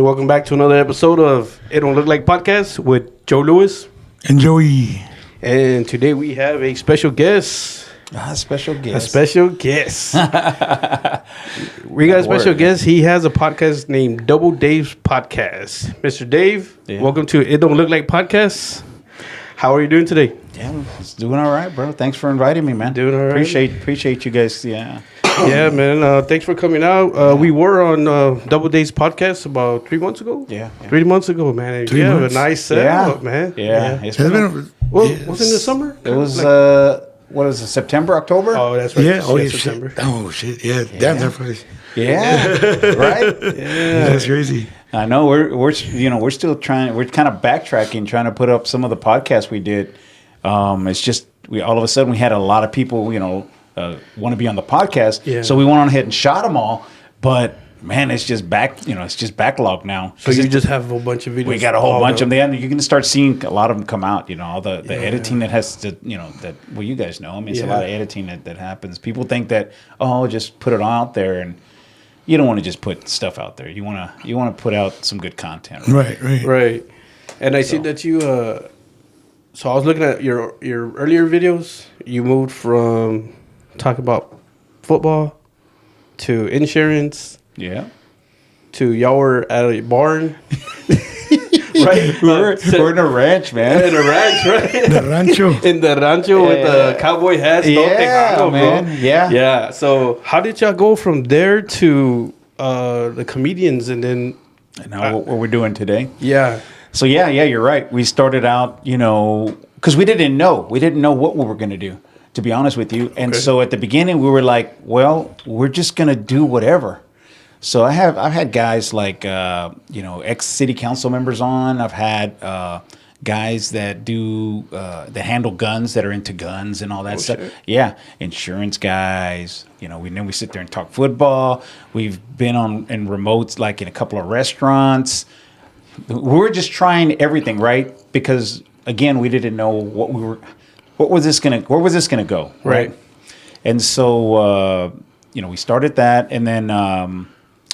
Welcome back to another episode of It Don't Look Like podcast with Joe Lewis and Joey. And today we have a special guest. A special guest. A special guest. We got a special guest. He has a podcast named Double Dave's Podcast. Mr. Dave, welcome to It Don't Look Like podcast. How are you doing today? Yeah, it's doing all right, bro. Thanks for inviting me, man. Doing all right. Appreciate you guys. Yeah. Yeah, man. Thanks for coming out. We were on Double Days podcast about 3 months ago. Yeah. 3 months ago, man. You have a nice setup, man. Yeah. Was it in the summer? It was what is it? September, October? Oh, that's right. Yeah. September. Oh shit. Yeah. Damn, that price. Yeah. Right. Yeah. That's crazy. I know. We're still trying. We're kind of backtracking, trying to put up some of the podcasts we did. It's just all of a sudden we had a lot of people, want to be on the podcast. Yeah. So we went on ahead and shot them all. But man, it's just backlogged now. So you just have a whole bunch of videos. We got a whole bunch of them. You're going to start seeing a lot of them come out. All the editing that has to, you guys know. I mean, it's a lot of editing that happens. People think that just put it out there, and you don't want to just put stuff out there. You want to put out some good content. Right. And I see that you. So I was looking at your earlier videos. You moved from talking about football to insurance. Yeah. To y'all were at a barn. Right. We're in a ranch, man. In a ranch, right? The rancho. In the rancho with the cowboy hats. Yeah, man. Bro. Yeah. So how did y'all go from there to the comedians and then... Now what we're doing today? Yeah. So you're right. We started out, because we didn't know what we were going to do, to be honest with you. And so at the beginning we were like, well, we're just going to do whatever. So I've had guys like, ex city council members on. I've had guys that do that handle guns, that are into guns and all that stuff. Shit. Yeah, insurance guys. We sit there and talk football. We've been in remotes, like in a couple of restaurants. We're just trying everything, right? Because again, we didn't know where was this gonna go, right? And so we started that, and then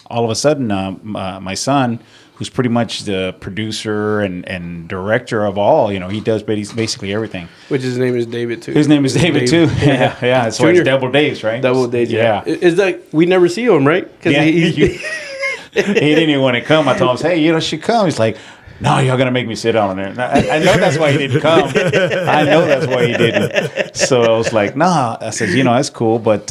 all of a sudden, my son, who's pretty much the producer and director of all, he does basically everything. Which his name is David too. His name is David too. Yeah. That's why it's Double Days, right? Double Days. Yeah. Is that we never see him, right? Yeah. He didn't even want to come. I told him, hey, you should come. He's like, no, y'all going to make me sit down there. I know that's why he didn't come. I know that's why he didn't. So I was like, nah. I said, that's cool. But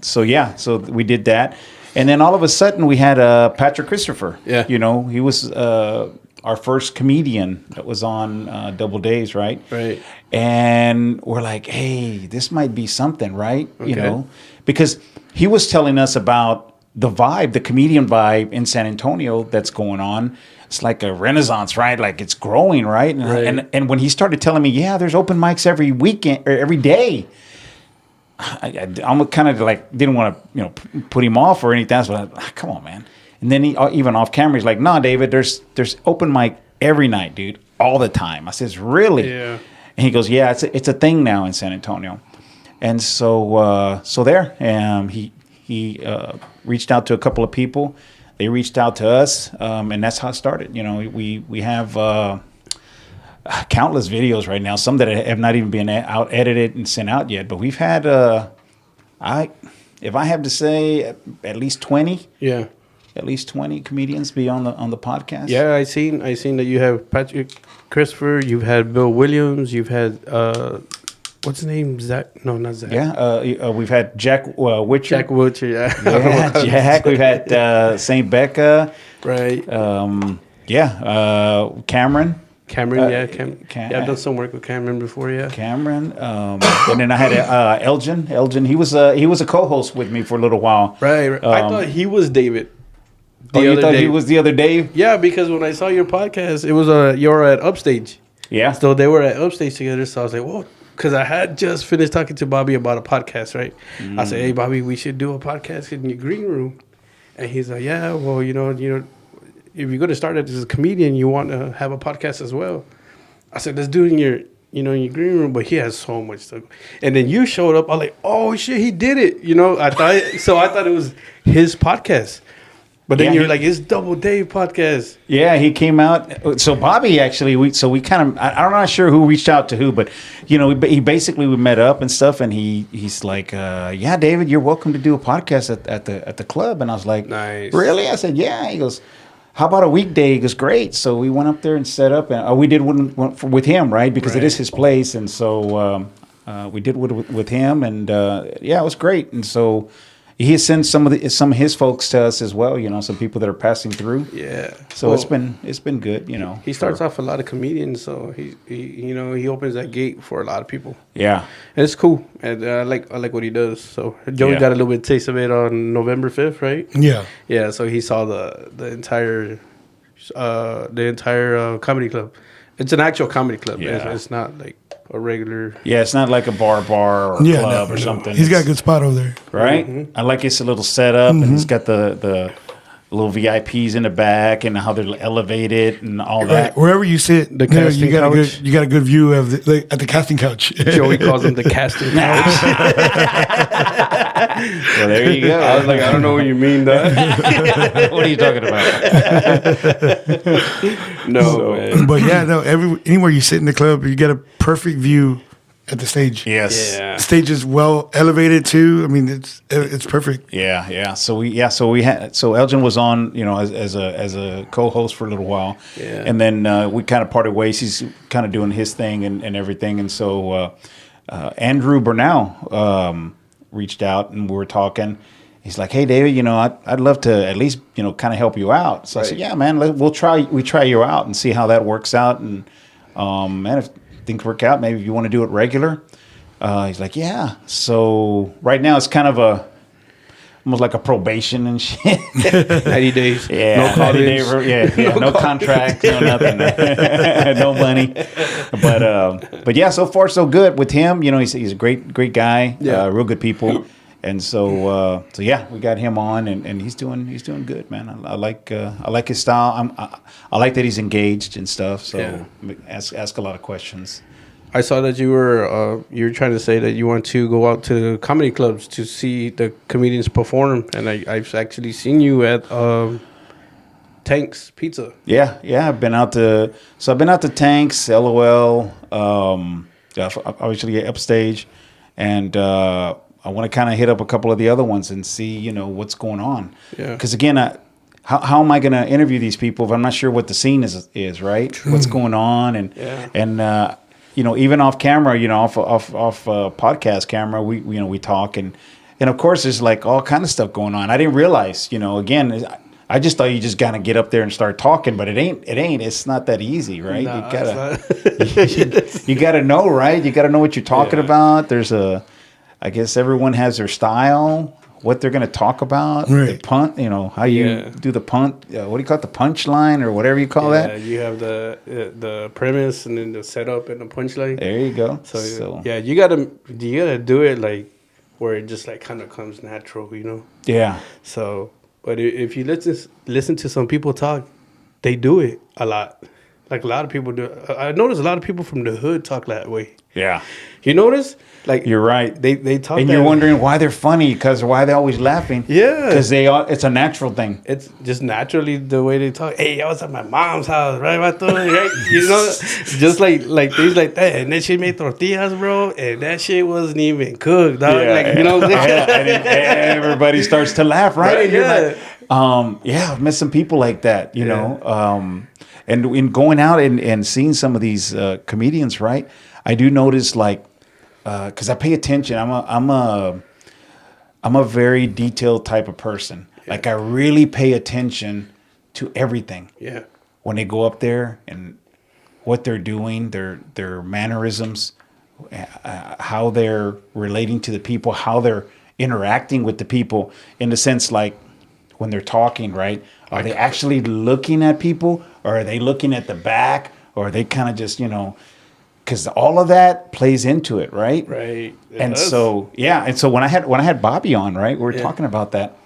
so we did that. And then all of a sudden we had Patrick Christopher. Yeah. He was our first comedian that was on Double Days, right? Right. And we're like, hey, this might be something, right? Okay. Because he was telling us about the comedian vibe in San Antonio that's going on. It's like a renaissance, right? Like it's growing, right? And when he started telling me, there's open mics every weekend or every day, I'm kind of like didn't want to put him off or anything. So come on, man. And then he even off camera, he's like, nah, David, there's open mic every night, dude, all the time. I says, really? Yeah. And he goes, yeah, it's a thing now in San Antonio. And so there, he reached out to a couple of people. They reached out to us, and that's how it started. We have countless videos right now, some that have not even been out edited and sent out yet. But we've had, if I have to say, at least 20. Yeah. At least 20 comedians be on the podcast. Yeah, I seen that you have Patrick Christopher, you've had Bill Williams, you've had what's his name? Zach? No, not Zach. Yeah, we've had Jack Witcher. Jack Witcher, yeah. Jack. We've had Saint Becca. Right. Cameron. I've done some work with Cameron before. Yeah. Cameron. And then I had Elgin. Elgin. He was a co-host with me for a little while. Right. I thought he was David. You thought he was the other Dave? Yeah, because when I saw your podcast, it was you were at Upstage. Yeah. So they were at Upstage together. So I was like, whoa. Because I had just finished talking to Bobby about a podcast, right? I said, hey, Bobby, we should do a podcast in your green room. And he's like, yeah, well, if you're going to start as a comedian, you want to have a podcast as well. I said, let's do it in your green room. But he has so much stuff. And then you showed up. I was like, oh, shit, he did it. I thought it was his podcast. But then Yeah, you're he- like, it's Double Dave podcast. Yeah, he came out. So Bobby actually, we kind of, I'm not sure who reached out to who, but he basically we met up and stuff, and he's like, yeah, David, you're welcome to do a podcast at the club, and I was like, Nice. really? I said, yeah. He goes, how about a weekday? He goes, great. So we went up there and set up, and we did one with him, right? Because it is his place, and so we did with him, and yeah, it was great, and so. He has sent some of his folks to us as well. Some people that are passing through. Yeah. So Well, it's been good. He starts off a lot of comedians, so he opens that gate for a lot of people. Yeah. And it's cool, and I like what he does. So Joey Yeah. got a little bit taste of it on November 5th, right? Yeah. Yeah. So he saw the entire comedy club. It's an actual comedy club. Yeah. It's not like a regular. Yeah, it's not like a bar or club or something. He's got a good spot over there. right. Mm-hmm. I like it's a little setup, and it's got the little VIPs in the back, and how they're elevated and all Right. that. Wherever you sit, The casting you got couch. you got a good view of at the casting couch. Joey calls him the casting couch. Well, there you go. I was like, I don't know what you mean, that. What are you talking about? No, man. But yeah, no. Anywhere you sit in the club, you get a perfect view at the stage. Yes. Yeah. The stage is well elevated too. I mean, it's perfect. Yeah. So Elgin was on, as a co-host for a little while, Yeah. and then we kind of parted ways. He's kind of doing his thing and everything, and so Andrew Burnell reached out and we were talking. He's like, "Hey, David, I'd love to at least kind of help you out." So I said, "Yeah, man, we try you out and see how that works out, and man, if things work out, maybe if you want to do it regular." He's like, yeah. So right now it's kind of almost like a probation and shit. 90 days. Yeah, No 90 day college. no contract, no nothing, no money. But yeah, so far so good with him. He's a great guy. Yeah. Real good people. And so yeah, we got him on, and he's doing good, man. I like his style. I like that he's engaged and stuff. So Yeah. ask a lot of questions. I saw that you were trying to say that you want to go out to comedy clubs to see the comedians perform, and I've actually seen you at Tank's Pizza. Yeah. I've been out to Tanks, LOL, obviously Upstage, and I want to kind of hit up a couple of the other ones and see what's going on. Yeah. Because again, how am I going to interview these people if I'm not sure what the scene is right? What's going on, and even off camera, off podcast camera, we talk, and of course there's like all kind of stuff going on. I didn't realize, again, I just thought you just gotta get up there and start talking, but it ain't. It's not that easy, right? No, you gotta know, right? You gotta know what you're talking about. I guess everyone has their style, what they're gonna talk about, the Right. punt, how you do the punt. What do you call it? The punchline or whatever you call Yeah, that. you have the premise and then the setup and the punchline. There you go. So yeah, you gotta do it like where it just like kind of comes natural, Yeah. So, but if you listen to some people talk, they do it a lot. Like a lot of people do. I notice a lot of people from the hood talk that way. Yeah. You notice? Like You're right. They talk. And that you're way. wondering why they're funny, because why they're always laughing. Yeah. Because it's a natural thing. It's just naturally the way they talk. Hey, I was at my mom's house, right? Right? Just like things like that. And then she made tortillas, bro, and that shit wasn't even cooked, dog. What I'm saying? And then everybody starts to laugh, right? Right, And you're yeah. like, I've met some people like that, know. And in going out and seeing some of these comedians, right? I do notice, like, because I pay attention. I'm a very detailed type of person. Yeah. Like, I really pay attention to everything. Yeah. When they go up there and what they're doing, their mannerisms, how they're relating to the people, how they're interacting with the people, in the sense, like, when they're talking, right? Are they actually looking at people, or are they looking at the back, or are they kind of just, because all of that plays into it, right? Right. It And does. so when I had Bobby on, right, we were talking about that.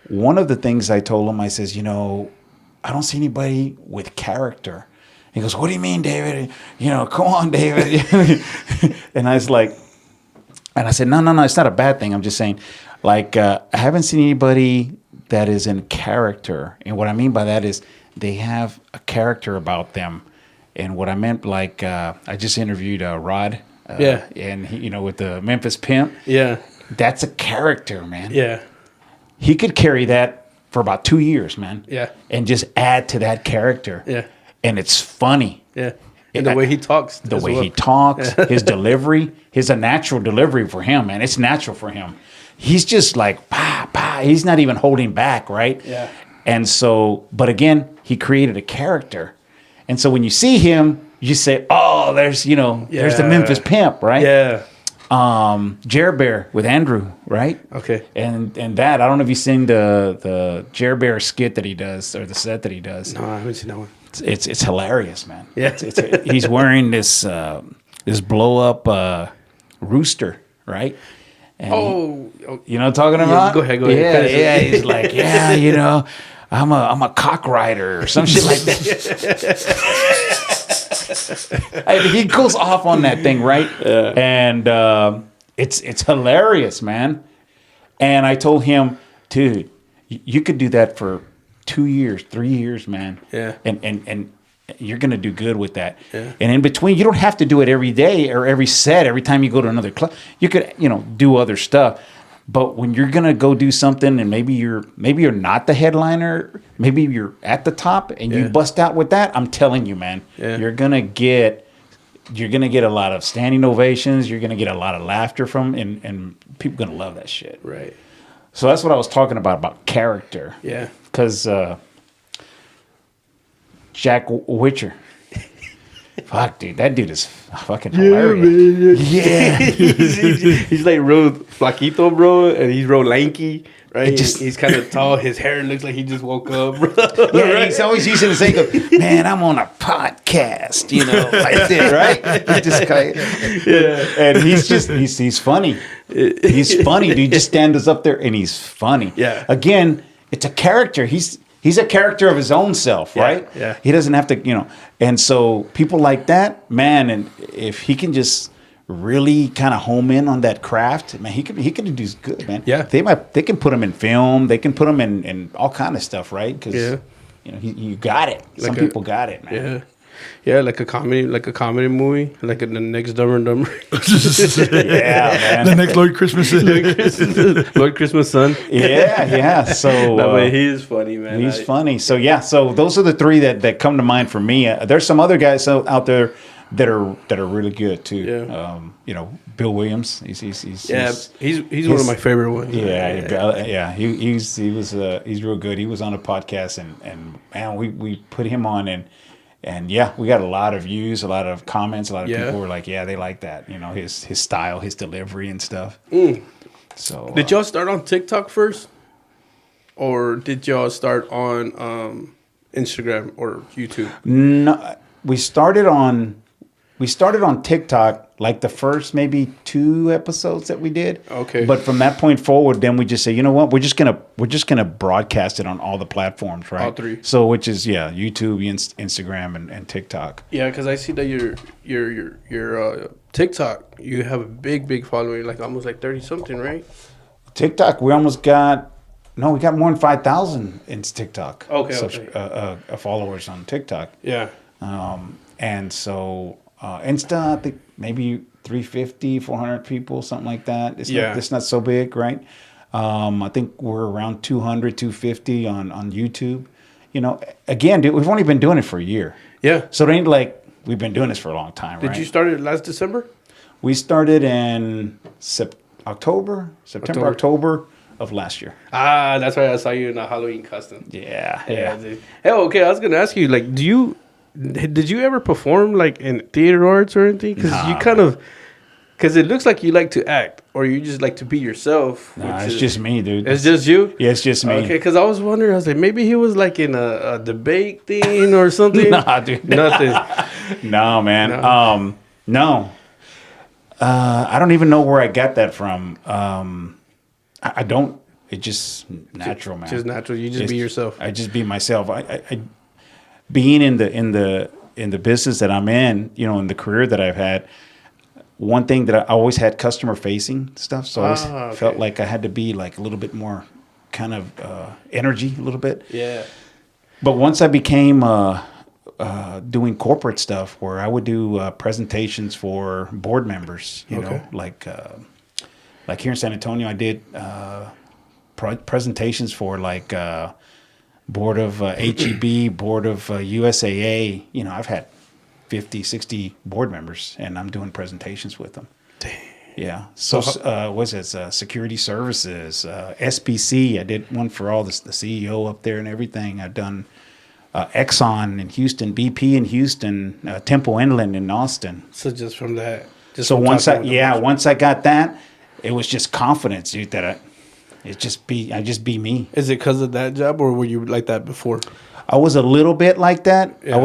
One of the things I told him, I says, I don't see anybody with character. He goes, "What do you mean, David? Come on, David." And I was like, and I said, no, it's not a bad thing. I'm just saying, like, I haven't seen anybody that is in character. And what I mean by that is they have a character about them. And what I meant, like, I just interviewed Rod. And he, with the Memphis Pimp. Yeah. That's a character, man. Yeah. He could carry that for about 2 years, man. Yeah. And just add to that character. Yeah. And it's funny. Yeah. And the way he talks. The way he talks, his delivery, his a natural delivery for him, man. It's natural for him. He's just like, bah, bah. He's not even holding back, right? Yeah. And so, but again, he created a character. And so when you see him, you say, oh, there's the Memphis Pimp, right? Yeah. Jer Bear with Andrew, right? Okay. And that, I don't know if you've seen the Jer Bear skit that he does, or the set that he does. No, I haven't seen that one. It's hilarious, man. Yeah. He's wearing this blow up rooster, right? And you know what I'm talking about? Go ahead. Yeah. He's like, I'm a cock rider or some shit like that. He goes off on that thing, right? Yeah. And it's hilarious, man. And I told him, dude, you could do that for 2 years, 3 years, man. Yeah. And you're gonna do good with that. Yeah. And in between, you don't have to do it every day or every set, every time you go to another club. You could, do other stuff. But when you're gonna go do something, and maybe you're not the headliner, maybe you're at the top, and you bust out with that, I'm telling you, man, you're gonna get a lot of standing ovations. You're gonna get a lot of laughter from, and people gonna love that shit. Right. So that's what I was talking about character. Yeah. Because Jack Witcher. Fuck, dude, that dude is fucking hilarious. Yeah, he's like real flaquito, bro, and he's real lanky, right? Just, he's kind of tall. His hair looks like he just woke up, bro. Yeah, right? He's always using the same. Man, I'm on a podcast, like this, right? He just and he's funny. He's funny, dude. Just stands up there and he's funny. Yeah. Again, it's a character. He's a character of his own self, right? Yeah. He doesn't have to, And so people like that, man, and if he can just really kind of home in on that craft, man, he could do good, man. Yeah. They can put him in film. They can put him in all kind of stuff, right? Because you got it. Some people got it, man. Yeah. Yeah, like a comedy movie, like the next Dumber and Dumber. Yeah, man. The next Lord Christmas. Lord Christmas son. Yeah. So that way he is funny, man. He's funny. So so those are the three that come to mind for me. There's some other guys out there that are really good too. Yeah. Bill Williams. He's one of my favorite ones. He's real good. He was on a podcast and man, we put him on and we got a lot of views, a lot of comments, a lot of people were like, they like that, his style, his delivery and stuff. So did y'all start on TikTok first, or did y'all start on Instagram or YouTube? No, we started on TikTok, like the first maybe 2 episodes that we did. Okay. But from that point forward, then we just say, you know what, we're just gonna broadcast it on all the platforms, right? All 3. So which is YouTube, Instagram, and TikTok. Yeah, because I see that your TikTok, you have a big following, like almost like 30 something, right? TikTok, we got more than 5,000 in TikTok. Okay. Followers on TikTok. Yeah. And so Insta, I think maybe 350, 400 people, something like that. It's not so big, right? I think we're around 200, 250 on YouTube. Again, dude, we've only been doing it for a year. Yeah. So it ain't like we've been doing this for a long time, right? Did you start it last December? We started in September of last year. Ah, that's why I saw you in a Halloween costume. Yeah. Dude. Hey, okay, I was going to ask you, like, did you ever perform like in theater arts or anything? Because it looks like you like to act, or you just like to be yourself. Nah, it's just me, dude. It's just you? Yeah, it's just me. Okay, because I was wondering, I was like, maybe he was like in a debate thing or something. Nah, dude. Nothing. No, man. No. I don't even know where I got that from. I don't. It's just natural, man. Just natural. You just be yourself. I just be myself. I being in the business that I'm in, in the career that I've had, one thing that I always had customer facing stuff. So I always felt like I had to be like a little bit more kind of energy a little bit. Yeah. But once I became doing corporate stuff, where I would do presentations for board members, you know, like here in San Antonio, I did presentations for like board of HEB, board of USAA. You know, I've had 50, 60 board members, and I'm doing presentations with them. Damn. Yeah. So, what's it? Security Services, SBC. I did one for all the CEO up there and everything. I've done Exxon in Houston, BP in Houston, Temple Inland in Austin. So just from that. So once I got that, it was just confidence, dude. That I just be me. Is it because of that job, or were you like that before? I was a little bit like that. Yeah.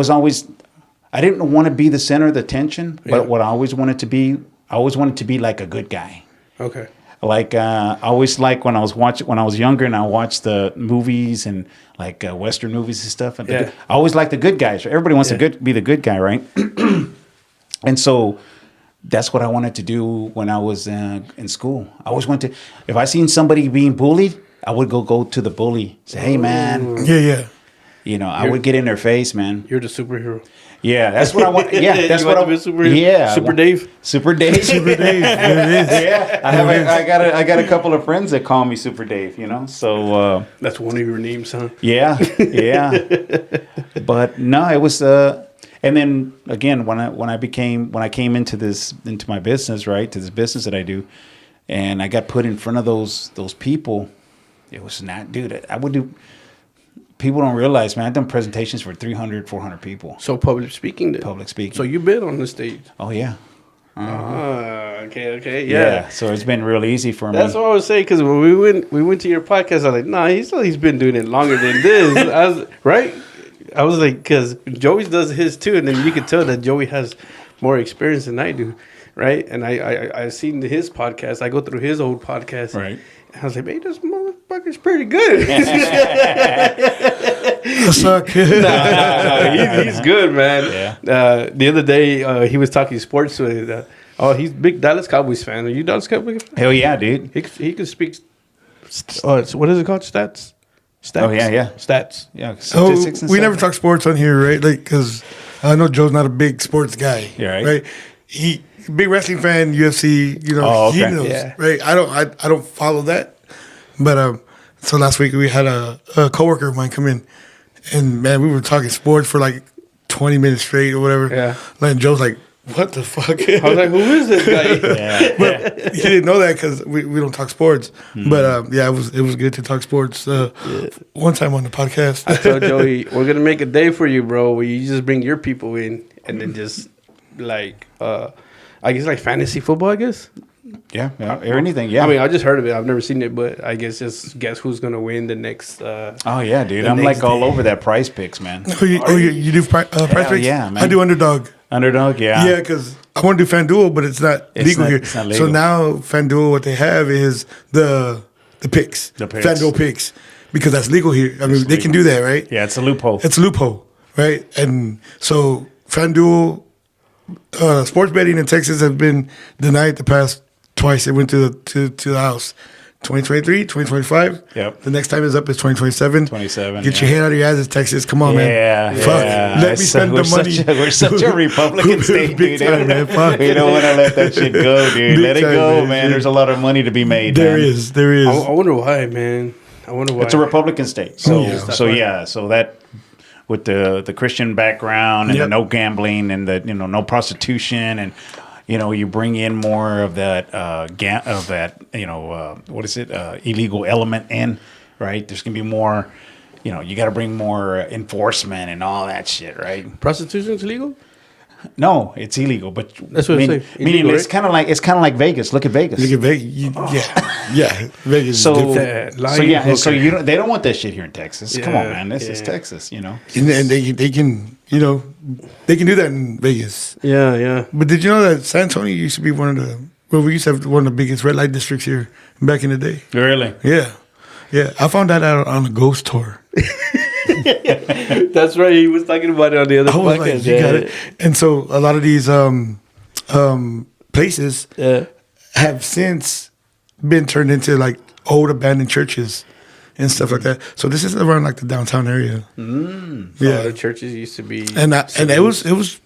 I didn't want to be the center of the attention, but what I always wanted to be like a good guy. Okay. Like I always like when I was younger and I watched the movies and like Western movies and stuff. And I always like the good guys. Everybody wants to be the good guy, right? And so that's what I wanted to do when I was in school. I always wanted to. If I seen somebody being bullied, I would go to the bully. Say, hey man. Yeah. You know, I would get in their face, man. You're the superhero. Yeah, that's what I want. Yeah, that's what I want. Yeah, Super Dave. Super Dave. Super Dave. There it is. Yeah, I got a couple of friends that call me Super Dave. You know, so that's one of your names, huh? Yeah. But no, it was. And then again, when I came into my business, right, to this business that I do, and I got put in front of those people, it was not, dude. I would do. People don't realize, man, I've done presentations for 300, 400 people. So public speaking then. Public speaking. So you've been on the stage. Oh, yeah. Okay. Yeah. So it's been real easy for me. That's what I was saying, because when we went to your podcast, I was like, nah, he's been doing it longer than this. I was like, because Joey does his too, and then you can tell that Joey has more experience than I do, right? And I seen his podcast. I go through his old podcast. Right. I was like, man, this motherfucker's pretty good. suck. He's good, man. Yeah. The other day, he was talking sports with. He's a big Dallas Cowboys fan. Are you Dallas Cowboys fan? Hell yeah, dude. He can speak. What is it called? Stats. Oh yeah. Stats. Yeah. So we never talk sports on here, right? Like, because I know Joe's not a big sports guy. Yeah, right. He big wrestling fan, UFC. You know, he knows. Yeah. Right. I don't follow that, but so last week we had a coworker of mine come in, and man, we were talking sports for like 20 minutes straight or whatever. Yeah. And Joe's like, "What the fuck?" I was like, "Who is this guy?" But he didn't know that because we don't talk sports. But it was good to talk sports one time on the podcast. I told Joey, we're gonna make a day for you, bro, where you just bring your people in and then just like I guess like fantasy football, I guess. Yeah, or anything. Yeah. I mean, I just heard of it. I've never seen it, but I guess just guess who's gonna win the next. Oh yeah, dude. I'm like all over that Prize Picks, man. You do price picks? Yeah, man. I do underdog. Underdog, yeah. Yeah, because I want to do FanDuel, but it's not legal here. It's not legal. So now FanDuel, what they have is the picks. The picks. FanDuel picks. Because that's legal here. I mean, they can do that, right? Yeah, it's a loophole. It's a loophole, right? And so FanDuel, sports betting in Texas have been denied the past twice. It went to the House. 2023, 2025. Yep. The next time is up is 2027. 27. Get your hand out of your ass, Texas. Come on, man. Fuck. Let me spend the money. We're such a Republican state, dude. Time, man. Fuck. We don't want to let that shit go, dude. Let it go, man. There's a lot of money to be made, There man. is. I wonder why, man. It's a Republican state. So that with the Christian background and the no gambling and the no prostitution and you bring in more of that illegal element in, right? There's gonna be more, you got to bring more enforcement and all that shit, right? Prostitution's legal? No, it's illegal, but that's what I'm saying. Meaning illegal, it's kind of like Vegas. Look at Vegas. Yeah. Vegas. So is so they don't want that shit here in Texas. Come on, man. This is Texas, And they can they can do that in Vegas. Yeah. But did you know that San Antonio used to be we used to have one of the biggest red light districts here back in the day? Really? Yeah. I found that out on a ghost tour. That's right. He was talking about it on the other podcast. Like, you got it. And so a lot of these places have since been turned into like old abandoned churches. and stuff like that. So this is around like the downtown area. Yeah, the churches used to be, and it was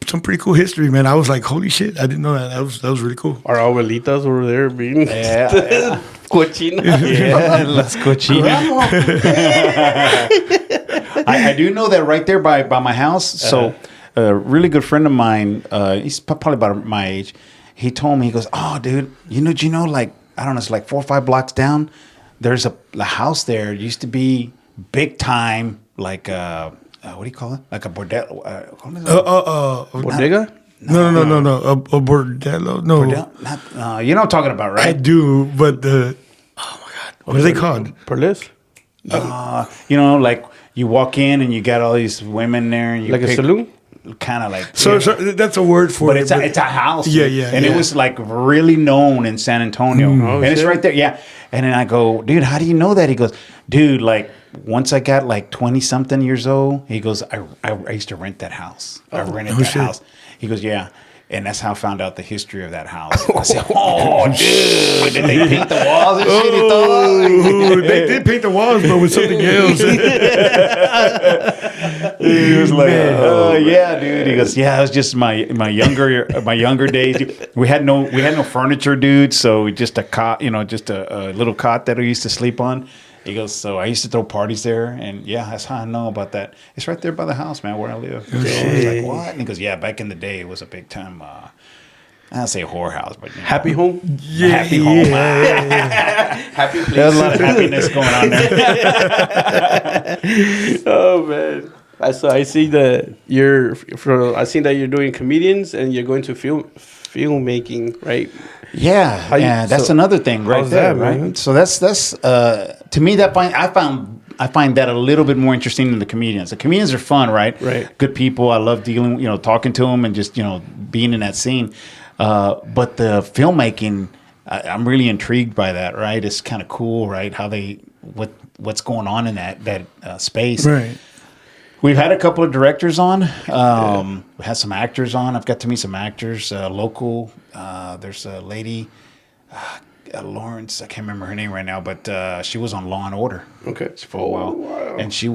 some pretty cool history, man. I was like, holy shit, I didn't know that. That was really cool. Our abuelitas were there being cochina. Yeah, las cochinas. I do know that right there by my house. So a really good friend of mine, he's probably about my age. He told me, he goes, "Oh, dude, you know, like I don't know, it's like 4 or 5 blocks down. There's a house there. It used to be big time, like what do you call it? Like a bordello. Bodega? No. A bordello? No. You know what I'm talking about, right? I do, but oh my God. What are they called? Perlis? You know, like you walk in and you got all these women there. And you Like a saloon? Kind of like. So that's a word for but it. It's a house. Yeah. And it was like really known in San Antonio. Oh, and it's shit. right there. Yeah. And then I go, dude, how do you know that? He goes, dude, like once I got like 20 something years old, he goes, I used to rent that house. I rented that shit. house. He goes, yeah. And that's how I found out the history of that house. I said, oh, dude, did they paint the walls and shit? Oh, they did paint the walls, but with something else. He was like, yeah, dude. He goes, yeah, it was just my younger days. We had no furniture, dude. So just a cot, you know, just a little cot that I used to sleep on. He goes, so I used to throw parties there, and yeah, that's how I know about that. It's right there by the house, man, where I live. So I was like, what? And he goes, yeah, back in the day, it was a big time. I don't say whorehouse, but you know, Happy home? Yeah, happy home. Happy place. There's a lot of happiness going on there. Oh, man. I see that you're doing comedians and you're going to filmmaking, right? Yeah, that's another thing right how's there, that, right? man? So that's to me I find that a little bit more interesting than the comedians. The comedians are fun, right? Right. Good people. I love dealing, talking to them and just being in that scene. But the filmmaking, I'm really intrigued by that. Right? It's kind of cool, right? How what's going on in that space, Right. We've had a couple of directors on. We had some actors on. I've got to meet some actors, local. There's a lady, Lawrence. I can't remember her name right now, but she was on Law and Order. Okay. For a while, wow. and she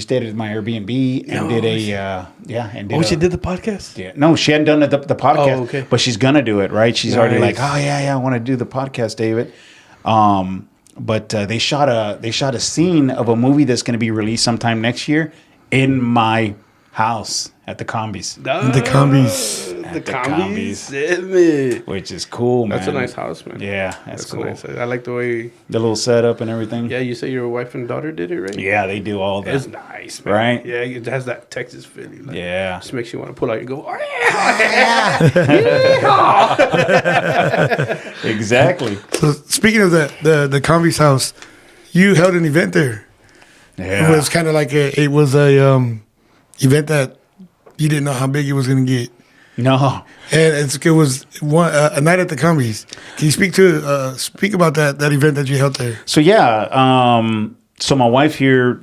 stayed at my Airbnb and did she did the podcast? Yeah, no, she hadn't done the podcast. Oh, okay. But she's gonna do it, right? She's already like, Nice. oh yeah, I want to do the podcast, David. But they shot a scene of a movie that's going to be released sometime next year in my house at the Combies. The Combies. The the Combies. Which is cool, man. That's a nice house, man. Yeah, that's cool. Nice. I like the way. The little setup and everything. Yeah, you say your wife and daughter did it, right? Yeah, they do all that. It's nice, man. Right? Yeah, it has that Texas feeling. Like, Yeah. Just makes you want to pull out and go, oh, Exactly. So speaking of the Combies house, you held an event there. Yeah. It was kind of like it was a event that you didn't know how big it was going to get. No. And it was a night at the Combies. Can you speak about that event that you held there? So yeah, so my wife here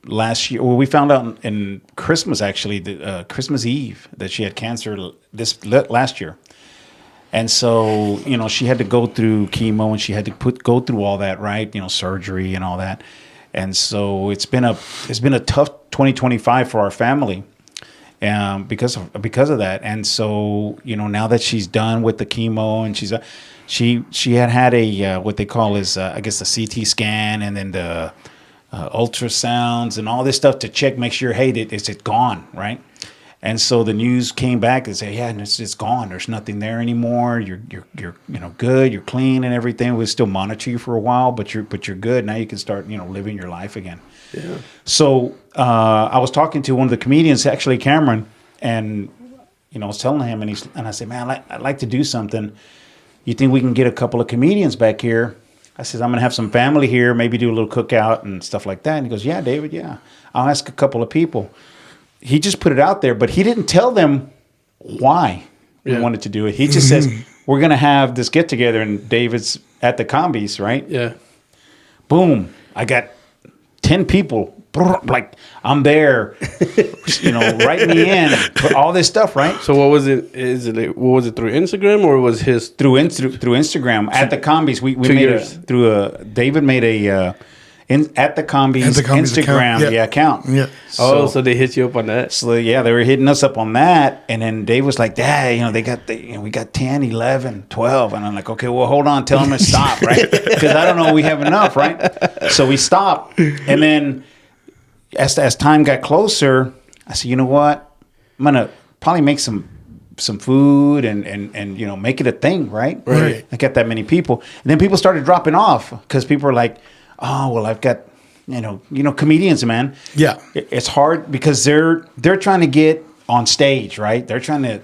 last year. Well, we found out in Christmas actually, Christmas Eve, that she had cancer last year, and so she had to go through chemo and she had to go through all that, right? Surgery and all that, and so it's been a tough 2025 for our family. Because of that, and so now that she's done with the chemo and she had a what they call is I guess the CT scan and then the ultrasounds and all this stuff to check, make sure, hey, is it gone, right? And so the news came back and said, yeah, it's gone. There's nothing there anymore. You're good. You're clean and everything. We'll still monitor you for a while, but you're good. Now you can start living your life again. Yeah. So I was talking to one of the comedians, actually Cameron, and I was telling him, and I said, man, I'd like to do something. You think we can get a couple of comedians back here? I said, I'm gonna have some family here, maybe do a little cookout and stuff like that. And he goes, yeah, David, yeah, I'll ask a couple of people. He just put it out there, but he didn't tell them why we wanted to do it. He just says, we're gonna have this get together, and David's at the Combies, right? Yeah. Boom! I got 10 people like I'm there, write me in, all this stuff, right? So what was it? What was it through Instagram or was his Through Instagram at the Combies? We made David made a at the Combies Instagram account. Yeah. So they hit you up on that. So yeah, they were hitting us up on that, and then Dave was like, "Dad, we got 10, 11, 12," and I'm like, "Okay, well, hold on, tell them to stop, right? Because I don't know, we have enough, right?" So we stopped, and then as time got closer, I said, "You know what? I'm gonna probably make some food and make it a thing, right? Right. I got that many people, and then people started dropping off because people were like, "Oh, well, I've got." Comedians, man. Yeah, It's hard because they're trying to get on stage, right? They're trying to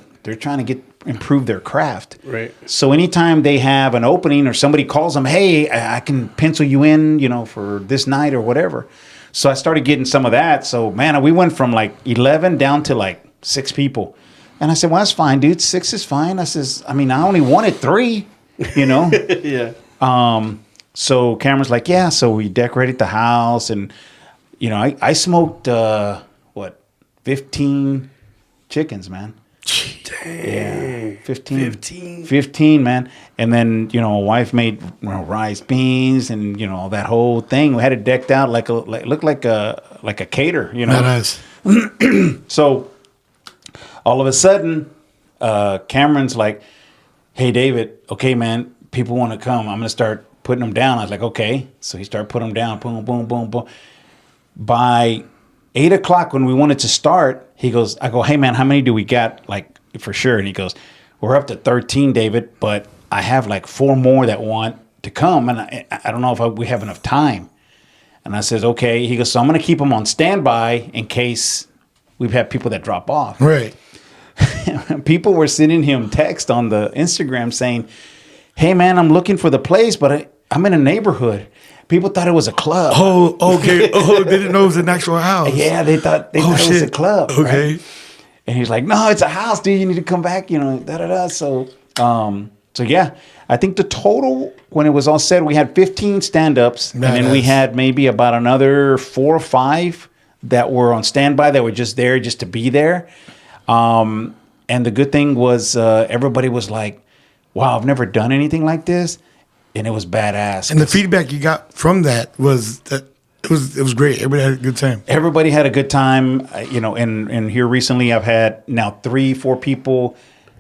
improve their craft. Right. So anytime they have an opening or somebody calls them, "Hey, I can pencil you in, for this night or whatever." So I started getting some of that. So man, we went from like 11 down to like 6 people. And I said, "Well, that's fine, dude. 6 is fine." I says, "I mean, I only wanted 3, Yeah. So Cameron's like, "Yeah." So we decorated the house, and I smoked 15 chickens, man. Dang. Yeah, 15, man. And then my wife made rice, beans, and that whole thing. We had it decked out like looked like a cater, Badass. So all of a sudden, Cameron's like, "Hey, David, okay, man, people want to come. I'm gonna start putting them down." I was like, "Okay." So he started putting them down, boom, boom, boom, boom. By 8 o'clock when we wanted to start, I go, "Hey man, how many do we got, like, for sure?" And he goes, "We're up to 13, David, but I have like 4 more that want to come, and I don't know if we have enough time." And I says, "Okay." He goes, "So I'm gonna keep them on standby in case we've had people that drop off." Right. People were sending him text on the Instagram saying, "Hey man, I'm looking for the place, but I'm in a neighborhood." People thought it was a club. Oh, okay. Oh, they didn't know it was an actual house. Yeah, they thought it was a club. Okay. Right? And he's like, "No, it's a house, dude. You need to come back, da da da." So yeah, I think the total, when it was all said, we had 15 stand-ups, and then we had maybe about another 4 or 5 that were on standby that were just there just to be there. And the good thing was everybody was like, "Wow, I've never done anything like this," and it was badass. And the feedback you got from that was that it was great. Everybody had a good time. Everybody had a good time, and here recently I've had now 3, 4 people.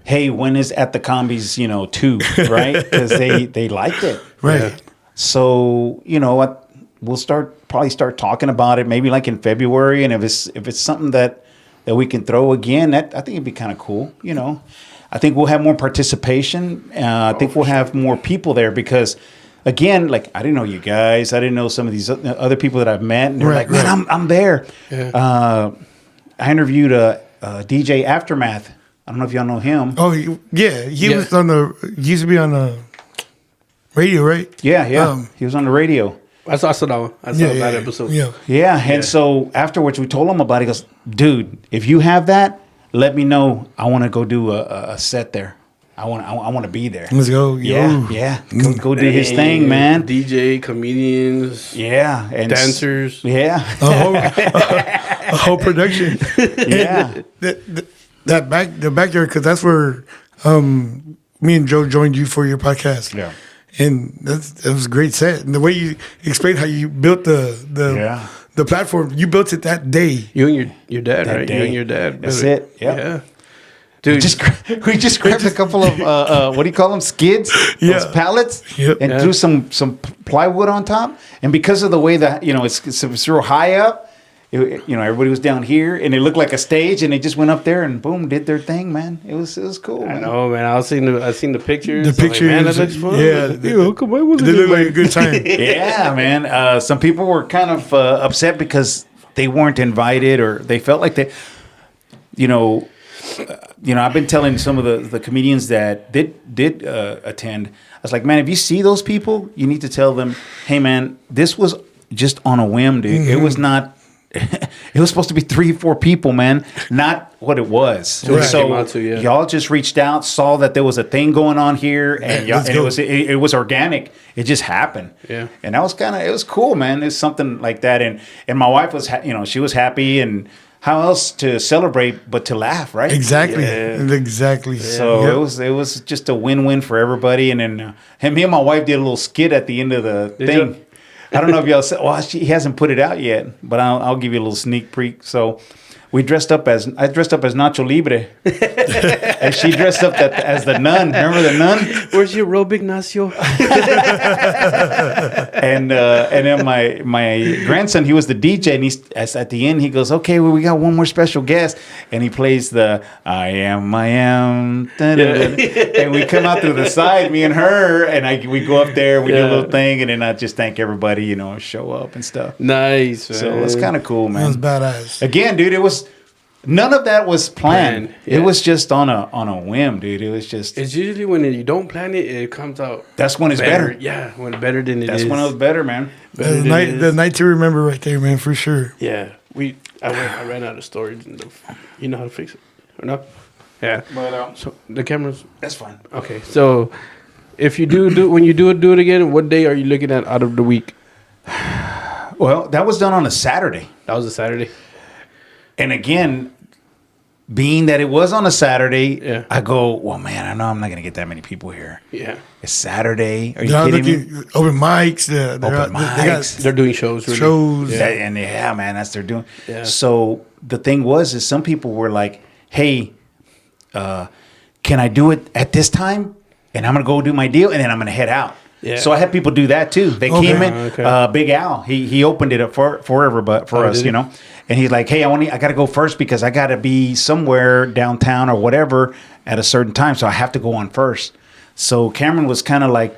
"Hey, when is At the Combies, 2, right?" Because they liked it. Right. Yeah. So, we'll probably start talking about it maybe like in February, and if it's something that we can throw again, that I think it'd be kind of cool, I think we'll have more participation. I think we'll have more people there because, again, like I didn't know you guys. I didn't know some of these other people that I've met, and they're like, "Man, I'm there." Yeah. I interviewed a DJ Aftermath. I don't know if y'all know him. Oh, he was he used to be on the radio, right? Yeah. He was on the radio. I saw that one. I saw that episode. Yeah. And so afterwards, we told him about it. He goes, "Dude, if you have that, let me know. I want to go do a set there. I want to be there." Let's go. Yeah. Go do his thing, man. DJ, comedians. Yeah. And dancers. Yeah. A whole production. Yeah. The backyard, because that's where me and Joe joined you for your podcast. Yeah. And that was a great set. And the way you explained how you built the platform, you built it that day. You and your dad, right? day. You and your dad. That's it. Yep. Yeah. Dude, We just grabbed a couple of what do you call them, skids, those pallets, and threw some plywood on top. And because of the way that it's real high up, everybody was down here, and it looked like a stage, and they just went up there and boom, did their thing, man. It was cool. I know, man. I seen the pictures. The pictures, man, that looks fun. Yeah, how come I wasn't? They look like a good time. Yeah, man. Some people were kind of upset because they weren't invited, or they felt like they, I've been telling some of the comedians that did attend. I was like, "Man, if you see those people, you need to tell them, hey, man, this was just on a whim, dude. Mm-hmm. It was not it was supposed to be 3-4 people, man, not what it was. So y'all just reached out, saw that there was a thing going on here, and, it was organic. It just happened. Yeah. And that was it was cool, man. It's something like that. And my wife was, she was happy, and how else to celebrate but to laugh, right? Exactly. Yeah. Exactly. So it was just a win-win for everybody. And then me and my wife did a little skit at the end of the thing. I don't know if y'all said. Well, he hasn't put it out yet, but I'll give you a little sneak peek. So I dressed up as Nacho Libre, and she dressed up as the nun. Remember the nun? Where's your robe, Ignacio? And then my grandson, he was the DJ, and at the end he goes, okay, well, we got one more special guest, and he plays the I am, and we come out through the side, me and her, and we go up there, we do a little thing, and then I just thank everybody, show up and stuff. Nice, man. So it's kind of cool, man. That was badass. Again, dude, none of that was planned. Yeah. It was just on a whim, dude. It was just. It's usually when you don't plan it, it comes out. That's when it's better. Yeah, when it's better than it is. That's when it was better, man. The night to remember, right there, man, for sure. Yeah, I ran out of storage. You know how to fix it, or no? Yeah. But so the cameras. That's fine. Okay, so if you when you do it again, what day are you looking at out of the week? Well, that was done on a Saturday. That was a Saturday. And again, being that it was on a Saturday, Yeah. I go, well, man, I know I'm not going to get that many people here. Yeah. It's Saturday. Are you kidding me? Open mics. They're doing shows. Really. Shows. Yeah. Man, that's they're doing. Yeah. So the thing is some people were like, hey, can I do it at this time? And I'm going to go do my deal, and then I'm going to head out. Yeah. So I had people do that too. They came in. Okay. Big Al, he opened it up for us, And he's like, "Hey, I got to go first because I got to be somewhere downtown or whatever at a certain time, so I have to go on first." So Cameron was kind of like,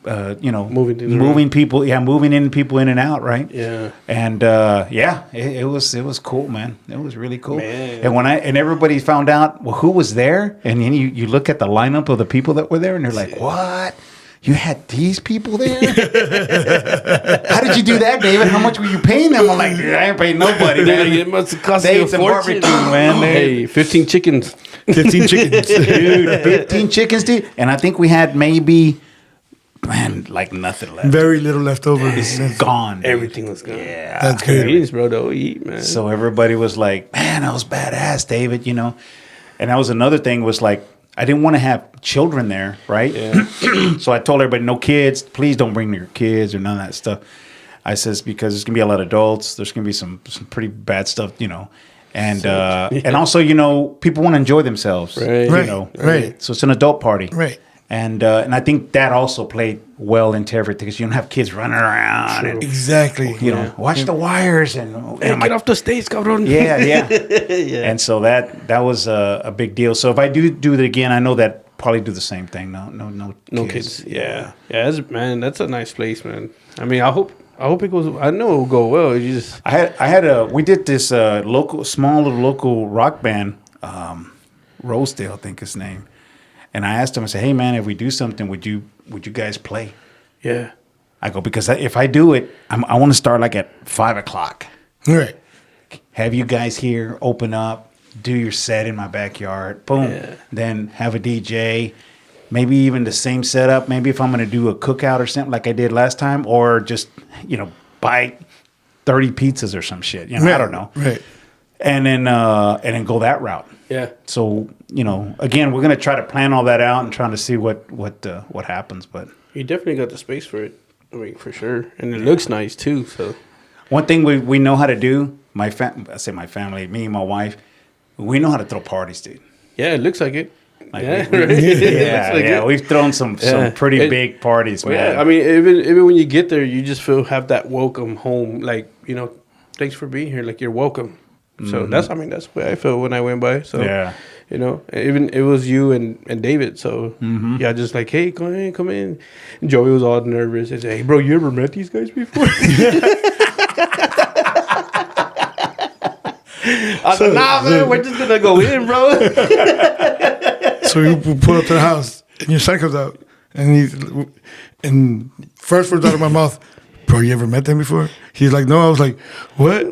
moving people in and out, right? Yeah. And it was cool, man. It was really cool. Man. And everybody found out who was there, and then you look at the lineup of the people that were there, and they're like, "What? You had these people there? How did you do that, David? How much were you paying them?" I'm like, "Dude, I ain't paying nobody, man. It must have cost They you a ate some fortune. barbecue, man. Hey, 15 chickens. 15 chickens. Dude, 15 chickens, dude. And I think we had maybe, like nothing left. Very little left over. It's gone. Dude. Everything was gone. Yeah. That's good. Eat, bro. Don't eat, man. So everybody was like, "Man, that was badass, David," And that was another thing was like, I didn't want to have children there, right? Yeah. So I told everybody, no kids. Please don't bring your kids or none of that stuff. I says, because there's going to be a lot of adults. There's going to be some pretty bad stuff, And and also, people want to enjoy themselves. Right. Right. So it's an adult party. Right. And I think that also played well into everything because you don't have kids running around. And, Exactly. watch the wires and Hey, get off the stage, cabrón. Yeah. Yeah. And so that was a big deal. So if I do it again, I know that probably do the same thing. No kids. Yeah. Man, that's a nice place, man. I mean, I hope it goes. I know it will go well. You just. We did this small little local rock band, Rosedale, I think his name. And I asked him, I said, "Hey man, if we do something, would you guys play?" Yeah. I go, because if I do it, I want to start like at 5:00. Right. Have you guys here, open up, do your set in my backyard, boom. Yeah. Then have a DJ, maybe even the same setup. Maybe if I'm going to do a cookout or something like I did last time, or just, buy 30 pizzas or some shit. I don't know. Right. And then go that route. Yeah. So, again, we're going to try to plan all that out and trying to see what happens. But You definitely got the space for it. I mean, for sure. And it looks nice, too. So one thing we know how to do, I say my family, me and my wife, we know how to throw parties, dude. Yeah, it looks like it. Like Yeah. We've thrown some pretty big parties, man. Yeah, I mean, even when you get there, you just have that welcome home. Like, thanks for being here. Like, you're welcome. So that's the way I felt when I went by. So yeah. Even it was you and David. So yeah, just like, hey, come in. And Joey was all nervous. I said, hey, bro, you ever met these guys before? I said, nah, man, we're just gonna go in, bro. So you pull up to the house, and your son comes out, and first words out of my mouth, "Bro, you ever met them before?" He's like, "No." I was like, "What?"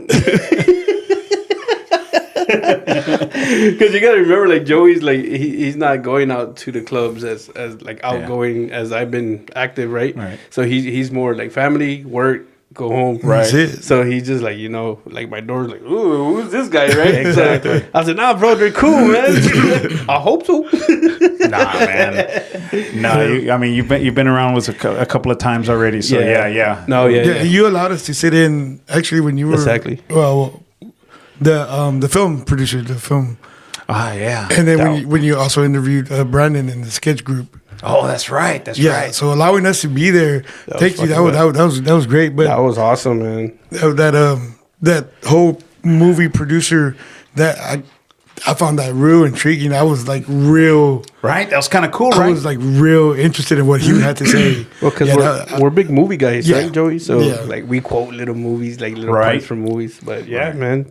Because you gotta remember, like Joey's like he's not going out to the clubs as like outgoing as I've been active, right? Right. So he's more like family, work, go home, That's it. So he's just like, you know, like my door's like, ooh, who's this guy, right? Exactly. So I said, nah, bro, they're cool, man. I hope so. Nah, man. No, I mean you've been around with a couple of times already, so yeah. No, Yeah, you allowed us to sit in actually when you were Exactly. Well, the film producer, the film, Yeah. and then when you also interviewed Brandon in the sketch group. Oh, that's right. That's Yeah, right. so allowing us to be there, thank you. That was great. But that was awesome, man. that whole movie producer, that I found that real intriguing. I was like real. Right? That was kind of cool, I right? was like real interested in what he had to say. Well, because we're big movie guys, Yeah. right, Joey? So Yeah. like we quote little movies, like little Right. parts from movies. But yeah, man,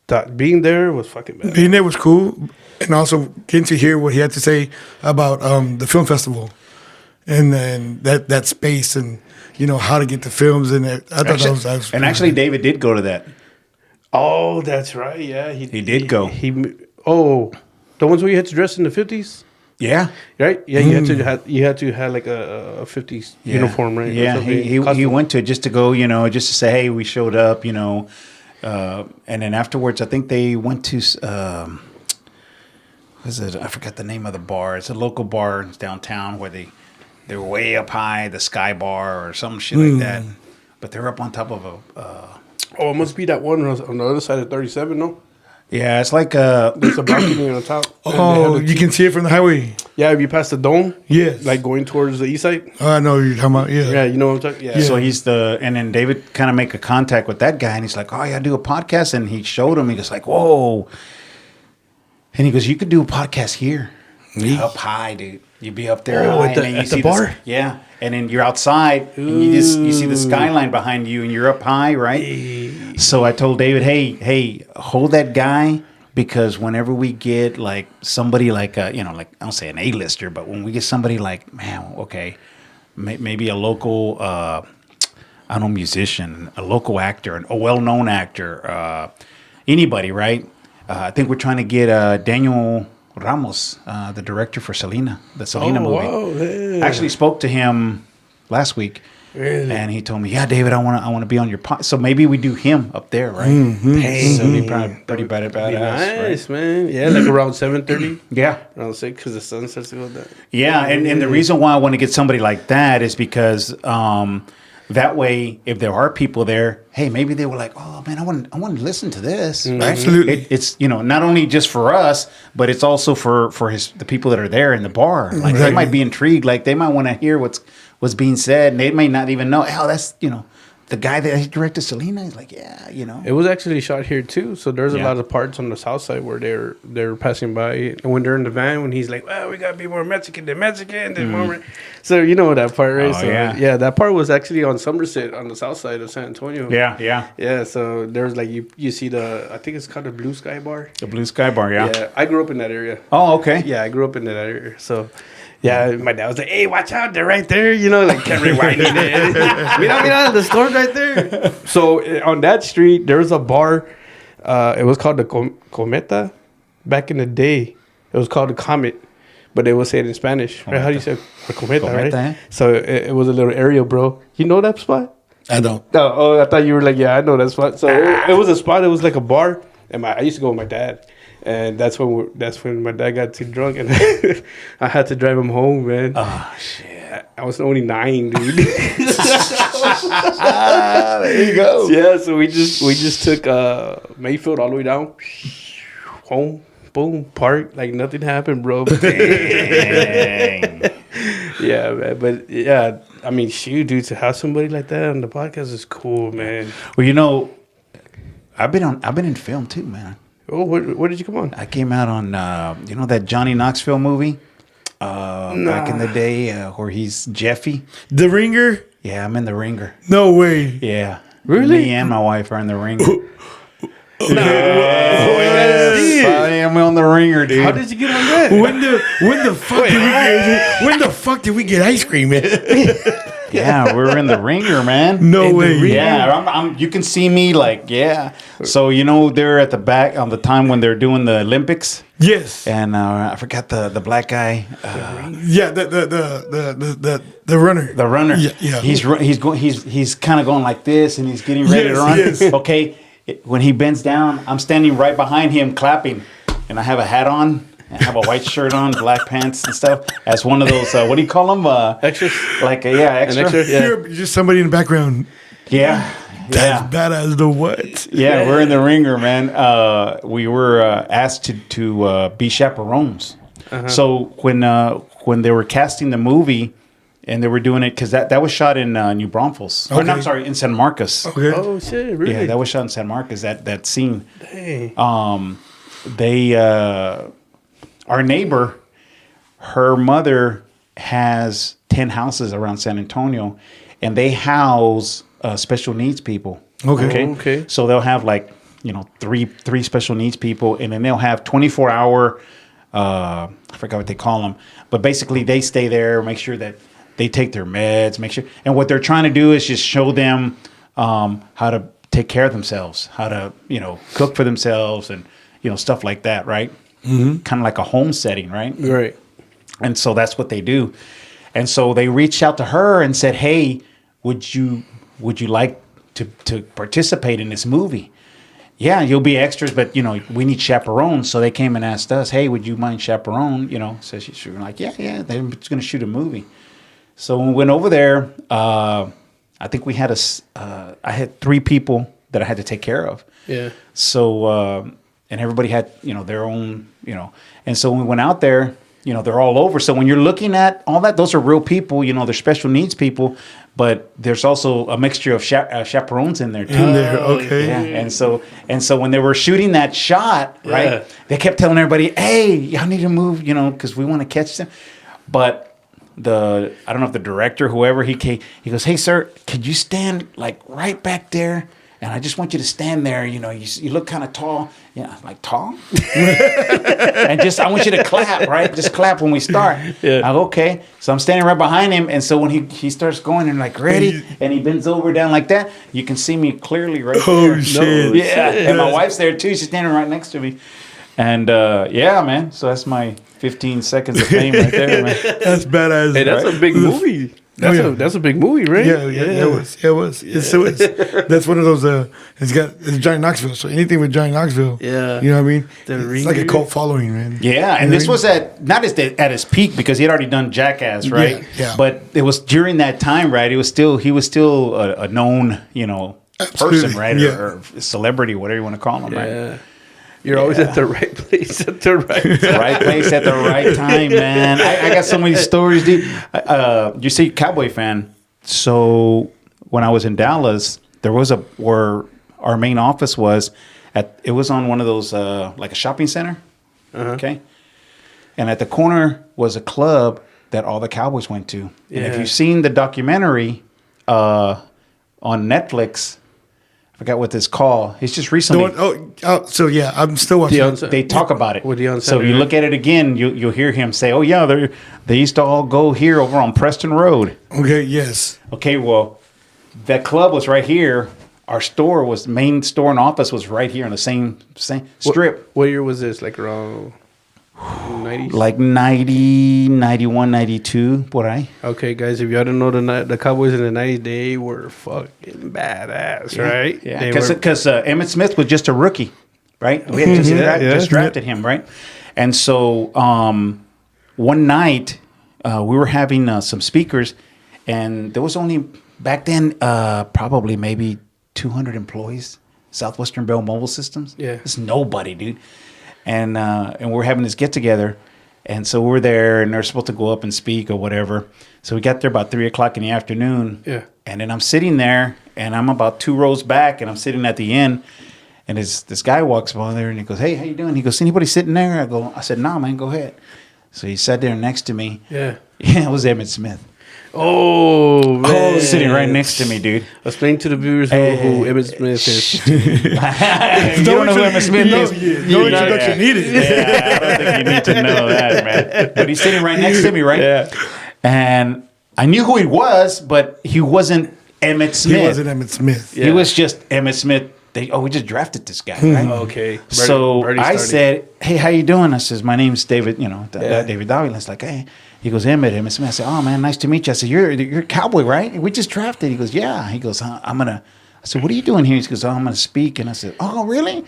that being there was fucking bad. Being there was cool, and also getting to hear what he had to say about the film festival, and then that space, and you know how to get the films, and I thought that was and actually, David did go to that. Oh, that's right. Yeah, He did go. The ones where you had to dress in the 50s, Yeah. right? Yeah, you had to have like a 50s uniform, right? Or Yeah, something. he Costume. went to it just to go, you know, just to say, hey, we showed up, you know. And then afterwards, I think they went to, what is it? I forgot the name of the bar. It's a local bar downtown where they're way up high, the Sky Bar or some shit like that. But they're up on top of Oh, it must be that one on the other side of 37, no? yeah, it's like There's a balcony on the top. and they have Oh, the you can see it from the highway. Yeah, if you pass the dome, Yes. like going towards the east side. I know you're talking about. Yeah. Yeah, you know what I'm talking. Yeah. So and then David kind of make a contact with that guy, and he's like, "Oh, yeah, I do a podcast," and he showed him. He was like, "Whoa!" And he goes, "You could do a podcast here, up high, dude. You'd be up there, Oh, high, at the- and then you at the see bar? yeah, and then you're outside, and you see the skyline behind you, and you're up high, right?" So I told David, "Hey, hold that guy." Because whenever we get like somebody like like I don't say an A-lister, but when we get somebody like, man, okay, maybe a local, I don't know, musician, a local actor, a well-known actor, anybody, right? I think we're trying to get Daniel Ramos, the director for the Selena movie. Wow, yeah. Actually spoke to him last week. Really? And he told me, "Yeah, David, I want to be on your podcast." So maybe we do him up there, right? Hey, So it'd be probably pretty badass, Be right? nice, man. Yeah, like around 7:30, Yeah, around 6, because the sun starts to go down. yeah, and the reason why I want to get somebody like that is because that way, if there are people there, hey, maybe they were like, "Oh man, I want to listen to this." Right? Absolutely. It's not only just for us, but it's also for the people that are there in the bar. Like they Exactly. might be intrigued, like they might want to hear what's being said, and they may not even know. Oh, that's the guy that directed Selena. He's like, yeah, It was actually shot here too, so there's a Yeah. lot of parts on the south side where they're passing by, and when they're in the van, when he's like, "Well, we gotta be more Mexican than Mexican," then more. So you know that part, right? Oh, So yeah. that part was actually on Somerset, on the south side of San Antonio. yeah. Yeah, so there's like you see I think it's called the Blue Sky Bar. The Blue Sky Bar, yeah. I grew up in that area. Oh, okay. Yeah, I grew up in that area. So, yeah, my dad was like, "Hey, watch out, they're right there." You know, like kept rewinding it. Mira, the store's right there. So on that street, there was a bar. It was called the Cometa. Back in the day, it was called the Comet, but they would say it in Spanish. Right? How do you say the Cometa? Cometa, Right? eh? So it was a little area, bro. You know that spot? I don't. Oh, I thought you were like, yeah, I know that spot. So it was a spot. It was like a bar, and I used to go with my dad, and that's when my dad got too drunk, and I had to drive him home, man. Oh shit. I was only 9, dude. There you go. Yeah, so we just took Mayfield all the way down, home, boom, park, like nothing happened, bro. Dang. Yeah, man. But yeah, I mean, shoot, dude, to have somebody like that on the podcast is cool, man. Well, I've been in film too, man. Oh, where did you come on? I came out on that Johnny Knoxville movie back in the day where he's Jeffy. The Ringer? Yeah, I'm in the Ringer. No way. Yeah, Really? Me and my wife are in the Ringer. I I am on the Ringer, dude. How did you get on that? When the fuck did we get ice cream? Yeah, we were in the ringer, man. No In the way. ring? Yeah, you can see me like, yeah. So, they're at the back on the time when they're doing the Olympics. Yes. And I forgot the black guy. Yeah. The runner. The runner. Yeah. He's kind of going like this, and he's getting ready to run. Yes. Okay. When he bends down, I'm standing right behind him clapping. And I have a hat on. I have a white shirt on, black pants and stuff. As one of those, what do you call them? Extras? Like, An extra. extra? Yeah. You're just somebody in the background. Yeah. That's badass. The what? Yeah, we're in the ringer, man. We were asked to be chaperones. So when they were casting the movie, and they were doing it because that was shot in New Braunfels. Okay. Or, no, I'm sorry, in San Marcos. Okay. Oh, shit. Really? Yeah, that was shot in San Marcos. That scene. Dang. Our neighbor, her mother has 10 houses around San Antonio, and they house special needs people. Okay. Okay. So they'll have like, three special needs people, and then they'll have 24-hour, I forgot what they call them, but basically they stay there, make sure that they take their meds, make sure. And what they're trying to do is just show them how to take care of themselves, how to, cook for themselves and, stuff like that, right? Mm-hmm. Kind of like a home setting, right? Right. And so that's what they do. And so they reached out to her and said, hey, would you like to participate in this movie? Yeah, you'll be extras, but, we need chaperones. So they came and asked us, hey, would you mind chaperone? So she was like, yeah, they're just going to shoot a movie. So when we went over there, I think we had I had 3 people that I had to take care of. Yeah. So, and everybody had, their own, and so when we went out there, they're all over. So when you're looking at all that, those are real people, they're special needs people, but there's also a mixture of chaperones in there too. Okay. Yeah. And so when they were shooting that shot, right, they kept telling everybody, hey, y'all need to move, because we want to catch them. But I don't know if the director, whoever, he goes, hey, sir, could you stand like right back there? And I just want you to stand there. You look kind of tall. Yeah, like tall. And I want you to clap, right? Just clap when we start. Yeah. I go, okay. So I'm standing right behind him. And so when he starts going and like ready, and he bends over down like that, you can see me clearly right there. Oh, shit. Yeah. And my wife's there too. She's standing right next to me. And yeah, man. So that's my 15 seconds of fame right there, man. That's badass. Hey, that's a big movie. That's a big movie, right? Yeah, it was. Yes, it was. That's one of those. It's Johnny Knoxville. So anything with Johnny Knoxville, Yeah. you know what I mean. The It's like a Ringer. cult following, man. Yeah, and this was not at his peak because he had already done Jackass, right? Yeah. But it was during that time, right? He was still a known, Absolutely, person, right? yeah. Or celebrity, whatever you want to call him, right? Yeah. You're always at the right place at the right time. Right place at the right time, man. I got so many stories, dude. You see, Cowboy fan. So when I was in Dallas, there was where our main office was it was on one of those like a shopping center, okay. And at the corner was a club that all the Cowboys went to. And if you've seen the documentary on Netflix, I forgot what this called. It's just recently. So yeah, I'm still watching. They talk about it. With Deion So if you Sanders. look at it again, you'll hear him say, "Oh yeah, they used to all go here over on Preston Road." Okay, yes. Okay, well, that club was right here. Our main store and office was right here on the same strip. What year was this? Like around 90s? Like 90, 91, 92, por ahí. Okay, guys, if y'all don't know the Cowboys in the 90s, they were fucking badass, right? Yeah, They were- because Emmitt Smith was just a rookie, right? We had just drafted him, right? And so one night we were having some speakers, and there was only back then probably maybe 200 employees. Southwestern Bell Mobile Systems. Yeah. It's nobody, dude. And we're having this get together, and so we're there, and they're supposed to go up and speak or whatever. So we got there about 3:00 in the afternoon. Yeah. And then I'm sitting there, and I'm about 2 rows back, and I'm sitting at the end, and this guy walks by there, and he goes, "Hey, how you doing?" He goes, "Anybody sitting there?" I said, "Nah, man, go ahead." So he sat there next to me. Yeah. Yeah, it was Emmitt Smith. Oh, man. Sitting right next to me, dude. Explain to the viewers who Emmitt Smith is. You don't know who Emmitt Smith is? No introduction needed. Yeah, I don't think you need to know that, man. But he's sitting right next to me, right? Yeah. And I knew who he was, but he wasn't Emmett Smith. He wasn't Emmett Smith. He was just Emmett Smith. We just drafted this guy, right? Okay. So I said, hey, how you doing? I says, my name's David, David Davila. It's like, hey. He goes, Emmett Smith. I said, oh, man, nice to meet you. I said, you're a cowboy, right? We just drafted. He goes, yeah. He goes, I said, what are you doing here? He goes, oh, I'm going to speak. And I said, oh, really?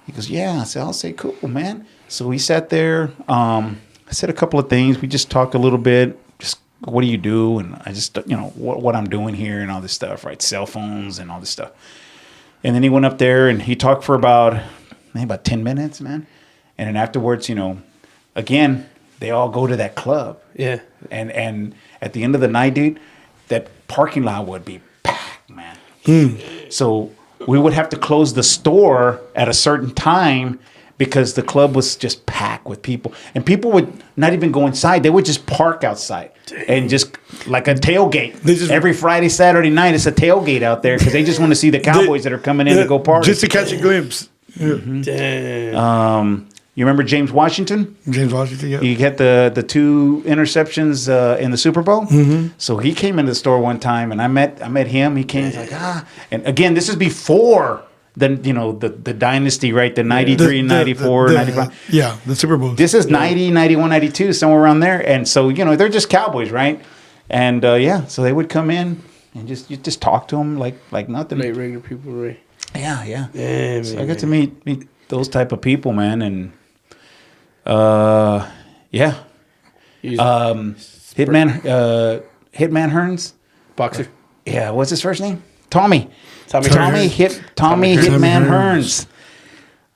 He goes, yeah. I said, I'll say, cool, man. So we sat there. I said a couple of things. We just talked a little bit. Just, what do you do? And I just, what I'm doing here and all this stuff, right? Cell phones and all this stuff. And then he went up there and he talked for about 10 minutes, man. And then afterwards, again, they all go to that club. Yeah. And at the end of the night, dude, that parking lot would be packed, man. So we would have to close the store at a certain time because the club was just packed with people. And people would not even go inside. They would just park outside. And just like a tailgate. Every Friday, Saturday night, it's a tailgate out there because they just want to see the Cowboys that are coming in to go party. Just to catch a glimpse. Yeah. Damn. You remember James Washington? James Washington, yeah. He had the 2 interceptions in the Super Bowl. Mm-hmm. So he came into the store one time, and I met him. He came, he's like, And again, this is before the dynasty, right? The 93, 94, 95. Yeah, the Super Bowl. This is 90, 91, 92, somewhere around there. And so, they're just Cowboys, right? And, so they would come in and you just talk to them like nothing. Like regular people, right? Yeah. Damn, so I got to meet those type of people, man, and yeah. Hitman Hearns, boxer. Yeah, what's his first name? Tommy Tommy Hitman Hearns.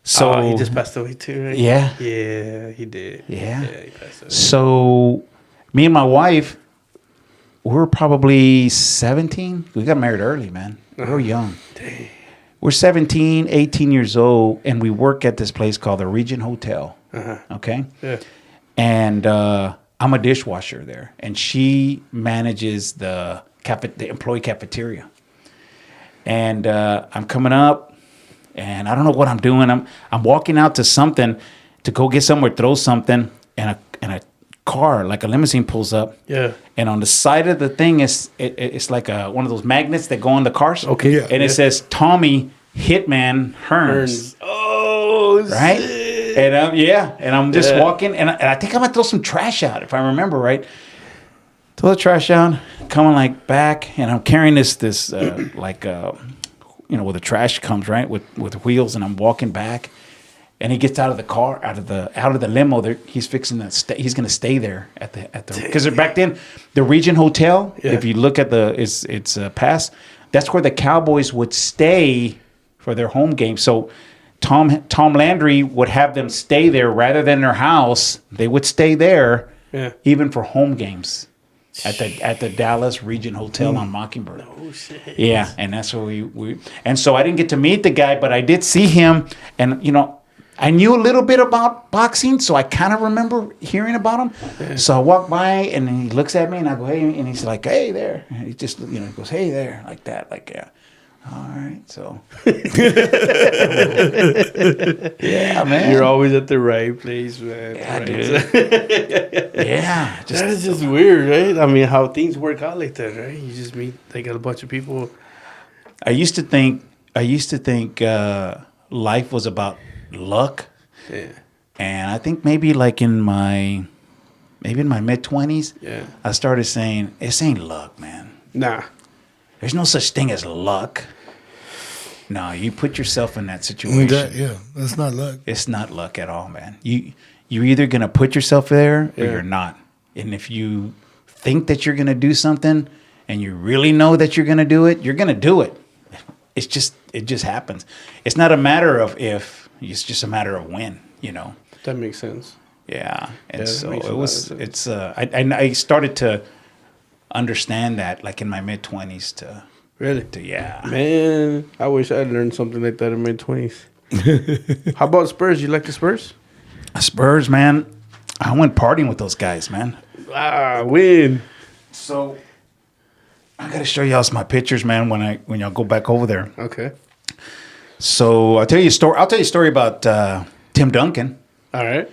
So he just passed away too, right? Yeah. Yeah, he did. Yeah. He passed away. So me and my wife, we were probably 17. We got married early, man. We were young. Dang. We're 17, 18 years old, and we work at this place called the Regent Hotel. Okay? Yeah. And I'm a dishwasher there, and she manages the employee cafeteria. And I'm coming up, and I don't know what I'm doing. I'm walking out to something to go get somewhere, throw something, and a car, like a limousine, pulls up. Yeah. And on the side of the thing it's like one of those magnets that go on the cars. Okay. Yeah. And it says Tommy Hitman Hearns. Oh, Right? shit. And I'm just walking, and I think I'm gonna throw some trash out if I remember right. Throw the trash out, coming like back, and I'm carrying this where the trash comes, right, with wheels, and I'm walking back, and he gets out of the car, out of the limo. He's fixing that. He's gonna stay there at the because back then the Regent Hotel. Yeah. If you look at it's past, that's where the Cowboys would stay for their home game. So Tom Landry would have them stay there rather than their house. They would stay there, even for home games. At the Dallas Regent Hotel on Mockingbird. Oh shit. Yeah, and that's where we and so I didn't get to meet the guy, but I did see him, and I knew a little bit about boxing, so I kind of remember hearing about him. Yeah. So I walk by, and then he looks at me, and I go, hey, and he's like, hey there. And he just he goes, hey there, like that, like yeah. All right, so yeah, man. You're always at the right place, man. Yeah, right. dude. Yeah, That is just weird, right? I mean, how things work out like that, right? You just meet a bunch of people. I used to think life was about luck. Yeah. And I think maybe like in my mid-20s, I started saying, this ain't luck, man. Nah. There's no such thing as luck. No, you put yourself in that situation. That's not luck. It's not luck at all, man. You're either going to put yourself there or you're not. And if you think that you're going to do something and you really know that you're going to do it, you're going to do it. It just happens. It's not a matter of if, it's just a matter of when, That makes sense. Yeah. And so I I started to understand that like in my mid-20s to really? Yeah. Man, I wish I'd learned something like that in my 20s. How about Spurs? You like the Spurs? Spurs, man. I went partying with those guys, man. Win. So I gotta show y'all my pictures, man, when y'all go back over there. Okay. So I'll tell you a story about Tim Duncan. All right.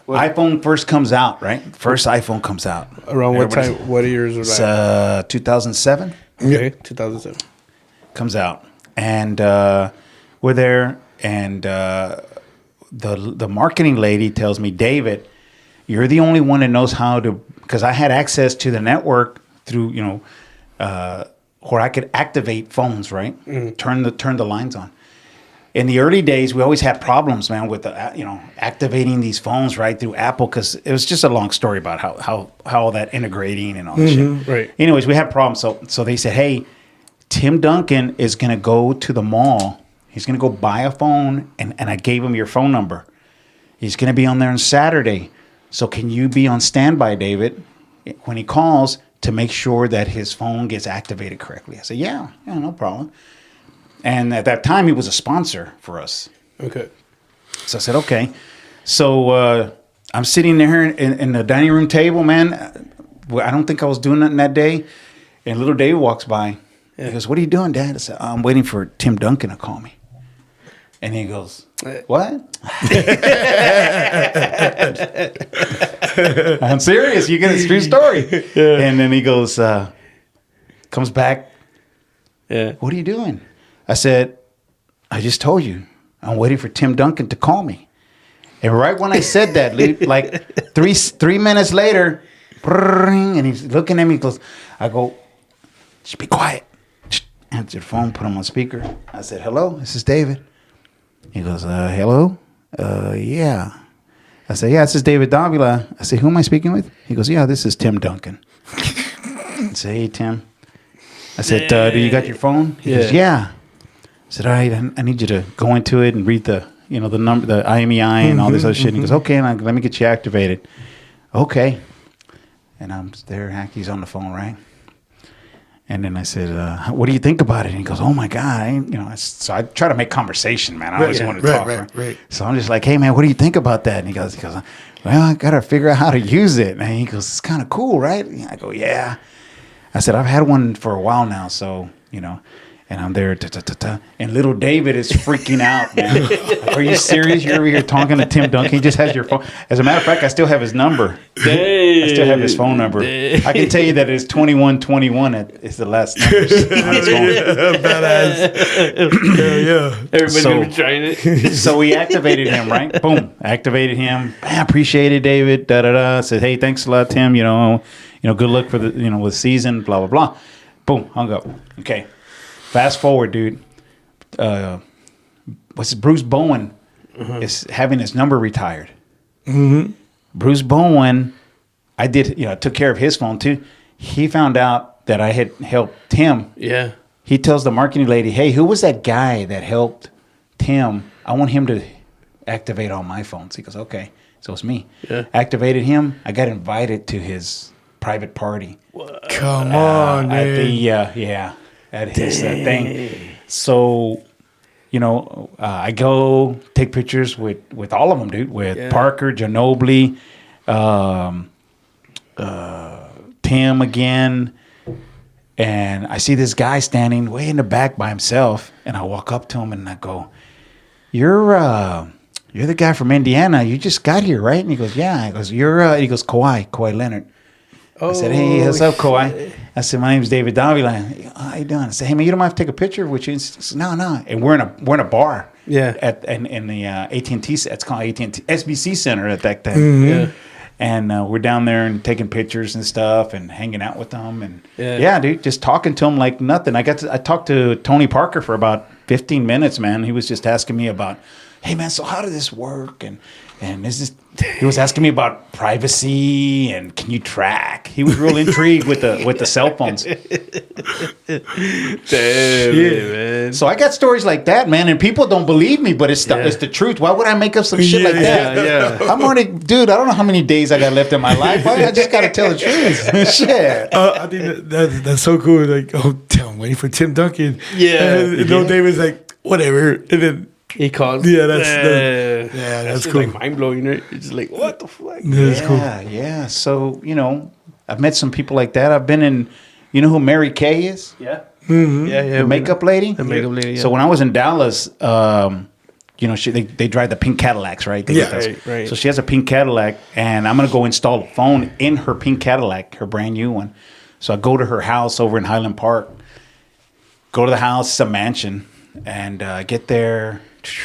iPhone first comes out, right? First iPhone comes out. Around what time? What years was It's that? 2007. Okay, 2007. Comes out, and we're there, and the marketing lady tells me, David, you're the only one that knows how to, because I had access to the network through, where I could activate phones, right? Turn the lines on. In the early days, we always had problems, man, with activating these phones right through Apple, because it was just a long story about how all that integrating and all that shit. Right. Anyways, we had problems, so they said, hey, Tim Duncan is going to go to the mall. He's going to go buy a phone, and I gave him your phone number. He's going to be on there on Saturday. So can you be on standby, David, when he calls to make sure that his phone gets activated correctly? I said, yeah, no problem. And at that time, he was a sponsor for us. Okay. So I said, okay. So I'm sitting there in the dining room table, man. I don't think I was doing nothing that day. And little Dave walks by. Yeah. He goes, what are you doing, Dad? I said, I'm waiting for Tim Duncan to call me. And he goes, what? I'm serious. You get a true story. Yeah. And then he goes, comes back. Yeah. What are you doing? I said, I just told you. I'm waiting for Tim Duncan to call me. And right when I said that, like 3 minutes later, and he's looking at me, he goes, I go, just be quiet. Answer the phone, put him on speaker. I said, hello, this is David. He goes, hello? Yeah. I said, yeah, this is David Davila. I said, who am I speaking with? He goes, yeah, this is Tim Duncan. I said, hey, Tim. I said, do you got your phone? He goes, yeah. I said, all right, I need you to go into it and read the number, the IMEI and all this other shit. And he goes, okay, let me get you activated. Okay. And I'm there, he's on the phone, right? And then I said, what do you think about it? And he goes, oh my God. So I try to make conversation, man. I always want to talk. Right. So I'm just like, hey man, what do you think about that? And he goes, well, I got to figure out how to use it. And he goes, it's kind of cool, right? And I go, yeah. I said, I've had one for a while now. So, and I'm there, and little David is freaking out, man. Like, are you serious? You're over here talking to Tim Duncan. He just has your phone. As a matter of fact, I still have his number. I still have his phone number. I can tell you that it's 2121. It's the last number on his phone. Badass. Yeah. Everybody's gonna be trying it. So we activated him, right? Boom. Activated him. I appreciate it, David. Said, hey, thanks a lot, Tim. Good luck for the season. Blah blah blah. Boom. Hung up. Okay. Fast forward, dude. Bruce Bowen is having his number retired. Mm-hmm. Bruce Bowen, I took care of his phone too. He found out that I had helped Tim. Yeah. He tells the marketing lady, hey, who was that guy that helped Tim? I want him to activate all my phones. He goes, okay. So it's me. Yeah. Activated him. I got invited to his private party. Come on, man. At his thing. So, I go take pictures with all of them, dude. With Parker, Ginobili, Tim again. And I see this guy standing way in the back by himself. And I walk up to him and I go, You're the guy from Indiana. You just got here, right? And he goes, yeah. He goes, he goes, Kawhi Leonard. I said, hey, what's up, Kawhi? I said, my name's David Davila. How you doing? I said, hey, man, you don't have to take a picture with you. He said, no. And we're in a bar. Yeah. In the AT&T, it's called AT&T SBC Center at that time. Mm-hmm. Yeah. And we're down there and taking pictures and stuff and hanging out with them. And dude, just talking to him like nothing. I talked to Tony Parker for about 15 minutes, man. He was just asking me about, hey, man, so how does this work? And he was asking me about privacy and can you track? He was real intrigued with the cell phones. Damn, man. So I got stories like that, man, and people don't believe me, but it's the truth. Why would I make up some shit like that? Yeah. I'm already, dude. I don't know how many days I got left in my life. I just got to tell the truth. Shit. I think that's so cool. Like, I'm waiting for Tim Duncan. Yeah. And David's like, whatever, and then. He calls. Yeah, that's cool. Like mind blowing, right? It's just like, what the fuck? That's cool. Yeah. So I've met some people like that. I've been in. You know who Mary Kay is? Yeah. Mm-hmm. Yeah. The makeup lady. The makeup lady. Yeah. So when I was in Dallas, you know, they drive the pink Cadillacs, right? They Yeah. get those. Right. So she has a pink Cadillac, and I'm going to go install a phone in her pink Cadillac, her brand new one. So I go to her house over in Highland Park, go to the house, it's a mansion, and I get there,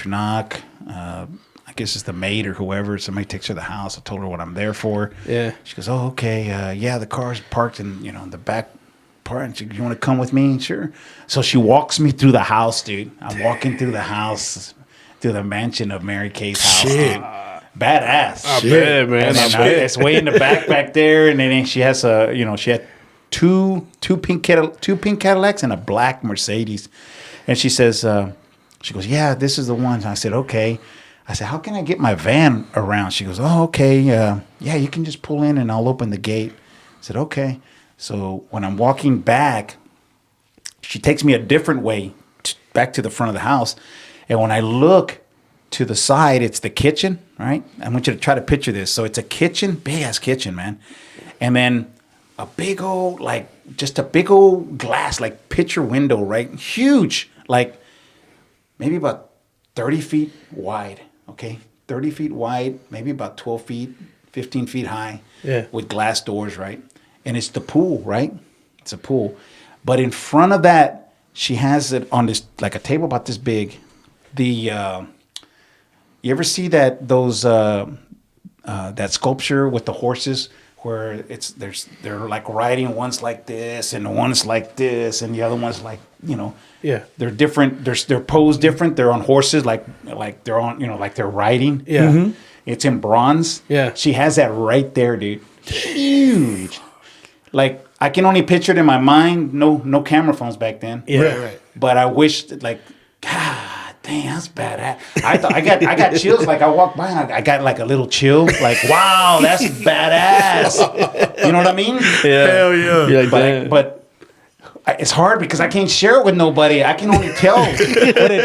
knock, I guess it's the maid or whoever. Somebody takes her to the house. I told her what I'm there for. Yeah. She goes, oh, okay. Yeah, the car's parked in, you know, in the back part. And she, you want to come with me? Sure. So she walks me through the house, dude. I'm walking through the house, through the mansion of Mary Kay's house. Shit. Badass. Shit, man. And then it's way in the back there. And then she has she had two pink Cadillacs and a black Mercedes. And she says, she goes, yeah, this is the one. I said, okay. I said, how can I get my van around? She goes, oh, okay. Yeah, you can just pull in and I'll open the gate. I said, okay. So when I'm walking back, she takes me a different way back to the front of the house. And when I look to the side, it's the kitchen, right? I want you to try to picture this. So it's a kitchen, big-ass kitchen, man. And then a big old, just a big old glass, picture window, right? Huge, maybe about 30 feet wide. Okay, 30 feet wide, maybe about 12 feet, 15 feet high, with glass doors, right? And it's the pool, right? It's a pool. But in front of that, she has it on this, like a table about this big. You ever see that sculpture with the horses where they're like riding, one's like this and one's like this and the other one's like, you know. Yeah. They're different. They're posed different. They're on horses, like they're on, like they're riding. Yeah. Mm-hmm. It's in bronze. Yeah. She has that right there, dude. Huge. I can only picture it in my mind. No camera phones back then. Yeah. Right. But I wished, God damn, that's badass. I thought I got chills. I walked by and I got a little chill. Wow, that's badass. You know what I mean? Yeah. Hell yeah. You're like, damn. But it's hard because I can't share it with nobody. I can only tell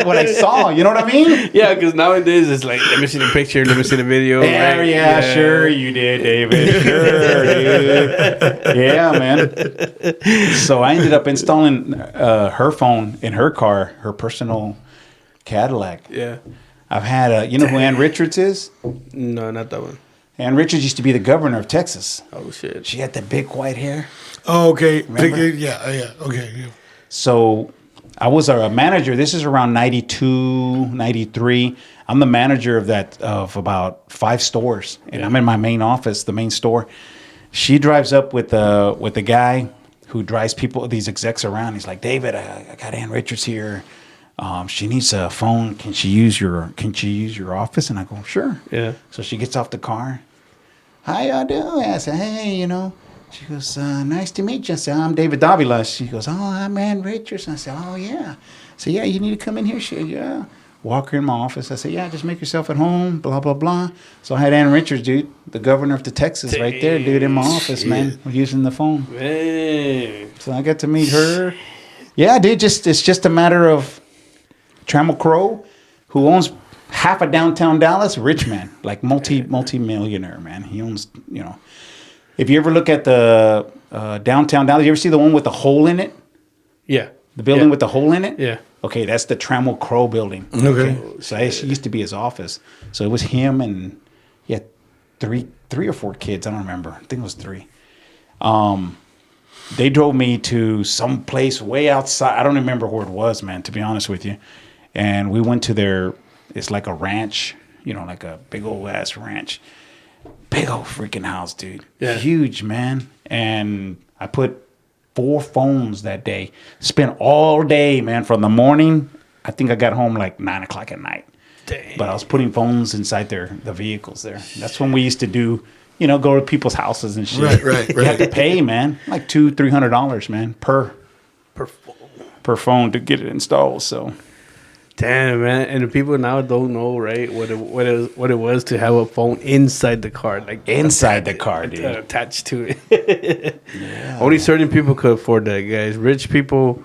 what I saw. You know what I mean? Yeah, because nowadays it's like, let me see the picture, let me see the video. Yeah, right? yeah, sure you did, David. Sure, dude. Yeah, man. So I ended up installing her phone in her car, her personal Cadillac. Yeah. I've had, you know who Ann Richards is? No, not that one. Ann Richards used to be the governor of Texas. Oh, shit. She had that big white hair. Oh, okay. Remember? Yeah. Okay. Yeah. So I was a manager. This is around 92, 93. I'm the manager of about 5 stores. And I'm in my main office, the main store. She drives up with the guy who drives these execs around. He's like, David, I got Ann Richards here. She needs a phone. Can she use your office? And I go, sure. Yeah. So she gets off the car. How y'all doing? I said, hey, She goes, nice to meet you. I said, I'm David Davila. She goes, oh, I'm Ann Richards. I said, oh, yeah. So, yeah, you need to come in here. She goes, yeah. Walk her in my office. I said, yeah, just make yourself at home, blah, blah, blah. So I had Ann Richards, dude, the governor of Texas, right there, dude, in my office, man, using the phone. Man. So I got to meet her. Yeah, dude, it's just a matter of Trammell Crow, who owns half of downtown Dallas, rich man, multi-millionaire, man. He owns, If you ever look at the downtown Dallas, you ever see the one with the hole in it? Yeah. The building with the hole in it? Yeah. Okay, that's the Trammell Crow building. Okay. So it used to be his office. So it was him and he had three or 4 kids. I don't remember. I think it was 3. They drove me to some place way outside. I don't remember where it was, man, to be honest with you. And we went to it's like a ranch, like a big old ass ranch. Big old freaking house, dude. Yeah. Huge, man. And I put 4 phones that day. Spent all day, man, from the morning. I think I got home 9 o'clock at night. Dang. But I was putting phones inside the vehicles there. That's when we used to do, go to people's houses and shit. Right. You have to pay, man, $200-$300, man, per phone to get it installed. So. Damn, man. And the people now don't know, right, what it was to have a phone inside the car. Inside the car, dude. Attached to it. Yeah. Only certain people could afford that, guys. Rich people,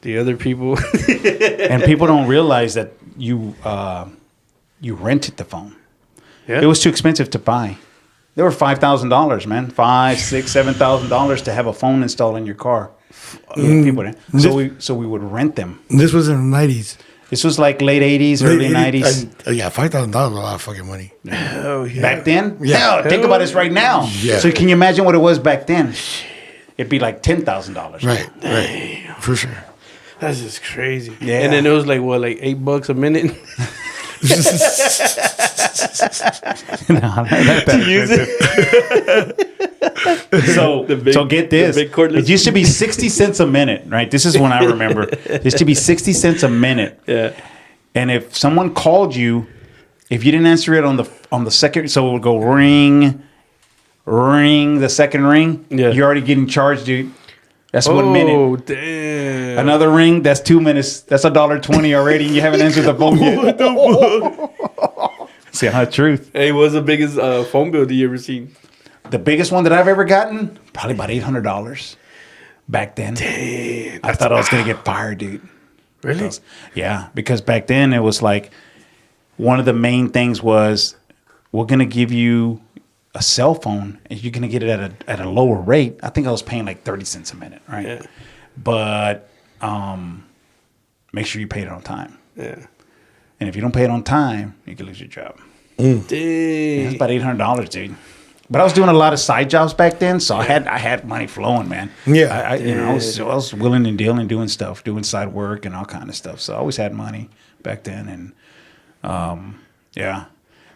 the other people. And people don't realize that you rented the phone. Yeah. It was too expensive to buy. They were $5,000, man. $5,000, $6,000, $7,000 to have a phone installed in your car. People didn't. So we would rent them. This was in the 90s. This was like late 80s, early 90s. Yeah, $5,000 is a lot of fucking money. Hell yeah. Back then? Yeah. Hell, think about this right now. Yeah. So can you imagine what it was back then? It'd be like $10,000. Right. For sure. That's just crazy. Yeah. And then it was like, what, like $8 a minute? No, not that To use it. So get this. the big cordless. It used to be 60 cents a minute, right? This is when I remember. It used to be 60 cents a minute. Yeah. And if someone called you, if you didn't answer it on the second, so it would go ring, the second ring. Yeah. You're already getting charged, dude. That's 1 minute. Oh, damn. Another ring, that's 2 minutes. That's $1.20 already, and you haven't answered the phone yet. See, the truth. Hey, what's the biggest phone bill that you ever seen? The biggest one that I've ever gotten, probably about $800 back then. Damn. I thought I was going to get fired, dude. Really? Yeah, because back then it was like one of the main things was we're going to give you a cell phone and you're going to get it at a lower rate. I think I was paying like 30 cents a minute, right? Yeah. But make sure you pay it on time. Yeah. And if you don't pay it on time, you can lose your job. Dang. It's about $800, dude. But I was doing a lot of side jobs back then, so I had money flowing, man. Yeah. I was willing and dealing, doing stuff, doing side work and all kind of stuff. So I always had money back then, and yeah,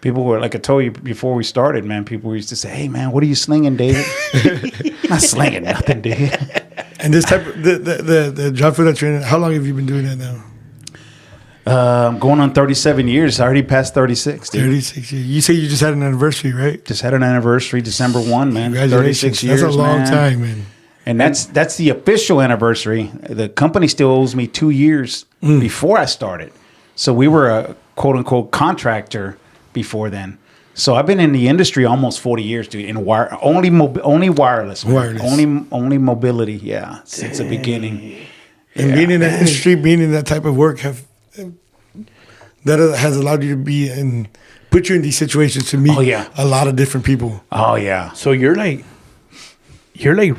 people were like I told you before we started, man. People used to say, "Hey, man, what are you slinging, David?" I'm not slinging nothing, dude. And this type of the job for that training, how long have you been doing that now? I'm going on 37 years. I already passed 36, dude. 36 years. You say you just had an anniversary, right? Just had an anniversary, December 1, man. Congratulations. 36 years, That's a long man. time, man. And that's the official anniversary. The company still owes me 2 years before I started. So we were a quote unquote contractor before then. So I've been in the industry almost 40 years, dude. In only wireless, man. Wireless. only mobility. Yeah, since the beginning. And being in that industry, being in that type of work, that has allowed you to be and put you in these situations to meet a lot of different people. Oh yeah. So you're like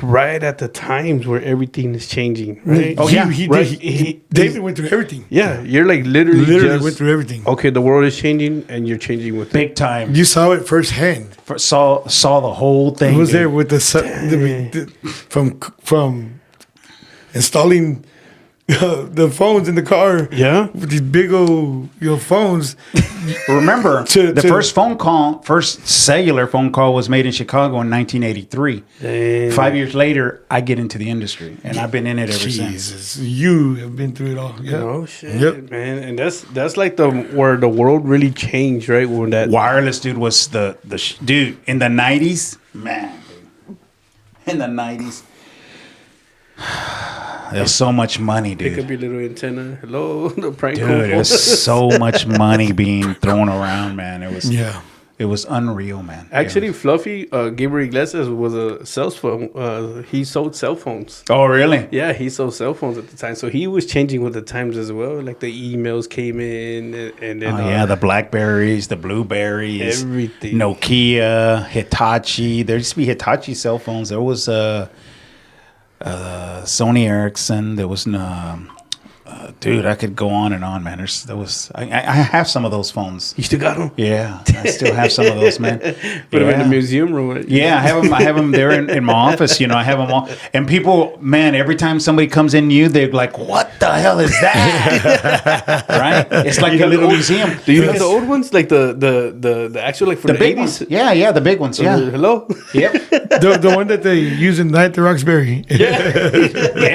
right at the times where everything is changing, right? Oh, yeah. David went through everything. Yeah, you're like literally just, went through everything. Okay, the world is changing, and you're changing with Big it. time. You saw it firsthand. Saw the whole thing. I was there dude. with from installing the phones in the car. Yeah. With these big old phones. Remember, the first cellular phone call was made in Chicago in 1983. Dang. 5 years later, I get into the industry, and I've been in it ever since. Jesus, you have been through it all. Yeah. Oh shit, Yep. man! And that's like where the world really changed, right? When that Wireless, dude, was the dude in the 90s. Man, dude. In the 90s. There's so much money, pick dude. up your little antenna. Hello, the prank Dude, call. there's so much money being thrown around, man. It was unreal, man. Actually, Fluffy, Gabriel Iglesias was a cell phone. He sold cell phones. Oh, really? Yeah, he sold cell phones at the time. So he was changing with the times as well. Like the emails came in and then... the Blackberries, the Blueberries. Everything. Nokia, Hitachi. There used to be Hitachi cell phones. There was Sony Ericsson. There was... dude, I could go on and on, man. I have some of those phones. You still got them? Yeah, I still have some of those, man. Put them in the museum room. Right? Yeah, I have them there in my office. I have them all. And people, man, every time somebody comes in new, they're like, "What the hell is that?" Right? It's like a little museum. Do you have the old ones, like the actual like for the big 80s? ones? Yeah, the big ones. Yeah. Hello. Yep. The one that they use in Night at the Roxbury. Yeah.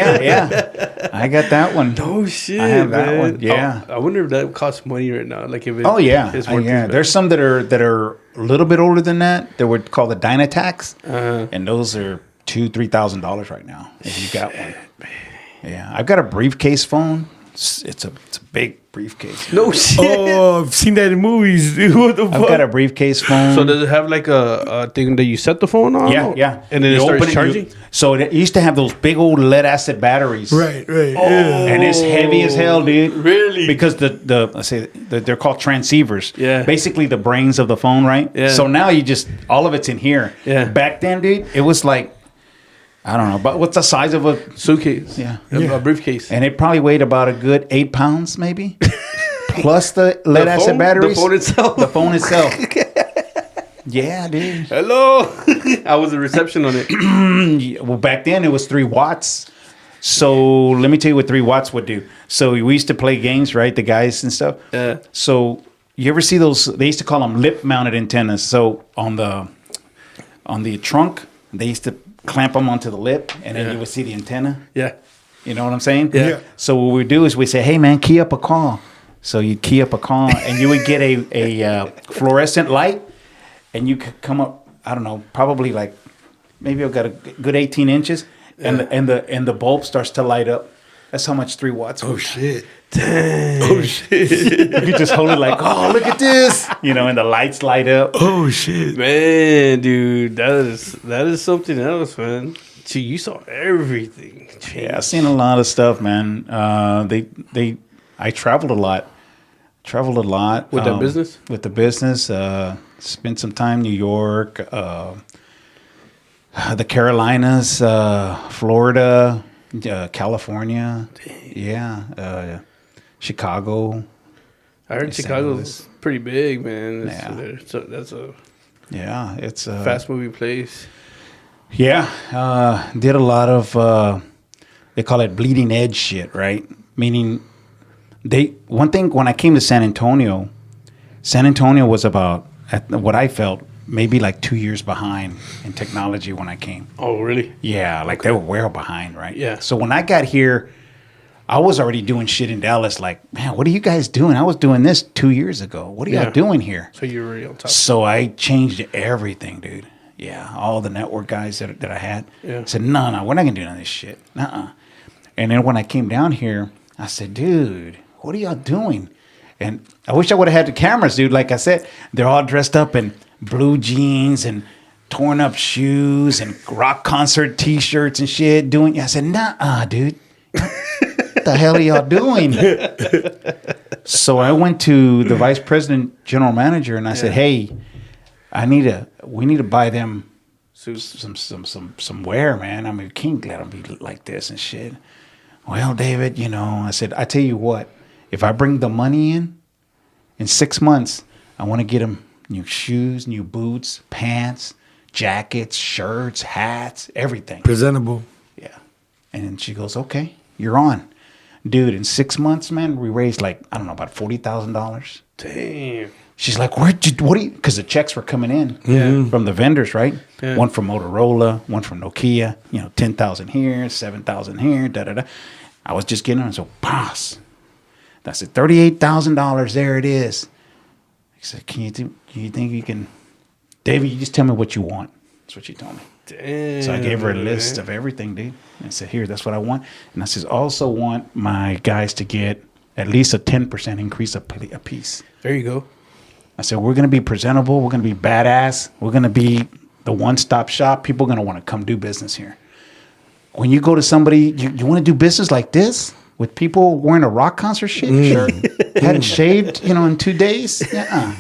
I got that one. Oh shit! I have that man. one. Yeah. I wonder if that costs money right now. Like if it. Oh yeah. it's worth it. There's some that are a little bit older than that. They were called the Dynatacs, and those are $2,000-$3,000 right now. If you got one. Yeah, I've got a briefcase phone. It's a big briefcase. No shit. Oh, I've seen that in movies. Dude, what the fuck? I've got a briefcase phone. So does it have like a thing that you set the phone on? Yeah. And then You it starts open charging? So it used to have those big old lead acid batteries. Right. Yeah. And it's heavy as hell, dude. Really? Because they're called transceivers. Yeah. Basically the brains of the phone, right? Yeah. So now all of it's in here. Yeah. Back then, dude, it was like, I don't know, but what's the size of a Suitcase. Yeah. A briefcase. And it probably weighed about a good 8 pounds, maybe. plus the lead acid batteries. The phone itself. The phone itself. Yeah, dude. Hello. How was the reception on it? Well, back then it was 3 watts. So let me tell you what 3 watts would do. So we used to play games, right? The guys and stuff. Yeah. So you ever see those? They used to call them lip-mounted antennas. So on the trunk, they used to clamp them onto the lip, and then you would see the antenna. Yeah. You know what I'm saying? Yeah. So what we do is we say, hey, man, key up a call. So you'd key up a call, and you would get a fluorescent light, and you could come up, I don't know, probably like, maybe I've got a good 18 inches, and the bulb starts to light up. That's how much 3 watts. Oh, shit. Dang. Oh, shit. You could just hold it like, oh, look at this. And the lights light up. Oh, shit. Man, dude, that is something else, man. Gee, you saw everything. Jeez. Yeah, I've seen a lot of stuff, man. I traveled a lot. With that business? With the business. Spent some time in New York, the Carolinas, Florida, California. Dang. Yeah. Chicago. I heard Chicago's pretty big, man. That's a a fast moving place. Yeah, did a lot of they call it bleeding edge shit, right? Meaning one thing when I came to San Antonio was about, what I felt, maybe like 2 years behind in technology when I came. Oh, really? Yeah, like they were well behind, right? Yeah. So when I got here, I was already doing shit in Dallas. Like, man, what are you guys doing? I was doing this 2 years ago. What are y'all doing here? So you were already on top. So I changed everything, dude. Yeah, all the network guys that I had said, no, we're not going to do none of this shit. Nuh-uh. And then when I came down here, I said, dude, what are y'all doing? And I wish I would have had the cameras, dude. Like I said, they're all dressed up in blue jeans and torn up shoes and rock concert T-shirts and shit. I said, nuh-uh, dude. What the hell are y'all doing? So I went to the vice president, general manager, and I said, hey, we need to buy them some wear, man. I mean, we can't let them be like this and shit. Well, David, I said, I tell you what, if I bring the money in 6 months, I want to get them new shoes, new boots, pants, jackets, shirts, hats, everything. Presentable. Yeah. And then she goes, okay, you're on. Dude, in 6 months, man, we raised about $40,000. Damn. She's like, because the checks were coming in from the vendors, right? Yeah. One from Motorola, one from Nokia, 10,000 here, 7,000 here, da-da-da. I was just getting them, so boss. I said, $38,000, there it is. He said, can you think you can, David, you just tell me what you want. That's what she told me. Damn, so I gave her a list of everything, dude. And I said, here, that's what I want. And I said, also want my guys to get at least a 10% increase a piece. There you go. I said, we're going to be presentable. We're going to be badass. We're going to be the one-stop shop. People are going to want to come do business here. When you go to somebody, you want to do business like this with people wearing a rock concert shirt, hadn't shaved, in 2 days?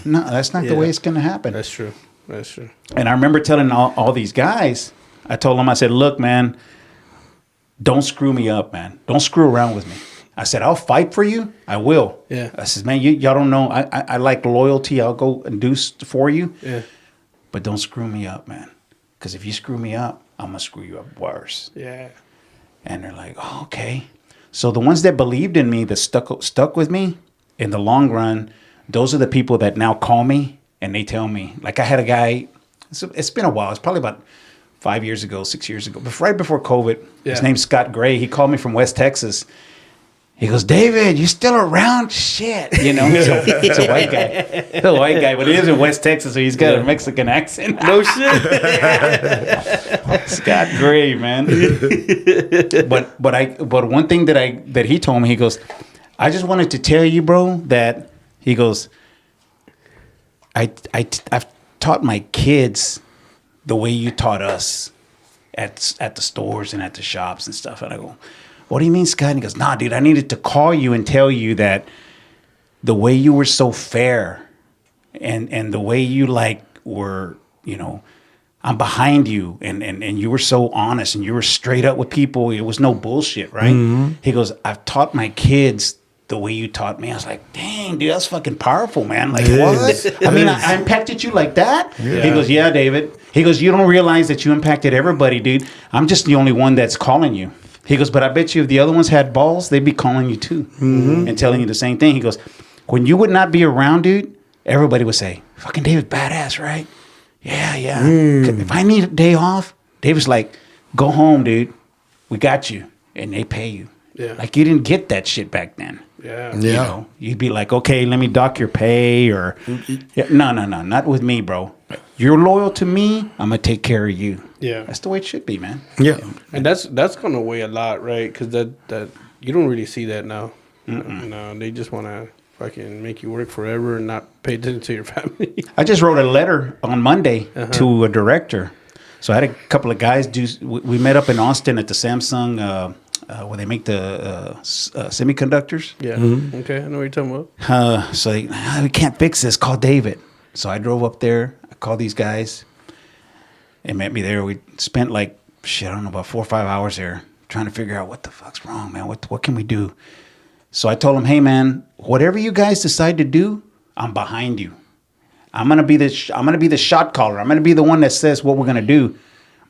No, that's not the way it's going to happen. That's true. And I remember telling all these guys, I told them, I said, look, man, don't screw me up, man. Don't screw around with me. I said, I'll fight for you. I will. Yeah. I said, man, y'all don't know. I like loyalty. I'll go and do for you. Yeah. But don't screw me up, man. Because if you screw me up, I'm going to screw you up worse. Yeah. And they're like, oh, okay. So the ones that believed in me, that stuck with me, in the long run, those are the people that now call me and they tell me. Like I had a guy, it's been a while. It's probably about 5 years ago, 6 years ago. But right before COVID, his name's Scott Gray. He called me from West Texas. He goes, David, you still around? Shit. It's a white guy. He's a white guy, but he lives in West Texas, so he's got a Mexican accent. No shit. Scott Gray, man. But one thing that he told me, he goes, I just wanted to tell you, bro, that he goes, I've taught my kids the way you taught us at the stores and at the shops and stuff. And I go, what do you mean, Scott? And he goes, nah, dude, I needed to call you and tell you that the way you were so fair and the way you were, I'm behind you and you were so honest and you were straight up with people. It was no bullshit, right? Mm-hmm. He goes, I've taught my kids the way you taught me. I was like, dang, dude, that's fucking powerful, man. Like, It what? is. I mean, I impacted you like that? Yeah. He goes, yeah, David. He goes, you don't realize that you impacted everybody, dude. I'm just the only one that's calling you. He goes, but I bet you if the other ones had balls, they'd be calling you too and telling you the same thing. He goes, when you would not be around, dude, everybody would say, fucking David, badass, right? Yeah. If I need a day off, David's like, go home, dude. We got you. And they pay you. Yeah. Like, you didn't get that shit back then. Yeah. You know, you'd be like, okay, let me dock your pay or no, not with me, bro. You're loyal to me. I'm gonna take care of you. Yeah. That's the way it should be, man. Yeah. And that's gonna weigh a lot, right? Because that you don't really see that now. No, they just want to fucking make you work forever and not pay attention to your family. I just wrote a letter on Monday to a director. So I had a couple of guys we met up in Austin at the Samsung where they make the semiconductors. Yeah. Okay, I know what you're talking about. So we can't fix this. Call David. So I drove up there. I called these guys. They met me there. We spent like, I don't know, about 4 or 5 hours there trying to figure out what the fuck's wrong, man. What can we do? So I told them, hey, man, whatever you guys decide to do, I'm behind you. I'm gonna be the shot caller. I'm gonna be the one that says what we're gonna do,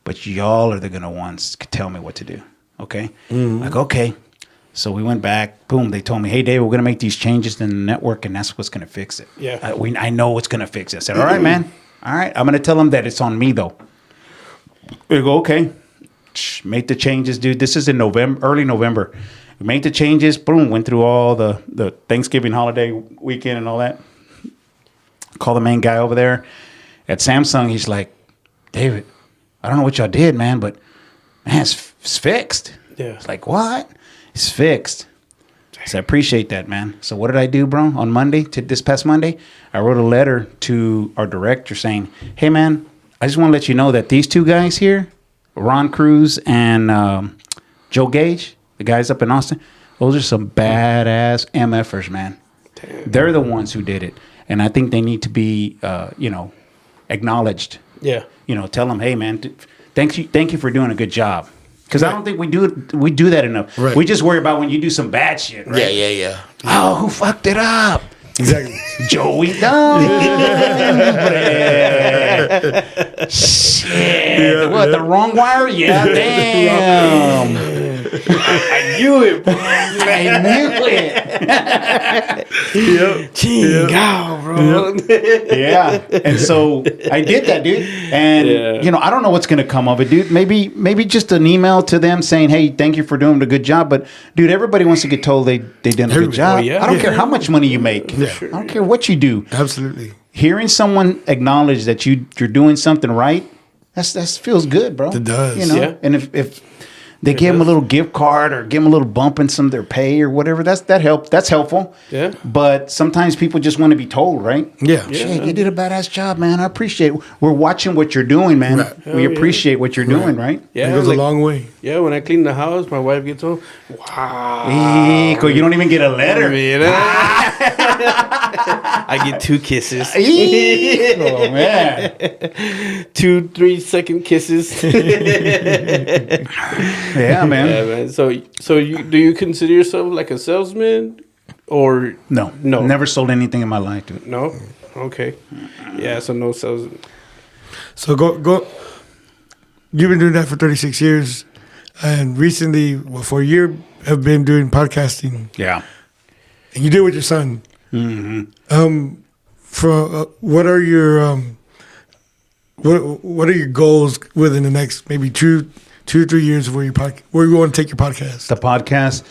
but y'all are the gonna ones to tell me what to do. Okay? Like, okay. So we went back. Boom. They told me, hey, Dave, we're gonna make these changes in the network, and that's what's gonna fix it. Yeah. I know what's gonna fix it. I said, all right, man. All right. I'm gonna tell them that it's on me though. We go, okay. Make the changes, dude. This is in November, early November. We made the changes. Boom. Went through all the Thanksgiving holiday weekend and all that. Call the main guy over there at Samsung. He's like, David, I don't know what y'all did, man, but man, it's fixed. Yeah. It's like, what? It's fixed. So I appreciate that, man. So what did I do, bro? On Monday, this past Monday, I wrote a letter to our director saying, hey, man, I just want to let you know that these two guys here, Ron Cruz and Joe Gage, the guys up in Austin, those are some badass MFers, man. Damn. They're the ones who did it. And I think they need to be, acknowledged. Yeah. Tell them, hey, man, thank you for doing a good job. Because I don't think we do that enough. Right. We just worry about when you do some bad shit, right? Yeah. Oh, who fucked it up? Exactly. Joey. Shit. What, the wrong wire? Yeah, damn. I knew it, bro. I knew it. Yep. Bro. Yeah. And so I did that, dude. And, I don't know what's going to come of it, dude. Maybe just an email to them saying, hey, thank you for doing a good job. But, dude, everybody wants to get told they did a good job. yeah. I don't care how much money you make. Yeah. I don't care what you do. Absolutely. Hearing someone acknowledge that you're doing something right, that feels good, bro. It does. Yeah. And if they give them a little gift card or give them a little bump in some of their pay or whatever, that's helpful. Yeah. But sometimes people just want to be told, right? Yeah. Shit, you did a badass job, man. I appreciate it. We're watching what you're doing, man. Right. We appreciate what you're doing, right? Yeah. It goes a long way. Yeah, when I clean the house, my wife gets home. Wow. Eek, you don't even get a letter. I get 2 kisses. Eek, oh, man. 2-3 second kisses. Yeah, man. Yeah, man. So do you consider yourself like a salesman, or No. Never sold anything in my life, dude. no? Okay. Yeah. So no sales. So go. You've been doing that for 36 years, and recently, for a year, have been doing podcasting. Yeah. And you do it with your son. Mm-hmm. What are your what are your goals within the next maybe 2 or 3 years of where you want to take your podcast? The podcast.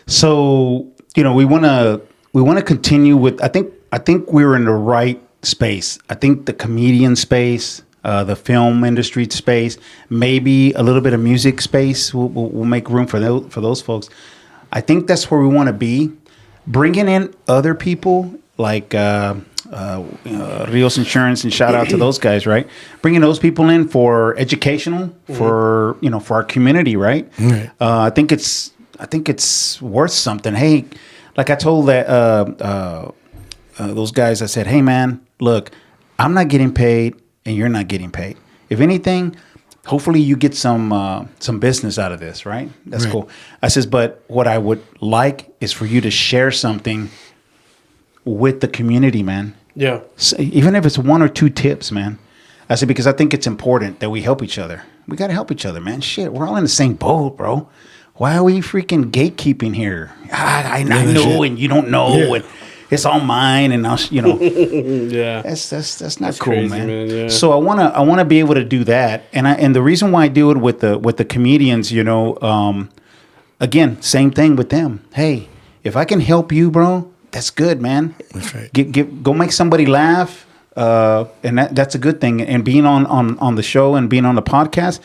So, we want to continue with, I think we're in the right space. I think the comedian space, the film industry space, maybe a little bit of music space will make room for those folks. I think that's where we want to be. Bringing in other people like Rios Insurance, and shout out to those guys, right? Bringing those people in for educational, for our community, right? Right. I think it's worth something. Hey, like I told those guys, I said, hey man, look, I'm not getting paid and you're not getting paid. If anything, hopefully you get some business out of this, right? That's Right. cool. I says, but what I would like is for you to share something with the community, man. Yeah. So even if it's 1 or 2 tips, man. I said, because I think it's important that we help each other. We got to help each other, man. Shit, we're all in the same boat, bro. Why are we freaking gatekeeping here? I know, and you don't know, and it's all mine, and I'll, Yeah. that's not cool, crazy, man. yeah. So I wanna be able to do that, and the reason why I do it with the comedians, again, same thing with them. Hey, if I can help you, bro, that's good, man. That's right. Go make somebody laugh, and that's a good thing. And being on the show and being on the podcast,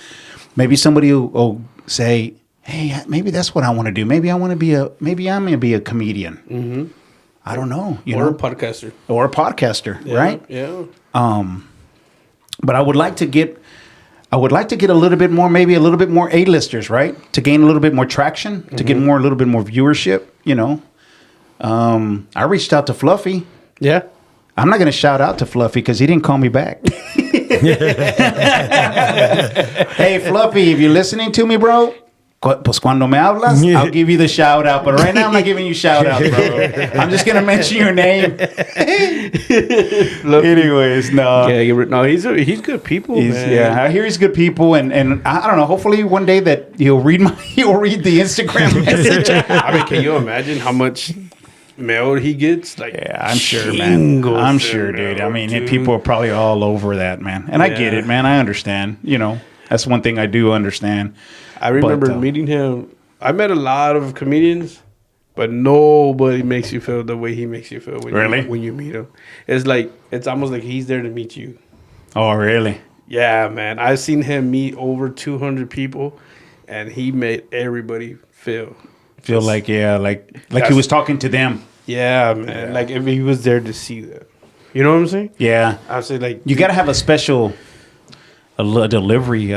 maybe somebody will say, hey, maybe that's what I want to do. Maybe I'm going to be a comedian. Mm-hmm. I don't know. Or a podcaster. Or a podcaster, right? Yeah. But I would like to get a little bit more, maybe a little bit more A-listers, right? To gain a little bit more traction, to get a little bit more viewership, I reached out to Fluffy. Yeah. I'm not going to shout out to Fluffy because he didn't call me back. Hey, Fluffy, if you're listening to me, bro, pues cuando me hablas, I'll give you the shout out. But right now, I'm not giving you shout out, bro. I'm just going to mention your name. Anyways, no. Yeah, no, he's good people, man. Yeah, I hear he's good people, and I don't know. Hopefully, one day that he'll read the Instagram message. I mean, can you imagine how much mail he gets? Like, yeah, I'm sure, man. I'm sure, dude. Mail, I mean, dude. people are probably all over that, man. And I get it, man. I understand. That's one thing I do understand. I remember meeting him. I met a lot of comedians, but nobody makes you feel the way he makes you feel when you meet him. It's almost like he's there to meet you. Oh, really? Yeah, man. I've seen him meet over 200 people, and he made everybody feel like he was talking to them. Yeah, man. Yeah. Like if he was there to see them. You know what I'm saying? Yeah. I would say like you got to have a special delivery.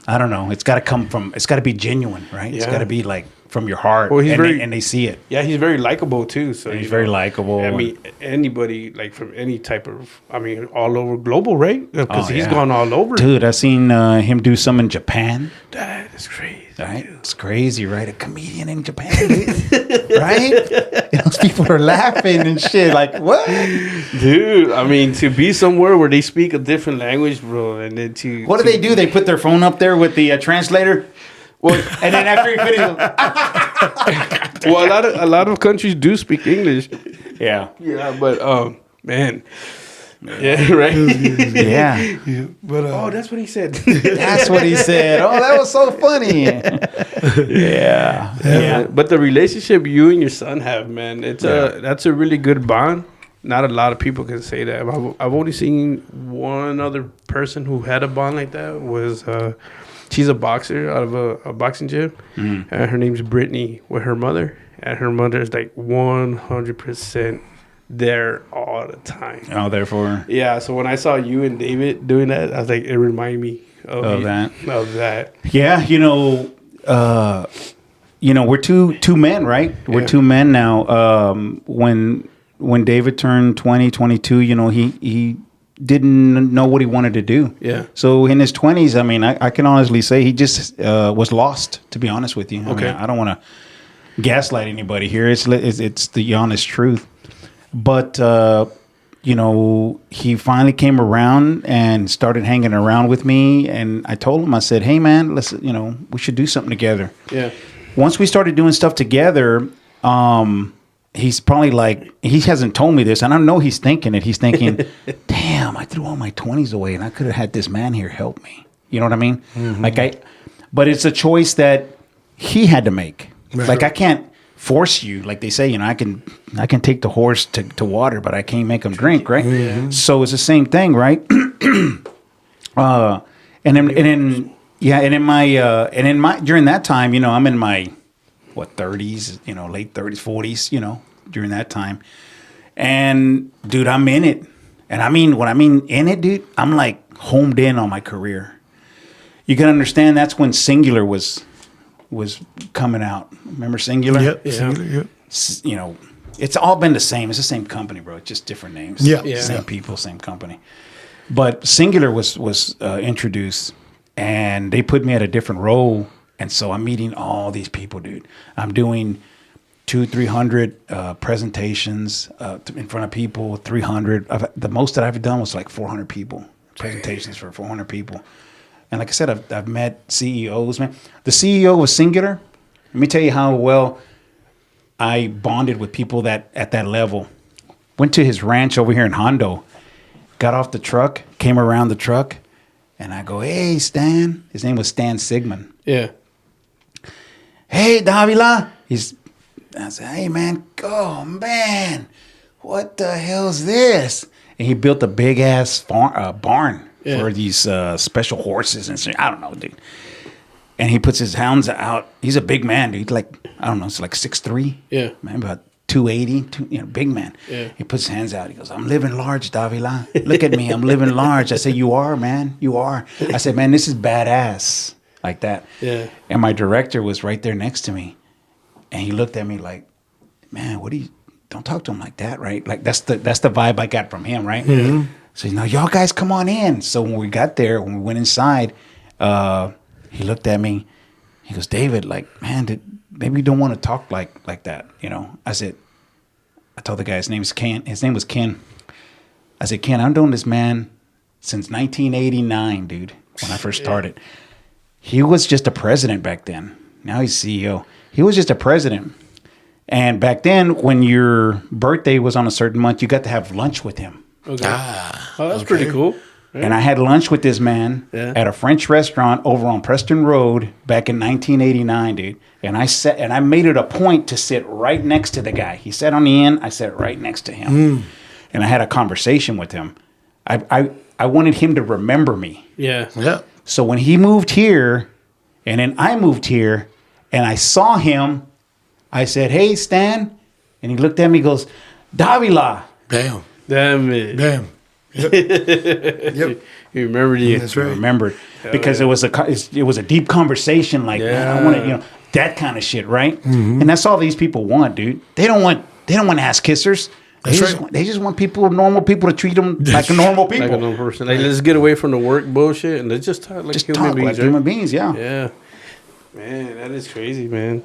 I don't know. It's got to be genuine, right? Yeah. It's got to be like from your heart. Well, and they see it. Yeah, he's very likable too. So he's very likable. I mean, anybody like from any type of, all over global, right? Because he's gone all over. Dude, I've seen him do some in Japan. That is crazy. Right? Dude. It's crazy, right? A comedian in Japan, dude. Right? Those people are laughing and shit. Like, what? Dude, to be somewhere where they speak a different language, bro, and then what do they do? They put their phone up there with the translator? Well, and then after he finishes, well, a lot of countries do speak English. Yeah. Yeah, but man. Yeah, right. Yeah. But that's what he said. That's what he said. Oh, that was so funny. Yeah. But the relationship you and your son have, man, that's a really good bond. Not a lot of people can say that. I've only seen one other person who had a bond like that. Was she's a boxer out of a boxing gym. Mm. And her name's Brittany with her mother. And her mother is like 100% there all the time. Oh, therefore. Yeah, so when I saw you and David doing that, I was like, it reminded me of that. Yeah, we're two men, right? We're two men now. When David turned 22, he didn't know what he wanted to do. Yeah. So in his 20s, I can honestly say he just was lost, to be honest with you. Okay. I don't want to gaslight anybody here. It's the honest truth. But, he finally came around and started hanging around with me. And I told him, I said, hey, man, let's, we should do something together. Yeah. Once we started doing stuff together, he's probably like, he hasn't told me this, and I know he's thinking it. He's thinking, damn, I threw all my 20s away, and I could have had this man here help me. You know what I mean? Mm-hmm. But it's a choice that he had to make. Right. Like, I can't force you, like they say, I can take the horse to water, but I can't make him drink, right? Mm-hmm. So it's the same thing, right? And in my during that time, I'm in my 30s, late 30s, 40s, during that time. And dude, I'm in it. And when I mean in it, dude, I'm like homed in on my career. You can understand that's when Singular was coming out. Remember Singular? Yep. Yeah. Singular, yep. It's all been the same. It's the same company, bro. It's just different names. Yeah. Same people, same company. But Singular was introduced. and they put me at a different role. And so I'm meeting all these people, dude. I'm doing 200-300 presentations in front of people, 300. The most that I've done was like 400 people, presentations for 400 people. And like I said, I've met CEOs, man. The CEO was Singular. Let me tell you how well I bonded with people that at that level. Went to his ranch over here in Hondo, got off the truck, came around the truck, and I go, "Hey, Stan." His name was Stan Sigmund. Yeah. "Hey, Davila." I said, "Hey, man, oh, man, what the hell's this?" And he built a big-ass barn for these special horses and shit. I don't know, dude. And he puts his hounds out. He's a big man, dude. Like, I don't know, it's like 6'3". Yeah. Man, about 280, big man. Yeah. He puts his hands out. He goes, "I'm living large, Davila. Look at me. I'm living large." I said, "You are, man. You are." I said, "Man, this is badass." Like that. Yeah. And my director was right there next to me. And he looked at me like, "Man, don't talk to him like that, right?" Like that's the vibe I got from him, right? Mm-hmm. So y'all guys come on in. So when we got there, when we went inside, he looked at me. He goes, "David, like, man, maybe you don't want to talk like that, you know?" I told the guy his name was Ken. His name was Ken. I said, "Ken, I'm doing this, man, since 1989, dude, when I first started." He was just a president back then. Now he's CEO. He was just a president. And back then, when your birthday was on a certain month, you got to have lunch with him. Okay. Oh, that's pretty cool. Yeah. And I had lunch with this man at a French restaurant over on Preston Road back in 1989, dude. And I made it a point to sit right next to the guy. He sat on the end. I sat right next to him. And I had a conversation with him. I wanted him to remember me. Yeah. Yeah. So when he moved here, and then I moved here, and I saw him, I said, "Hey, Stan." And he looked at me, goes, "Davila." Damn. Damn it. Damn. Yep. You remembered you. That's right. Remembered. Because it was a deep conversation, like, man, I want to, that kind of shit, right? Mm-hmm. And that's all these people want, dude. They don't want ass kissers. They just want normal people, to treat them like normal people. Like a normal person. Like, let's get away from the work bullshit and let's just talk like human beings. Human beings, yeah. Yeah. Man, that is crazy, man.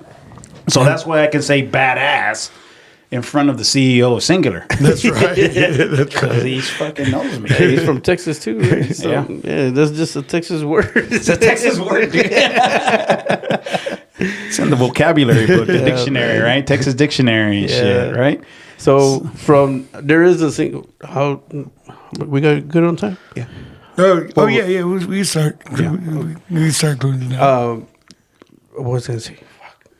So that's why I can say badass in front of the CEO of Singular. That's right. Because he fucking knows me. Hey, he's from Texas too, right? So, yeah, that's just a Texas word. It's a Texas word, dude. It's in the vocabulary book, the dictionary, right? Texas dictionary and shit, right? So there is a single. How we got good on time? Yeah. Yeah. We start. We start going now. What was I gonna say?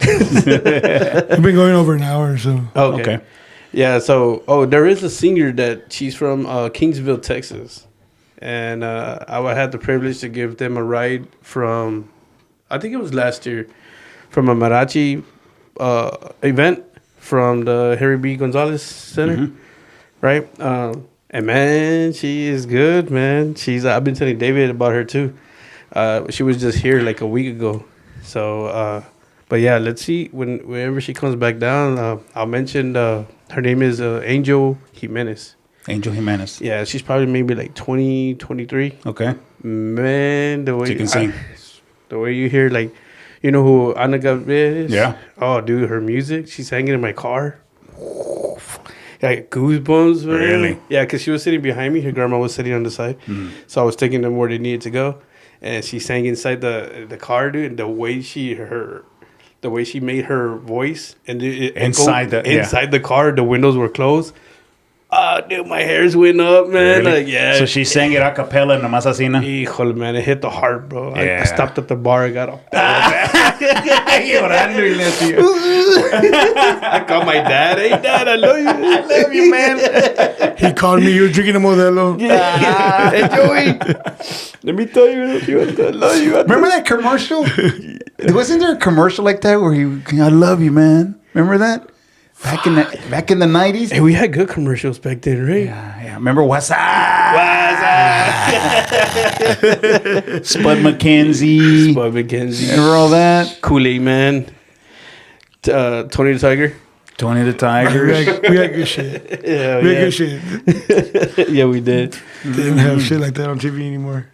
We've been going over an hour, so. Okay. Yeah. So there is a singer that she's from Kingsville, Texas, and I had the privilege to give them a ride from, I think it was last year, from a mariachi event from the Harry B. Gonzalez Center, right? And man, she is good, man. I've been telling David about her too. She was just here like a week ago. So, but yeah, let's see whenever she comes back down. I'll mention her name is Angel Jimenez. Angel Jimenez. Yeah, she's probably maybe like 20, 23. Okay. Man, the way she can sing. The way you hear, like, you know who Ana Gabriel is? Yeah. Oh, dude, her music. She's hanging in my car. Like goosebumps, man. Really? Yeah, because she was sitting behind me. Her grandma was sitting on the side. So I was taking them where they needed to go. And she sang inside the car, dude. And the way she made her voice. And inside the car, the windows were closed. Oh, dude, my hairs went up, man. Really? Like, yeah. So she sang it a cappella en la más así, ¿no? Híjole, man, it hit the heart, bro. Yeah. I stopped at the bar. I got up. I called my dad. Hey, Dad, I love you. I love you, man. He called me. You were drinking a Modelo. Hey, Joey. Let me tell you, I love you. Remember that commercial? Wasn't there a commercial like that where I love you, man? Remember that? Back in the 90s? Hey, we had good commercials back then, right? Yeah. Remember What's Up? Spud McKenzie. Remember all that? Kool-Aid Man. Tony the Tiger. Tony the Tiger. We had good shit. Yeah, we had good shit. Yeah, we did. They didn't have shit like that on TV anymore.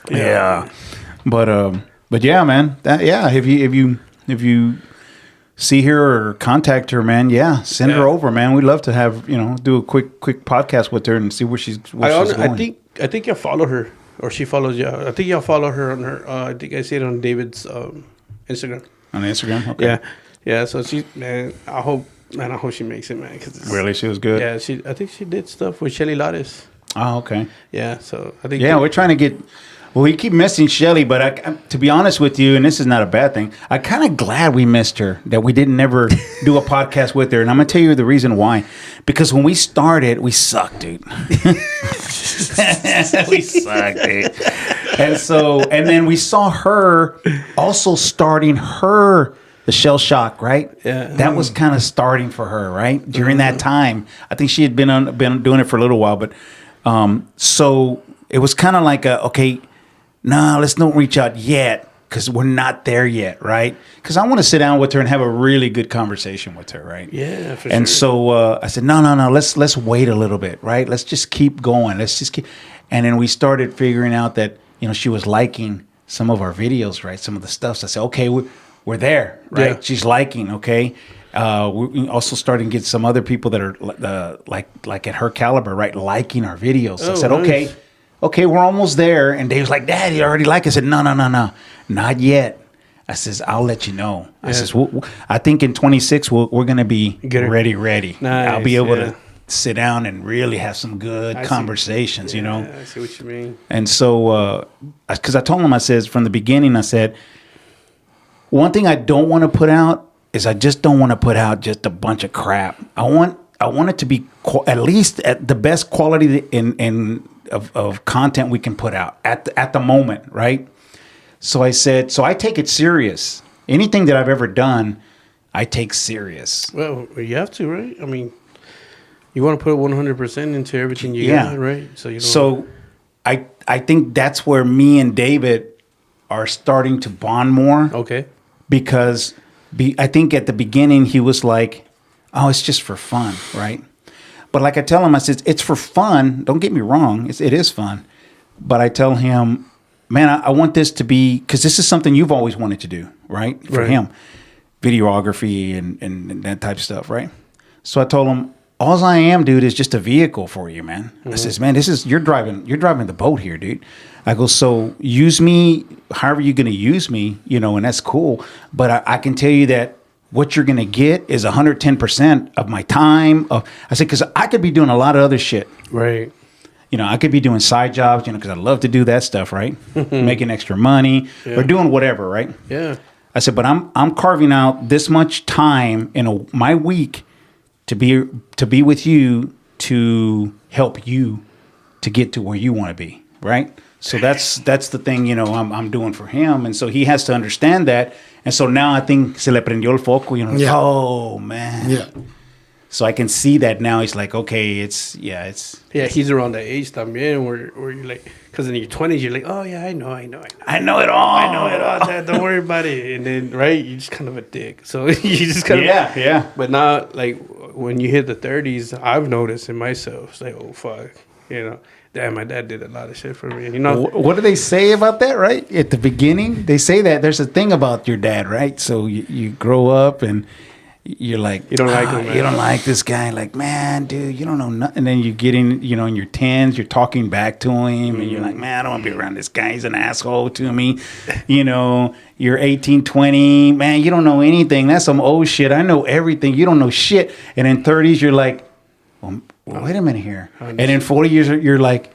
Yeah. But yeah, man. If you see her or contact her, man, send her over, man. We'd love to have do a quick podcast with her and see where she's going. I think y'all follow her, or she follows you. I think y'all follow her on her. I think I see it on David's Instagram. On Instagram, okay. Yeah. So she, man, I hope she makes it, man. Cause really, she was good. Yeah, I think she did stuff with Shelly Lattis. Oh, okay. Yeah, so I think. Yeah, we're trying to get. Well, we keep missing Shelly, but to be honest with you, and this is not a bad thing, I'm kind of glad we missed her, that we didn't ever do a podcast with her. And I'm going to tell you the reason why. Because when we started, we sucked, dude. We sucked, dude. And then we saw her also starting the shell shock, right? Yeah. That was kind of starting for her, right? During that time. I think she had been doing it for a little while, but so it was kind of like let's don't reach out yet because we're not there yet, right? Because I want to sit down with her and have a really good conversation with her, right? Yeah, for and sure. So I said, no, let's wait a little bit, right? Let's just keep going. Let's just keep. And then we started figuring out that she was liking some of our videos, right? Some of the stuff. So I said, okay, we're there, right? Yeah. She's liking, okay. We also starting to get some other people that are like at her caliber, right? Liking our videos. So I said, nice. Okay, we're almost there. And Dave's like, Dad, you already like it. I said, no, not yet. I says, I'll let you know. Yeah. I says, I think in 26 we're going to be ready. Nice, I'll be able to sit down and really have some good conversations, I see what you mean. And so, because I told him, I says, from the beginning, I said, one thing I don't want to put out is I just don't want to put out just a bunch of crap. I want it to be at least at the best quality of content we can put out at the moment, right? So I said, I take it serious. Anything that I've ever done, I take serious. Well, you have to, right? I mean, you want to put 100% into everything you got, right? So I think that's where me and David are starting to bond more. Okay. Because I think at the beginning he was like, oh, it's just for fun, right? But like I tell him, I said, it's for fun. Don't get me wrong. It is fun. But I tell him, man, I want this to be, because this is something you've always wanted to do, right? For him. Videography and that type of stuff, right? So I told him, all I am, dude, is just a vehicle for you, man. Mm-hmm. I says, man, you're driving the boat here, dude. I go, so use me however you're going to use me, and that's cool. But I can tell you that what you're going to get is 110% of my time. I said, because I could be doing a lot of other shit. Right. I could be doing side jobs, because I love to do that stuff, right? Making extra money or doing whatever, right? Yeah. I said, but I'm carving out this much time in my week to be with you, to help you to get to where you want to be, right? So that's the thing, I'm doing for him, and so he has to understand that. And so now I think se le prendió el foco, oh man. Yeah. So I can see that now. He's like, okay, it's. Yeah, he's around that age también where you're like, because in your 20s you're like, oh yeah, I know it all. Dad, don't worry about it. And then you're just kind of a dick. So you just kind of yeah. But now, like when you hit the 30s, I've noticed in myself, it's like, oh fuck, damn, my dad did a lot of shit for me. What do they say about that, right? At the beginning, they say that there's a thing about your dad, right? So you grow up and you're like, you don't like him, man. You don't like this guy. Like, man, dude, you don't know nothing. And then you get in, in your 10s, you're talking back to him, and you're like, man, I don't want to be around this guy. He's an asshole to me. You're 18, 20, man, you don't know anything. That's some old shit. I know everything. You don't know shit. And in 30s, you're like, well, wait a minute here. And in 40 years, you're like,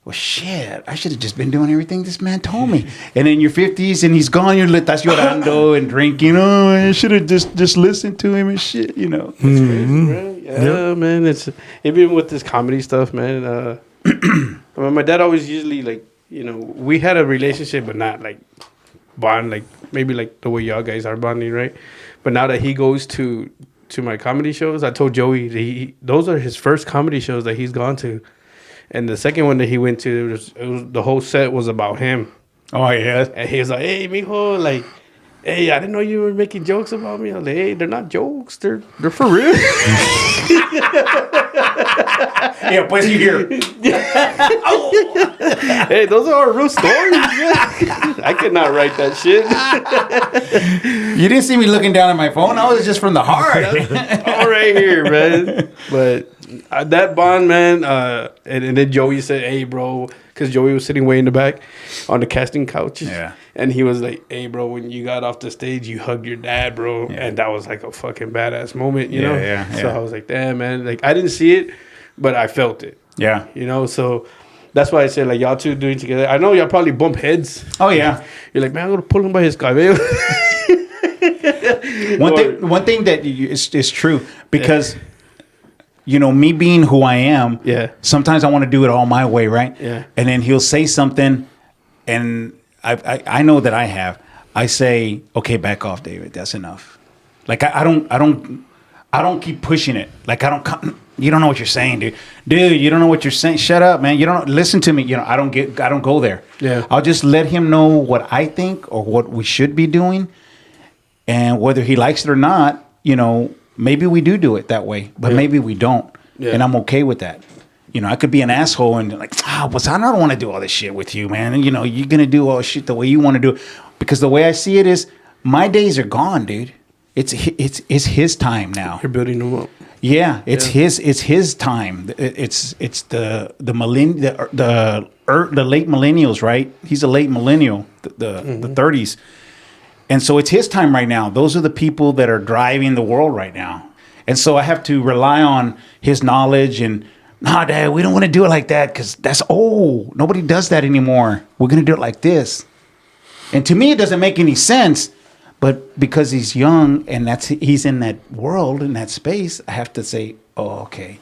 well, shit, I should have just been doing everything this man told me. And in your 50s, and he's gone, you're estás llorando and drinking. Oh, I should have just listened to him and shit, It's crazy, yeah, man. It's even with this comedy stuff, man. My dad always usually, like, we had a relationship, but not like bond, like maybe like the way y'all guys are bonding, right? But now that he goes to my comedy shows, I told Joey those are his first comedy shows that he's gone to. And the second one that he went to, the whole set was about him. Oh, yeah. And he was like, hey, mijo, like, hey, I didn't know you were making jokes about me. I was like, hey, they're not jokes. They're for real. Yeah, pues you hear. Hey, those are real stories. I could not write that shit. You didn't see me looking down at my phone. I was just from the heart. All right here, man. But that bond, man. And then Joey said, hey, bro. Because Joey was sitting way in the back on the casting couch. Yeah. And he was like, hey, bro, when you got off the stage, you hugged your dad, bro. Yeah. And that was like a fucking badass moment, you know? Yeah. So I was like, damn, man. Like, I didn't see it, but I felt it. Yeah. You know? So that's why I said, like, y'all two doing together. I know y'all probably bump heads. Oh, yeah. You're like, man, I'm going to pull him by his cabello. One thing that is true, because... You know, me being who I am, Yeah. sometimes I want to do it all my way, right? Yeah. And then he'll say something, and I know that I have. I say, okay, back off, David. That's enough. Like I don't keep pushing it. Like you don't know what you're saying, dude. Dude, you don't know what you're saying. Shut up, man. You don't listen to me. You know, I don't go there. Yeah. I'll just let him know what I think or what we should be doing, and whether he likes it or not, you know. Maybe we do it that way, but maybe we don't. Yeah. And I'm okay with that. You know, I could be an asshole and like, I don't want to do all this shit with you, man. And, you know, you're going to do all this shit the way you want to do it. Because the way I see it is, my days are gone, dude. It's his time now. You're building them up. Yeah, it's his time. It's the late millennials, right? He's a late millennial, the 30s. And so it's his time right now. Those are the people that are driving the world right now. And so I have to rely on his knowledge and, nah, Dad, we don't want to do it like that because that's old. Nobody does that anymore. We're going to do it like this. And to me, it doesn't make any sense. But because he's young and he's in that world, in that space, I have to say, oh, okay.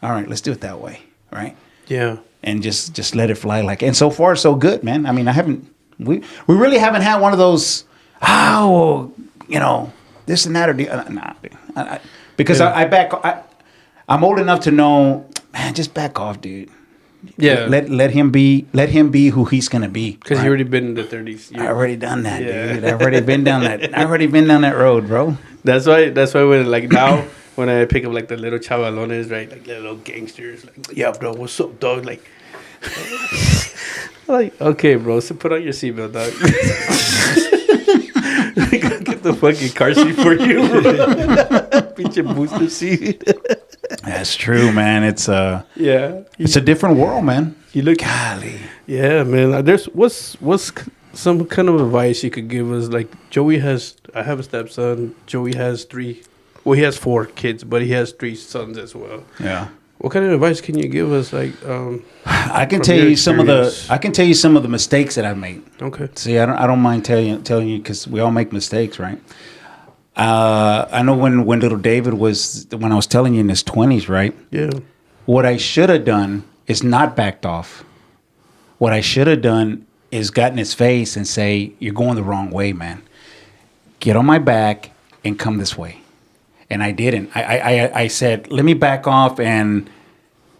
All right, let's do it that way, right? Yeah. And just let it fly like. And so far, so good, man. I mean, we really haven't had one of those... you know, this and that or nah, because yeah. I'm old enough to know, man, just back off, dude. Yeah, let him be who he's gonna be. Because right? You already been in the 30s. I already done that, dude. I've already been down that. I've already been down that road, bro. That's why when like now when I pick up like the little chavalones, right, like little gangsters, like yeah, bro, what's up, dog? Like, like okay, bro, so put on your seatbelt, dog. Get the fucking car seat for you, pinche booster seat. That's true, man. It's it's a different world, man. You look, golly, yeah, man. There's what's some kind of advice you could give us? Like I have a stepson. Joey has 3. Well, he has 4 kids, but he has 3 sons as well. Yeah. What kind of advice can you give us? Like, I can tell you some of the mistakes that I've made. Okay. See, I don't mind telling you because we all make mistakes, right? I know when little David when I was telling you in his 20s, right? Yeah. What I should have done is not backed off. What I should have done is got in his face and say, "You're going the wrong way, man. Get on my back and come this way." And I didn't. I said, let me back off and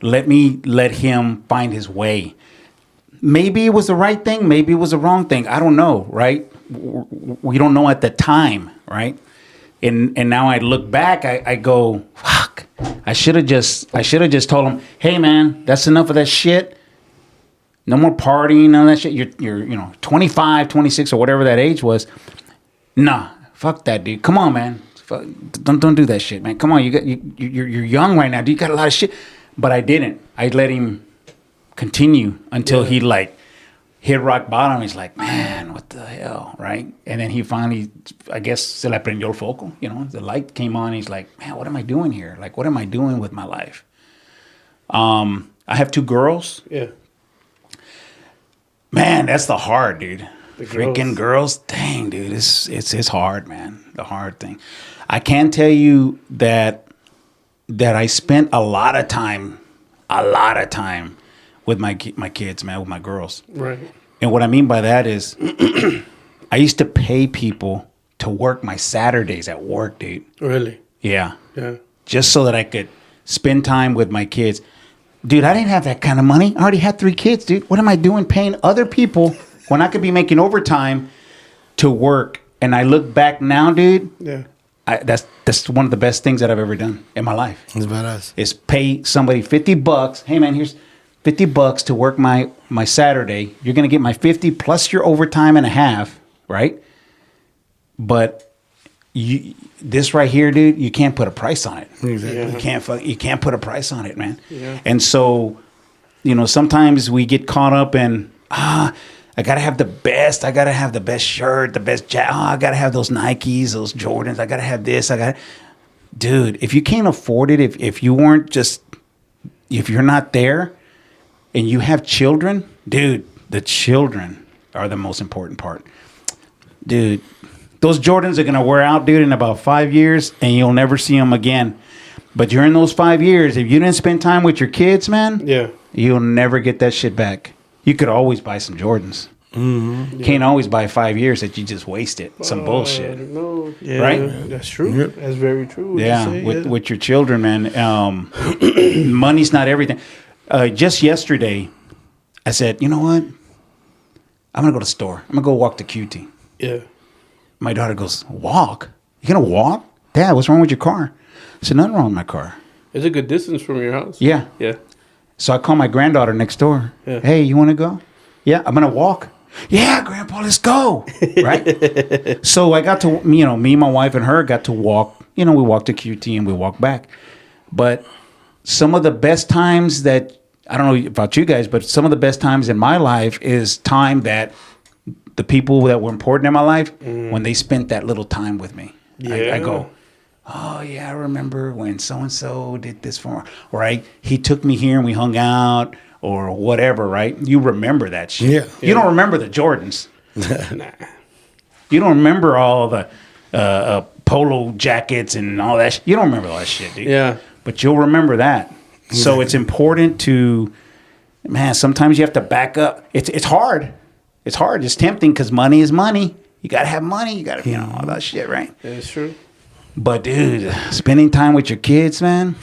let him find his way. Maybe it was the right thing. Maybe it was the wrong thing. I don't know, right? We don't know at the time, right? And now I look back, I go, fuck. I should have just told him, hey man, that's enough of that shit. No more partying, none of that shit. You're 25, 26 or whatever that age was. Nah, fuck that, dude. Come on, man. Don't do that shit, man. Come on, you're young right now. You got a lot of shit. But I didn't. I let him continue until he like hit rock bottom. He's like, man, what the hell, right? And then he finally, I guess, se le prendió el foco. You know, the light came on. He's like, man, what am I doing here? Like, what am I doing with my life? I have 2 girls. Yeah. Man, that's the hard, dude. The freaking girls, dang, dude, it's hard, man. The hard thing. I can tell you that I spent a lot of time with my kids, man, with my girls. Right. And what I mean by that is, I used to pay people to work my Saturdays at work, dude. Really? Yeah. Yeah. Just so that I could spend time with my kids. Dude, I didn't have that kind of money. I already had 3 kids, dude. What am I doing paying other people when I could be making overtime to work And I look back now, dude. Yeah. That's one of the best things that I've ever done in my life. It's badass. Is pay somebody $50. Hey man, here's $50 to work my Saturday. You're gonna get my 50 plus your overtime and a half, right? But this right here, dude, you can't put a price on it. Exactly. Yeah. You can't put a price on it, man. Yeah. And so, sometimes we get caught up in I gotta have the best. I gotta have the best shirt, the best jacket. I gotta have those Nikes, those Jordans. I gotta have this. Dude. If you can't afford it, if you're not there, and you have children, dude, the children are the most important part, dude. Those Jordans are gonna wear out, dude, in about 5 years, and you'll never see them again. But during those 5 years, if you didn't spend time with your kids, man, you'll never get that shit back. You could always buy some Jordans. Mm-hmm. Can't always buy 5 years that you just wasted. Some bullshit. No. Yeah, right? That's true. Yep. That's very true. With your children, man. Money's not everything. Just yesterday, I said, you know what? I'm going to go to the store. I'm going to go walk to QT. Yeah. My daughter goes, walk? You going to walk? Dad, what's wrong with your car? I said, nothing wrong with my car. It's a good distance from your house. Yeah. Yeah. So I call my granddaughter next door. Yeah. Hey, you want to go? Yeah, I'm going to walk. Yeah, Grandpa, let's go. Right? So I got to, me, my wife and her got to walk. We walked to QT and we walked back. But some of the best times that, I don't know about you guys, but some of the best times in my life is time that the people that were important in my life, when they spent that little time with me. Yeah. I go, oh, yeah, I remember when so-and-so did this for me. Right? He took me here and we hung out or whatever, right? You remember that shit. Yeah. You don't remember the Jordans. Nah. You don't remember all the polo jackets and all that. You don't remember all that shit, dude. Yeah. But you'll remember that. So it's important to, man, sometimes you have to back up. It's hard. It's hard. It's tempting because money is money. You got to have money. You got to, all that shit, right? That's true. But, dude, spending time with your kids, man,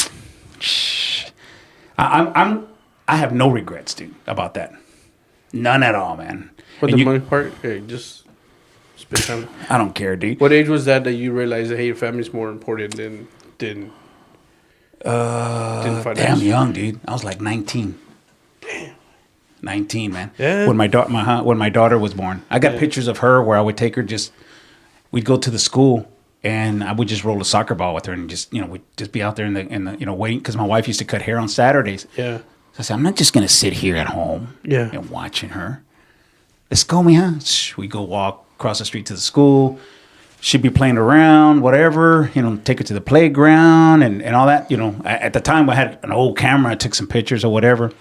I have no regrets, dude, about that. None at all, man. But the money part, just spend time. I don't care, dude. What age was that you realized that, hey, your family's more important than damn young, dude. I was like 19. Damn. 19, man. Yeah. When my daughter was born. I got pictures of her where I would take her we'd go to the school and I would just roll a soccer ball with her and just, we'd just be out there in the waiting, because my wife used to cut hair on Saturdays. Yeah. So I said, I'm not just going to sit here at home and watching her. Let's go, mija. We go walk across the street to the school. She'd be playing around, whatever, take her to the playground and all that. At the time I had an old camera. I took some pictures or whatever.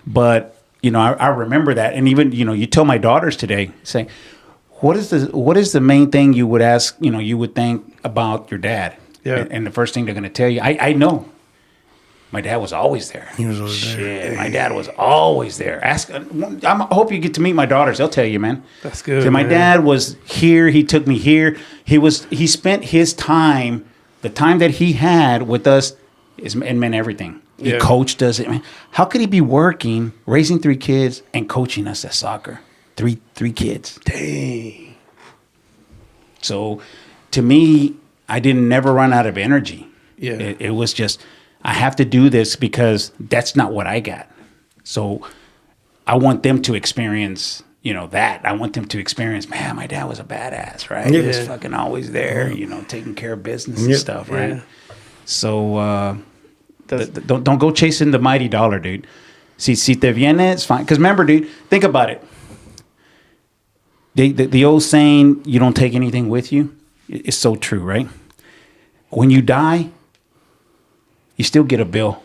But, I remember that. And even, you tell my daughters today, say, what is the main thing you would ask, you would think about your dad? Yeah. And the first thing they're going to tell you, I know. My dad was always there. He was always there. My dad was always there. I hope you get to meet my daughters. They'll tell you, man. That's good. So my dad was here. He took me here. He spent his time, the time that he had with us, it meant everything. He coached us. Man, how could he be working, raising 3 kids, and coaching us at soccer? Three kids. Dang. So, to me, I didn't never run out of energy. Yeah. It was just, I have to do this because that's not what I got. So I want them to experience, that. I want them to experience, man, my dad was a badass, right? Yeah. He was fucking always there, taking care of business and stuff, right? Yeah. So don't go chasing the mighty dollar, dude. Si te viene, it's fine. Because remember, dude, think about it. The old saying, you don't take anything with you, is so true, right? When you die, you still get a bill.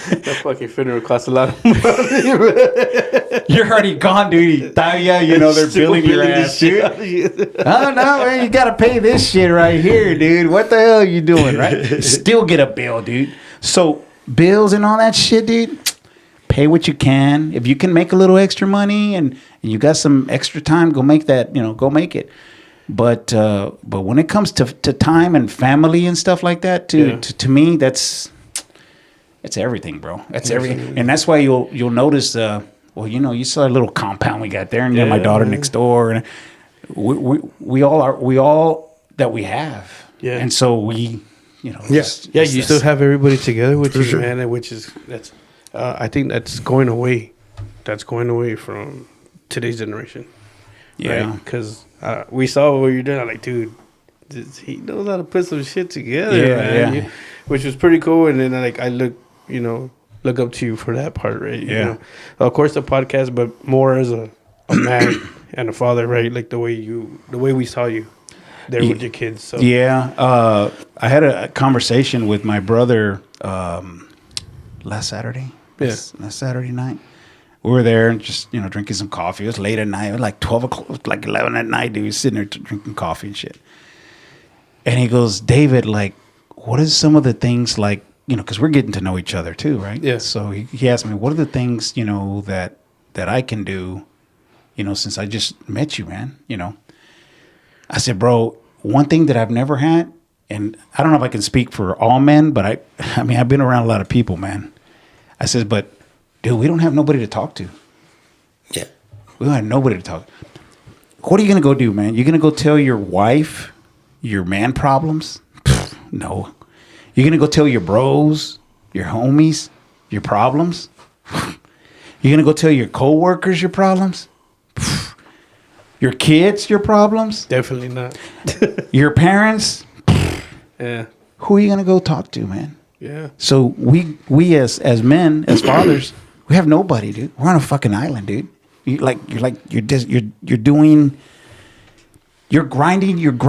That fucking funeral costs a lot of money. You're already gone, dude. They're billing your ass, dude. Oh, no, man, you got to pay this shit right here, dude. What the hell are you doing, right? Still get a bill, dude. So bills and all that shit, dude, pay what you can. If you can make a little extra money and you got some extra time, go make that, go make it. But when it comes to time and family and stuff like that, to me, that's everything, bro. That's everything, and that's why you'll notice. You saw a little compound we got there, and you have my daughter next door, and we all that we have. Yeah. And so we, Yes. Yeah, you still have everybody together with you, sure. man, and that's I think that's going away. That's going away from today's generation. Yeah. Because we saw what you're doing. I'm like, dude, he knows how to put some shit together, Yeah, man. yeah. Which was pretty cool. And then I look up to you for that part, right? Yeah. You know? Of course, the podcast, but more as a man and a father, right? Like the way we saw you there with your kids. So Yeah. I had a conversation with my brother last Saturday. Yeah. Last Saturday night. We were there and just, drinking some coffee. It was late at night. It was like 12 o'clock, it was like 11 at night, dude. We was sitting there drinking coffee and shit. And he goes, David, like, what is some of the things like, because we're getting to know each other too, right? Yeah. So he asked me, what are the things, that I can do, since I just met you, man, I said, bro, one thing that I've never had, and I don't know if I can speak for all men, but I mean, I've been around a lot of people, man. I said, but dude, we don't have nobody to talk to. Yeah. We don't have nobody to talk. What are you going to go do, man? You're going to go tell your wife your man problems? Pfft, no. You're going to go tell your bros, your homies, your problems? You're going to go tell your coworkers your problems? Pfft. Your kids your problems? definitely not. Your parents? Yeah. Who are you going to go talk to, man? Yeah. So we as men, as fathers, we have nobody, dude. We're on a fucking island, dude. You're grinding. You're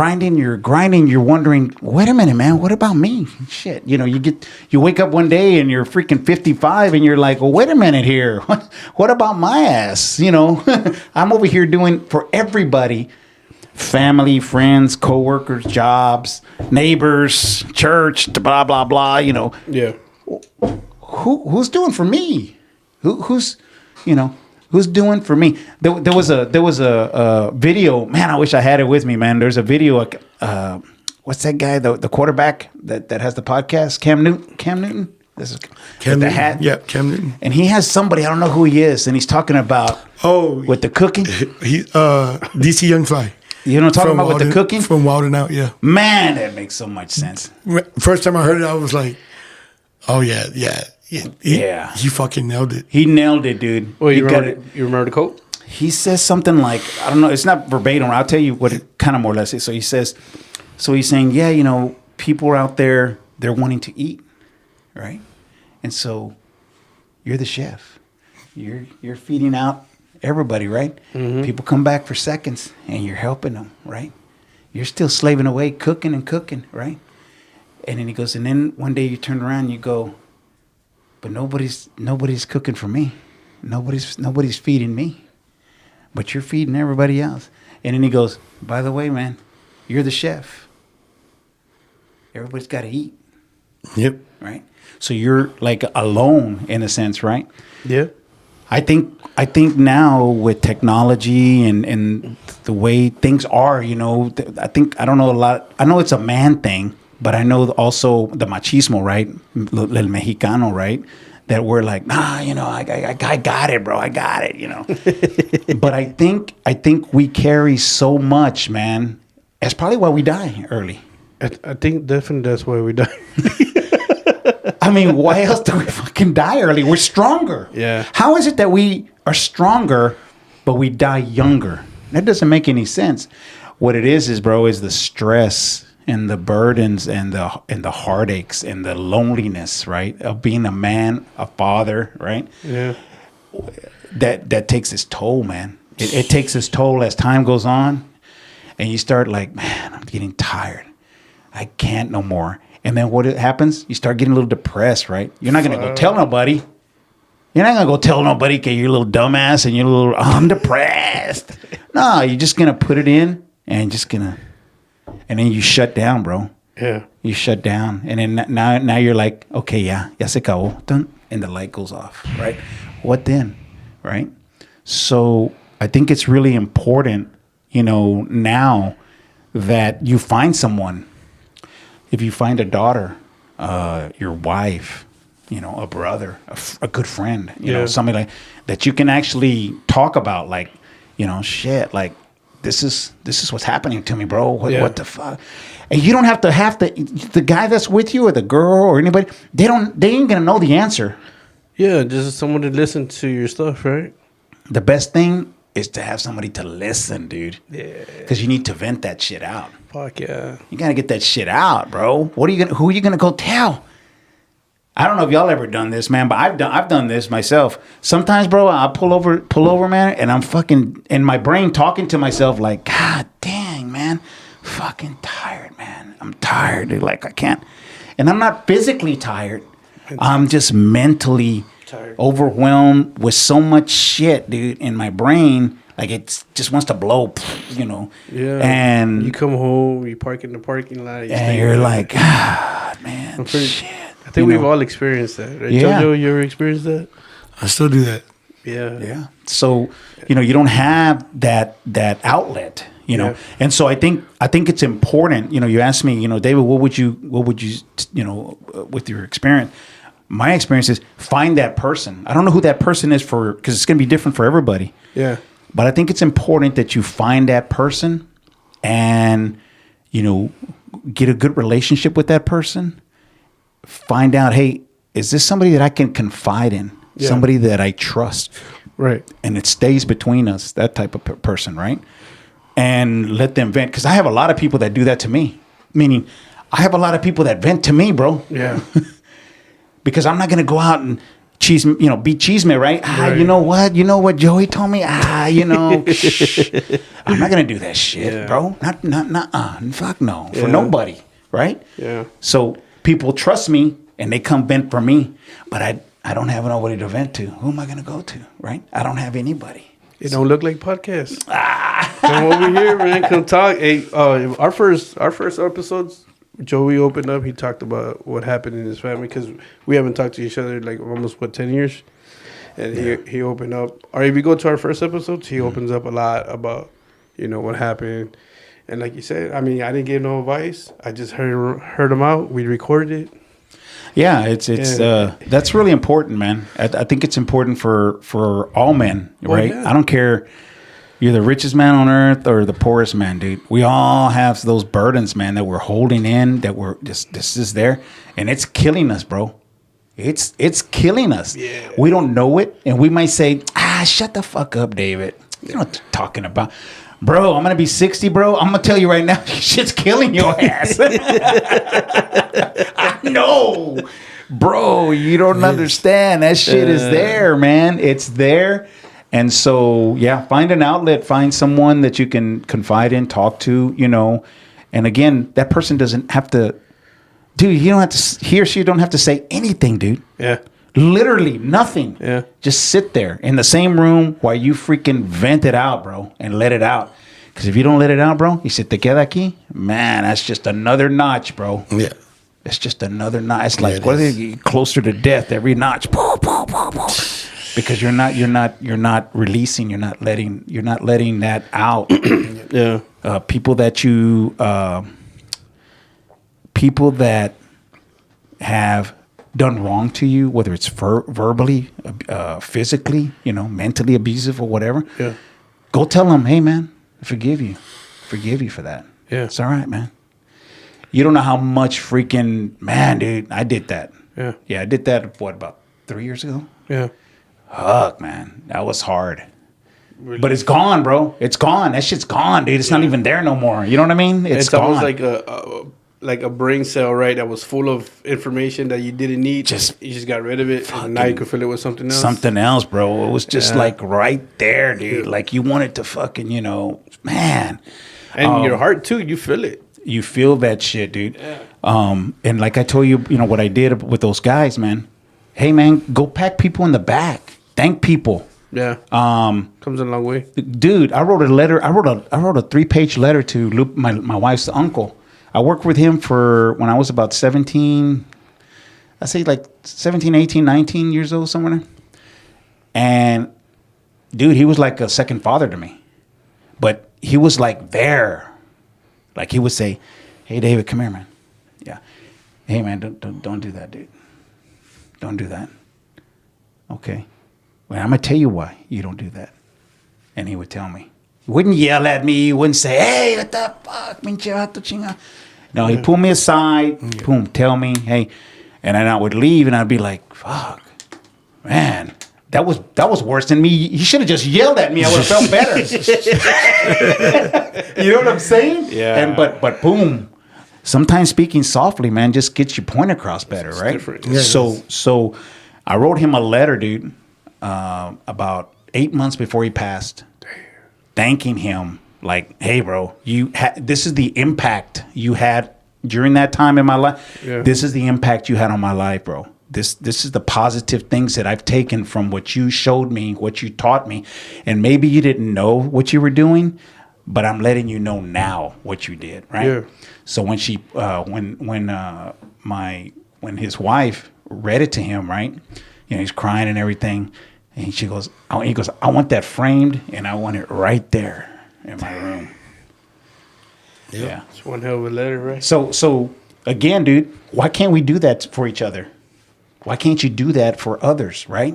wondering, wait a minute, man, what about me? Shit, you wake up one day and you're freaking 55 and you're like, well, wait a minute here. What about my ass? I'm over here doing for everybody, family, friends, coworkers, jobs, neighbors, church, blah blah blah. Yeah. Who's doing for me? Who's doing for me? There was a video. Man, I wish I had it with me, man. There's a video. What's that guy? The quarterback that has the podcast, Cam Newton. This is Cam with the Newton. hat. Yeah, Cam Newton. And he has somebody, I don't know who he is, and he's talking about with the cooking. He DC Young Fly. You know what I'm talking about with the cooking? From Wild 'N Out, yeah. Man, that makes so much sense. First time I heard it, I was like, oh, yeah. He fucking nailed it. He nailed it, dude. Well, He you got remember, you remember the quote? He says something like, I don't know, it's not verbatim. I'll tell you what it kind of more or less is. So he's saying, yeah, people are out there, they're wanting to eat, right? And so you're the chef. You're feeding out everybody, right? Mm-hmm. People come back for seconds and you're helping them, right? You're still slaving away, cooking and cooking, right? And then he goes, and then one day you turn around and you go, but nobody's cooking for me. Nobody's feeding me. But you're feeding everybody else. And then he goes, by the way, man, you're the chef. Everybody's got to eat. Yep. Right? So you're like alone in a sense, right? Yeah. I think now with technology and the way things are, I don't know a lot. I know it's a man thing, but I know also the machismo, right? El Mexicano, right? That we're like, nah, I got it, bro. I got it, But I think we carry so much, man. That's probably why we die early. I think definitely that's why we die. I mean, why else do we fucking die early? We're stronger. Yeah. How is it that we are stronger, but we die younger? That doesn't make any sense. What it is, bro, is the stress and the burdens and the heartaches and the loneliness, right? Of being a man, a father, right? Yeah. That takes its toll, man. It takes its toll as time goes on, and you start like, man, I'm getting tired. I can't no more. And then what happens? You start getting a little depressed, right? You're not going to go tell nobody. You're not going to go tell nobody, okay, you're a little dumbass and you're a little, I'm depressed. No, you're just going to put it in and and then you shut down, bro. Yeah. You shut down. And then now you're like, okay, ya se acabó. Dun, and the light goes off, right? What then, right? So I think it's really important, now that you find someone. If you find a daughter, your wife, a brother, a good friend, somebody like that you can actually talk about, like, shit, like this is what's happening to me, bro. What the fuck? And you don't have to the guy that's with you or the girl or anybody, they ain't gonna know the answer. Yeah, just someone to listen to your stuff, right? The best thing is to have somebody to listen, dude. Yeah. Because you need to vent that shit out. Fuck yeah. You gotta get that shit out, bro. Who are you gonna go tell? I don't know if y'all ever done this, man, but I've done this myself. Sometimes, bro, I'll pull over, man, and I'm fucking in my brain talking to myself like, God dang, man, fucking tired, man. I'm tired, dude. Like I can't, and I'm not physically tired. I'm just mentally tired, overwhelmed with so much shit, dude, in my brain. Like it just wants to blow, you know. Yeah. And you come home, you park in the parking lot, and you're like, God, man, shit. I think we've all experienced that, right? Yeah. Jojo, you ever experienced that? I still do that. Yeah. Yeah. So, you know, you don't have that outlet, you know. And so I think it's important, you know, you asked me, you know, David, what would you, you know, with your experience? My experience is find that person. I don't know who that person is because it's going to be different for everybody. Yeah. But I think it's important that you find that person and, you know, get a good relationship with that person. Find out, hey, is this somebody that I can confide in? Yeah. Somebody that I trust. Right. And it stays between us, that type of person, right? And let them vent. Because I have a lot of people that do that to me. Meaning, I have a lot of people that vent to me, bro. Yeah. Because I'm not going to go out and be cheeseman, right? Right. You know what Joey told me? You know, I'm not going to do that shit, bro. Fuck no. For nobody, right? Yeah. So people trust me and they come vent for me, but I don't have nobody to vent to. Who am I going to go to, right? I don't have anybody. It don't look like podcasts. Come over here, man. Come talk. Hey, our first episodes, Joey opened up. He talked about what happened in his family because we haven't talked to each other like almost 10 years. And he opened up. Or if you go to our first episodes, he opens up a lot about, you know, what happened. And like you said, I mean, I didn't get no advice. I just heard him out. We recorded it. Yeah, it's that's really important, man. I think it's important for all men, right? I don't care. You're the richest man on earth or the poorest man, dude. We all have those burdens, man, that we're holding in, that we're this is there, and it's killing us, bro. It's killing us. Yeah. We don't know it, and we might say, shut the fuck up, David. You know what you're talking about. Bro, I'm going to be 60, bro. I'm going to tell you right now, shit's killing your ass. I know. Bro, you don't understand. That shit is there, man. It's there. And so, find an outlet. Find someone that you can confide in, talk to, you know. And again, that person doesn't have to, dude, he or she don't have to say anything, dude. Yeah. Literally nothing. Yeah. Just sit there in the same room while you freaking vent it out, bro, and let it out. Because if you don't let it out, bro, y se te queda aquí, man, that's just another notch, bro. Yeah. It's just another notch. It's like, what are they closer to death every notch? Because you're not releasing, you're not letting that out. Yeah. People that have done wrong to you, whether it's verbally, physically, you know, mentally abusive or whatever. Yeah. Go tell them, hey man, I forgive you for that. Yeah. It's all right, man. You don't know how much freaking, man, dude, I did that. Yeah. Yeah, I did that, about 3 years ago? Yeah. Fuck, man. That was hard. Really? But it's gone, bro. It's gone. That shit's gone, dude. It's not even there no more. You know what I mean? It's gone. Almost like a brain cell, right? That was full of information that you didn't need. You just got rid of it. And now you can fill it with something else. Something else, bro. It was just like right there, dude. Like you wanted to fucking, you know, man. And your heart too. You feel it. You feel that shit, dude. Yeah. And like I told you, you know, what I did with those guys, man. Hey, man, go pack people in the back. Thank people. Yeah. Comes a long way. Dude, I wrote a letter. I wrote a 3-page letter to Luke, my wife's uncle. I worked with him when I was about 17, I say like 17, 18, 19 years old, somewhere there. And dude, he was like a second father to me. But he was like there. Like he would say, hey, David, come here, man. Yeah. Hey, man, don't do that, dude. Don't do that. Okay. Well, I'm going to tell you why you don't do that. And he would tell me. Wouldn't yell at me. Wouldn't say, hey, what the fuck, pinche vato chinga. No, he pulled me aside, boom, tell me, hey. And then I would leave, and I'd be like, fuck, man. That was worse than me. He should have just yelled at me. I would have felt better. You know what I'm saying? Yeah. And but boom. Sometimes speaking softly, man, just gets your point across better, right? Different. Yeah, So I wrote him a letter, dude, about 8 months before he passed, thanking him. Like, hey, bro, this is the impact you had during that time in my life. Yeah. This is the impact you had on my life, bro. This is the positive things that I've taken from what you showed me, what you taught me. And maybe you didn't know what you were doing, but I'm letting you know now what you did, right? Yeah. So when when his wife read it to him, right? You know, he's crying and everything. And he goes, I want that framed, and I want it right there in my room. Yeah. It's one hell of a letter, right? So again, dude, why can't we do that for each other? Why can't you do that for others, right?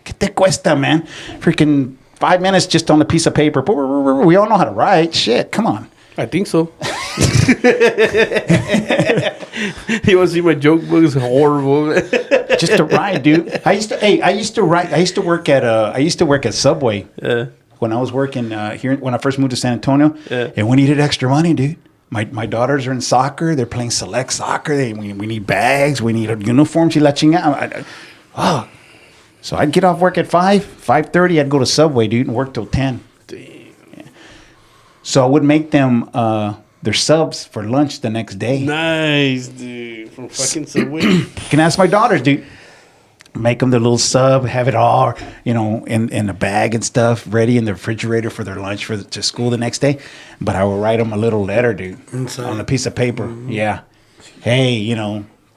¿Qué te cuesta, man? Freaking 5 minutes just on a piece of paper. We all know how to write. Shit, come on. I think so. You want to see my joke book? It's horrible. Just to write, dude. I used to write. I used to work at Subway. Yeah. When I was working here, when I first moved to San Antonio, Yeah. and we needed extra money, dude. My daughters are in soccer. They're playing select soccer. We need bags. We need uniforms. So I'd get off work at 5:30. I'd go to Subway, dude, and work till 10. Damn. Yeah. So I would make them their subs for lunch the next day. Nice, dude. From fucking Subway. You can ask my daughters, dude. Make them their little sub, have it all, in a bag and stuff, ready in the refrigerator for their lunch to school the next day. But I would write them a little letter, dude, on a piece of paper. Mm-hmm. Yeah. Hey,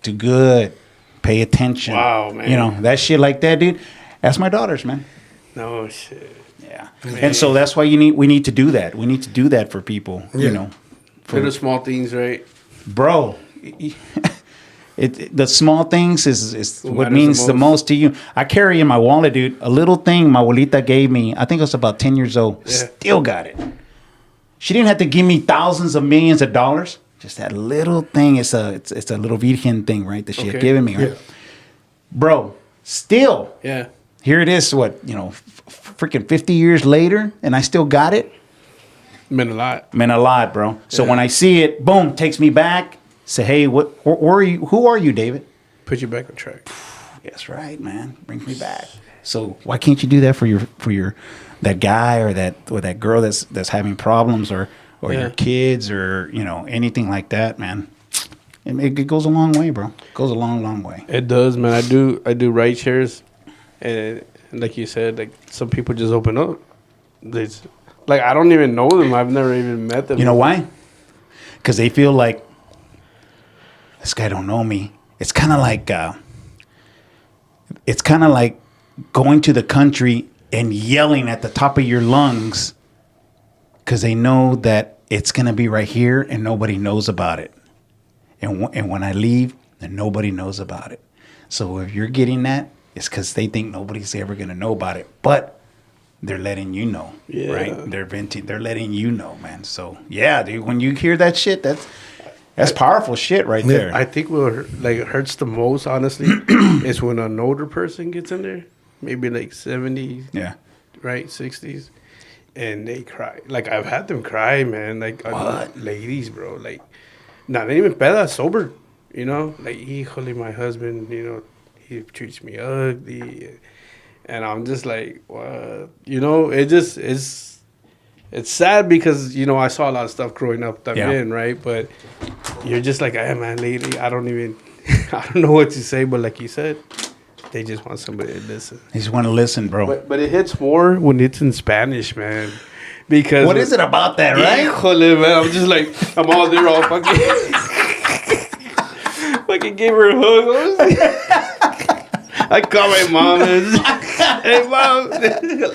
do good. Pay attention. Wow, man. That shit like that, dude. Ask my daughters, man. No shit. Yeah. Man. And so that's why we need to do that. We need to do that for people, For the small things, right? Bro. The small things is what means the most to you. I carry in my wallet, dude, a little thing my abuelita gave me. I think I was about 10 years old. Yeah. Still got it. She didn't have to give me thousands of millions of dollars. Just that little thing. It's a little Virgen thing, right? That she had given me, right? Yeah. Bro, still. Yeah. Here it is, freaking 50 years later, and I still got it. Meant a lot. Meant a lot, bro. So when I see it, boom, takes me back. Say, hey, where are you? Who are you, David? Put you back on track. That's right, man. Brings me back. So why can't you do that for your that guy or that girl that's having problems or your kids or anything like that, man? It goes a long way, bro. It goes a long, long way. It does, man. I do ride shares, and like you said, like some people just open up. I don't even know them. I've never even met them. You know why? Because they feel like, this guy don't know me. It's kind of like going to the country and yelling at the top of your lungs because they know that it's going to be right here and nobody knows about it. And when I leave, then nobody knows about it. So if you're getting that, it's because they think nobody's ever going to know about it. But they're letting you know, right? They're venting. They're letting you know, man. So, yeah, dude, when you hear that shit, that's powerful shit right there. I think what hurts the most, honestly, is when an older person gets in there, maybe like 70s, right, 60s, and they cry. Like, I've had them cry, man. Like, ladies, bro. Like, not even pedas, sober, Like, híjole, my husband, he treats me ugly. And I'm just like, what? It's sad because, I saw a lot of stuff growing up también, right? But you're just like, hey, man, lady, I don't know what to say. But like you said, they just want somebody to listen. They just want to listen, bro. But it hits more when it's in Spanish, man. Because what is it about that, right? Híjole, man. I'm just like, I'm all there all fucking... fucking gave her a hug. I call my mom and... Hey, mom, I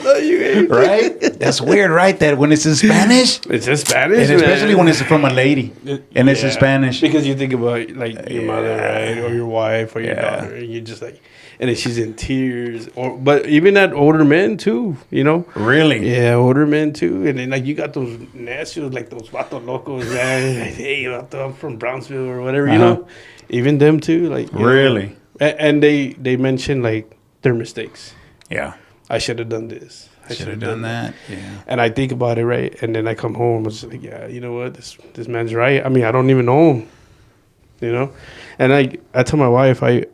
love you. Eh? Right? That's weird, right? That when it's in Spanish, It's in Spanish, and especially man. when it's from a lady, and it's in Spanish. Because you think about like your mother, right, or your wife, or your Yeah. daughter, and you're just like, and then she's in tears. But even that older men too, you know. Really? Yeah, older men too, and then like you got those nasty, like those vato locos, man. Like, hey, vato, I'm from Brownsville or whatever, you know. Even them too, like Really? and they mention like their mistakes. Yeah. I should have done this. I Should have done that. Yeah. And I think about it, right? And then I come home, I was like, yeah, you know what? This man's right. I mean, I don't even know him, you know? And I tell my wife, I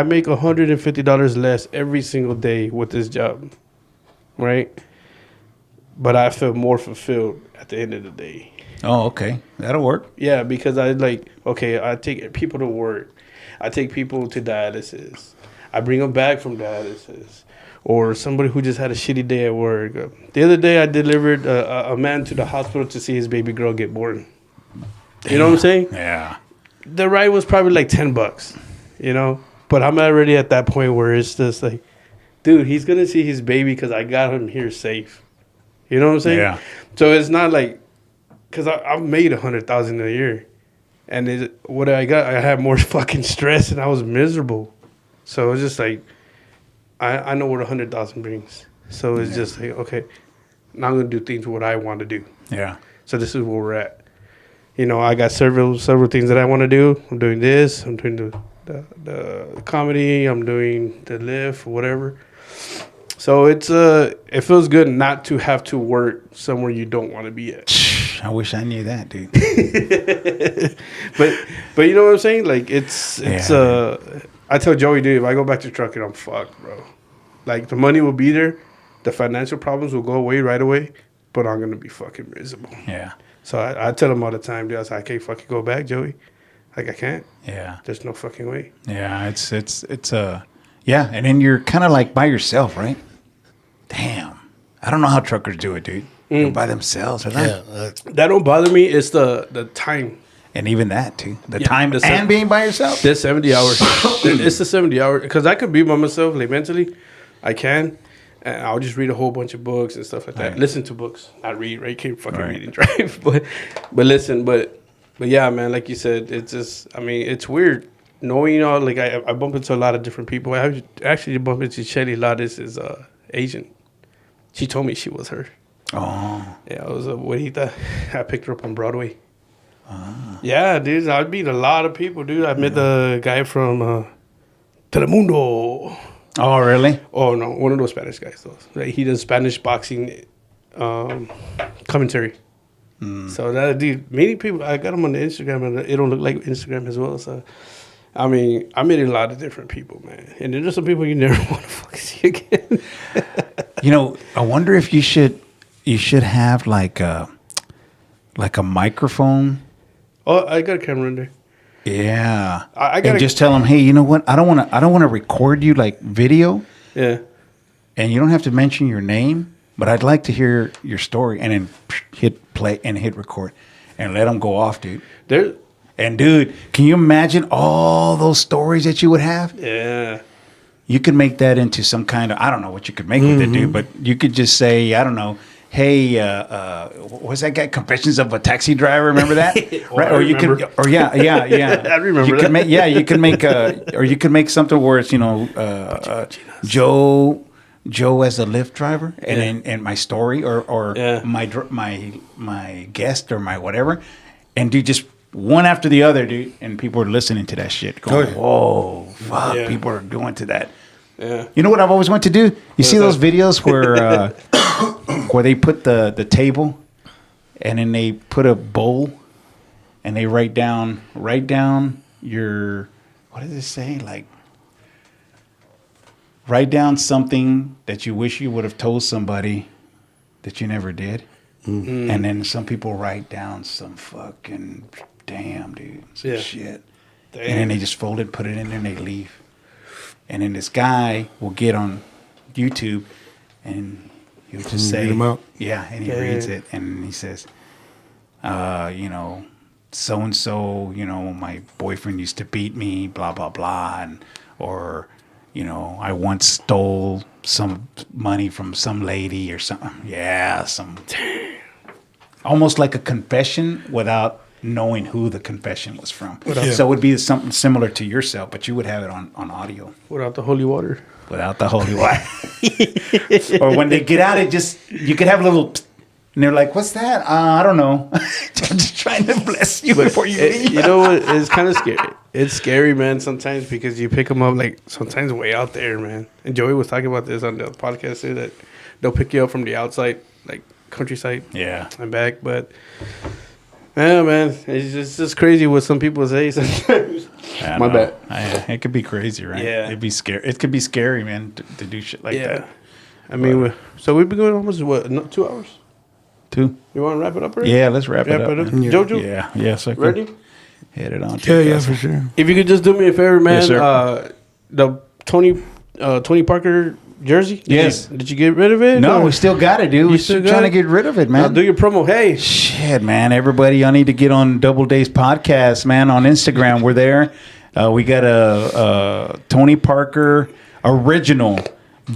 make $150 less every single day with this job, right? But I feel more fulfilled at the end of the day. Oh, okay. That'll work. Yeah, because I take people to work. I take people to dialysis. I bring them back from dialysis. Or somebody who just had a shitty day at work. The other day, I delivered a man to the hospital to see his baby girl get born. You know what I'm saying? Yeah. The ride was probably like $10, you know? But I'm already at that point where it's just like, dude, he's going to see his baby because I got him here safe. You know what I'm saying? Yeah. So it's not like, because I've made $100,000 a year. And what I got, I had more fucking stress and I was miserable. So it's just like, I know what 100,000 brings. So it's just like, okay, now I'm going to do things what I want to do. Yeah. So this is where we're at. You know, I got several things that I want to do. I'm doing this. I'm doing the comedy. I'm doing the lift, whatever. So it feels good not to have to work somewhere you don't want to be at. I wish I knew that, dude. but you know what I'm saying? Like it's I tell Joey, dude, if I go back to trucking, I'm fucked, bro. Like, the money will be there. The financial problems will go away right away. But I'm going to be fucking miserable. Yeah. So I tell him all the time, dude, I say, I can't fucking go back, Joey. Like, I can't. Yeah. There's no fucking way. Yeah. It's yeah. And then you're kind of like by yourself, right? Damn. I don't know how truckers do it, dude. They're by themselves, or that. Yeah. That don't bother me. It's the time. And even that, too. The Yeah, time and being by yourself. There's 70 hours. It's the 70 hours. Because I could be by myself, like, mentally. I can. And I'll just read a whole bunch of books and stuff like that. Right. Listen to books. Not read, right? Can't fucking Right. read and drive. But listen, but yeah, man, like you said, it's just, I mean, it's weird. Knowing, you know, like, I bump into a lot of different people. I actually bumped into Shelly Ladis, is Asian. She told me she was her. Oh. Yeah, it was a Juanita. I picked her up on Broadway. Yeah, dude, I meet a lot of people, dude. I met the guy from Telemundo. Oh, really? Oh, no, one of those Spanish guys, though. Like, he does Spanish boxing commentary. So, that dude, many people, I got him on the Instagram, and it don't look like Instagram as well. So, I mean, I met a lot of different people, man. And there's some people you never want to fucking see again. You know, I wonder if you should have like a microphone. Oh, I got a camera in there. Yeah. I and gotta- just tell them, hey, you know what? I don't want to record you like video, Yeah. and you don't have to mention your name, but I'd like to hear your story, and then hit play and hit record, and let them go off, dude. There. And dude, can you imagine all those stories that you would have? Yeah. You could make that into some kind of, I don't know what you could make with it, dude, but you could just say, I don't know, hey, what's that guy? Confessions of a Taxi Driver. Remember that? Right? Or you could, or yeah. I remember you that. Could make, yeah, you could make, or you could make something where it's, you know, Joe as a Lyft driver, and my story, or my guest, or my whatever, and do just one after the other, dude, and people are listening to that shit, going, "Whoa, fuck!" Yeah. People are going to that. Yeah. You know what I've always wanted to do? You see those videos where where they put the table, and then they put a bowl, and they write down your, what does it say? Like, write down something that you wish you would have told somebody that you never did. Mm-hmm. And then some people write down some fucking damn, dude, some shit. Damn. And then they just fold it, put it in there, and they leave. And then this guy will get on YouTube, and he'll just say, read 'em out. Yeah, and he reads it, and he says, you know, so-and-so, you know, my boyfriend used to beat me, blah, blah, blah, and, or, I once stole some money from some lady or something. Yeah, almost like a confession without knowing who the confession was from. So it would be something similar to yourself, but you would have it on audio. Without the holy water. Without the holy water. Or when they get out, you could have a little, and they're like, "What's that? I don't know." I'm just trying to bless you before you leave. You know what? It's kind of scary. It's scary, man, sometimes because you pick them up, like, sometimes way out there, man. And Joey was talking about this on the podcast too, that they'll pick you up from the outside, like, countryside. Yeah. And back, but... Yeah, man, it's just crazy what some people say sometimes. My bad. It could be crazy, right? Yeah. It'd be scary. It could be scary, man, to do shit like that. I mean, so we've been going almost, 2 hours? 2. You want to wrap it up already? Yeah, let's wrap it up. Man. Jojo? Yeah. Yes, I could. Ready? Hit it on. Yeah, for sure. If you could just do me a favor, man. Yes, sir. The Tony Parker jersey. Did you get rid of it? No, or? we still got it, dude. We're still trying to get rid of it, man. Do your promo. Hey. Shit, man. Everybody, y'all need to get on Double Days Podcast, man, on Instagram. We're there. We got a Tony Parker original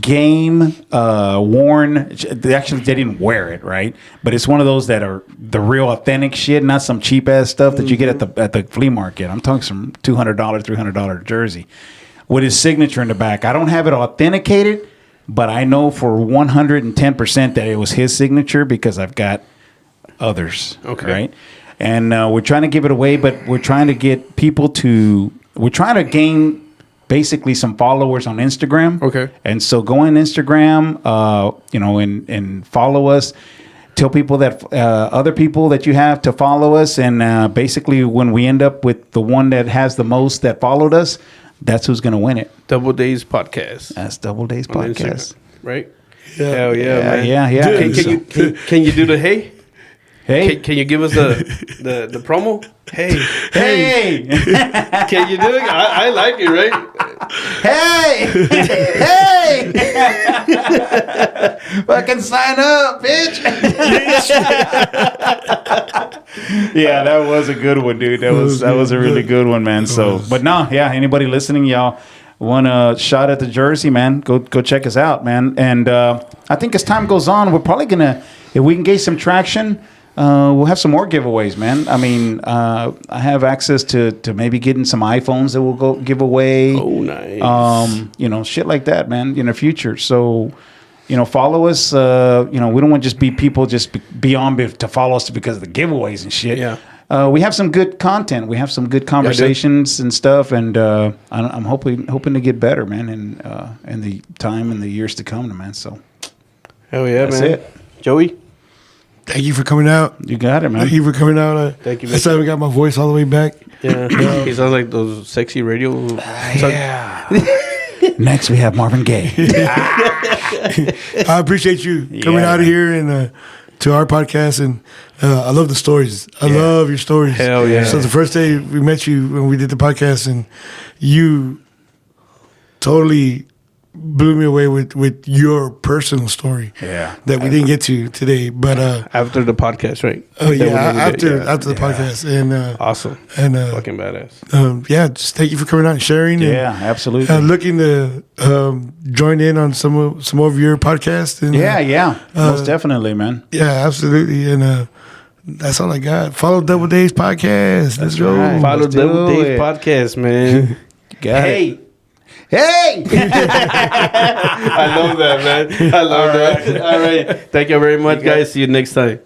game worn. Actually, they didn't wear it, right? But it's one of those that are the real authentic shit, not some cheap ass stuff that you get at the flea market. I'm talking some $200, $300 jersey with his signature in the back. I don't have it authenticated, but I know for 110% that it was his signature because I've got others. Okay. Right? And we're trying to give it away, but we're trying to get people we're trying to gain basically some followers on Instagram. Okay. And so go on Instagram, and follow us. Tell people that other people that you have to follow us. And basically when we end up with the one that has the most that followed us, that's who's going to win it. Double Days Podcast. That's Double Days On Podcast. Instagram, right? Yeah. Hell yeah, man. Yeah. Can you do the hey? Hey. Can you give us the promo? Hey. Hey. Can you do it? I like it, right? Hey. Hey. Fucking sign up, bitch. Yeah, that was a good one, dude. That was a really good one, man. So, but no, yeah, anybody listening, y'all want a shot at the jersey, man, go check us out, man. And I think as time goes on, we're probably gonna, if we can get some traction, we'll have some more giveaways, man. I mean, I have access to maybe getting some iPhones that we'll go give away. Oh, nice. Shit like that, man, in the future. So, follow us. We don't want to just be people be on to follow us because of the giveaways and shit. Yeah. We have some good content. We have some good conversations and stuff, and I'm hoping to get better, man, in the time and the years to come, man. So, hell yeah, that's man. it. Joey? Thank you for coming out. You got it, man. Thank you for coming out. Thank you, I still haven't got my voice all the way back. Yeah. He sounds like those sexy radio. Yeah. Next, we have Marvin Gaye. I appreciate you coming out of here and to our podcast. And I love the stories. I love your stories. Hell yeah. So the first day we met you when we did the podcast, and you totally blew me away with your personal story. Yeah. That we didn't get to today. But After the podcast, right? oh yeah, That was after the podcast. And awesome. and Fucking badass. just thank you for coming out and sharing. Yeah, and, absolutely. looking to join in on some of your podcasts. And, Most definitely, man. yeah, absolutely. And that's all I got. Follow Double Days Podcast. Let's go. right. Follow Let's Double do Days it. Podcast, man. Got Hey. it. Hey! I love that, man. I love that. All right. Thank you very much, guys. See you next time.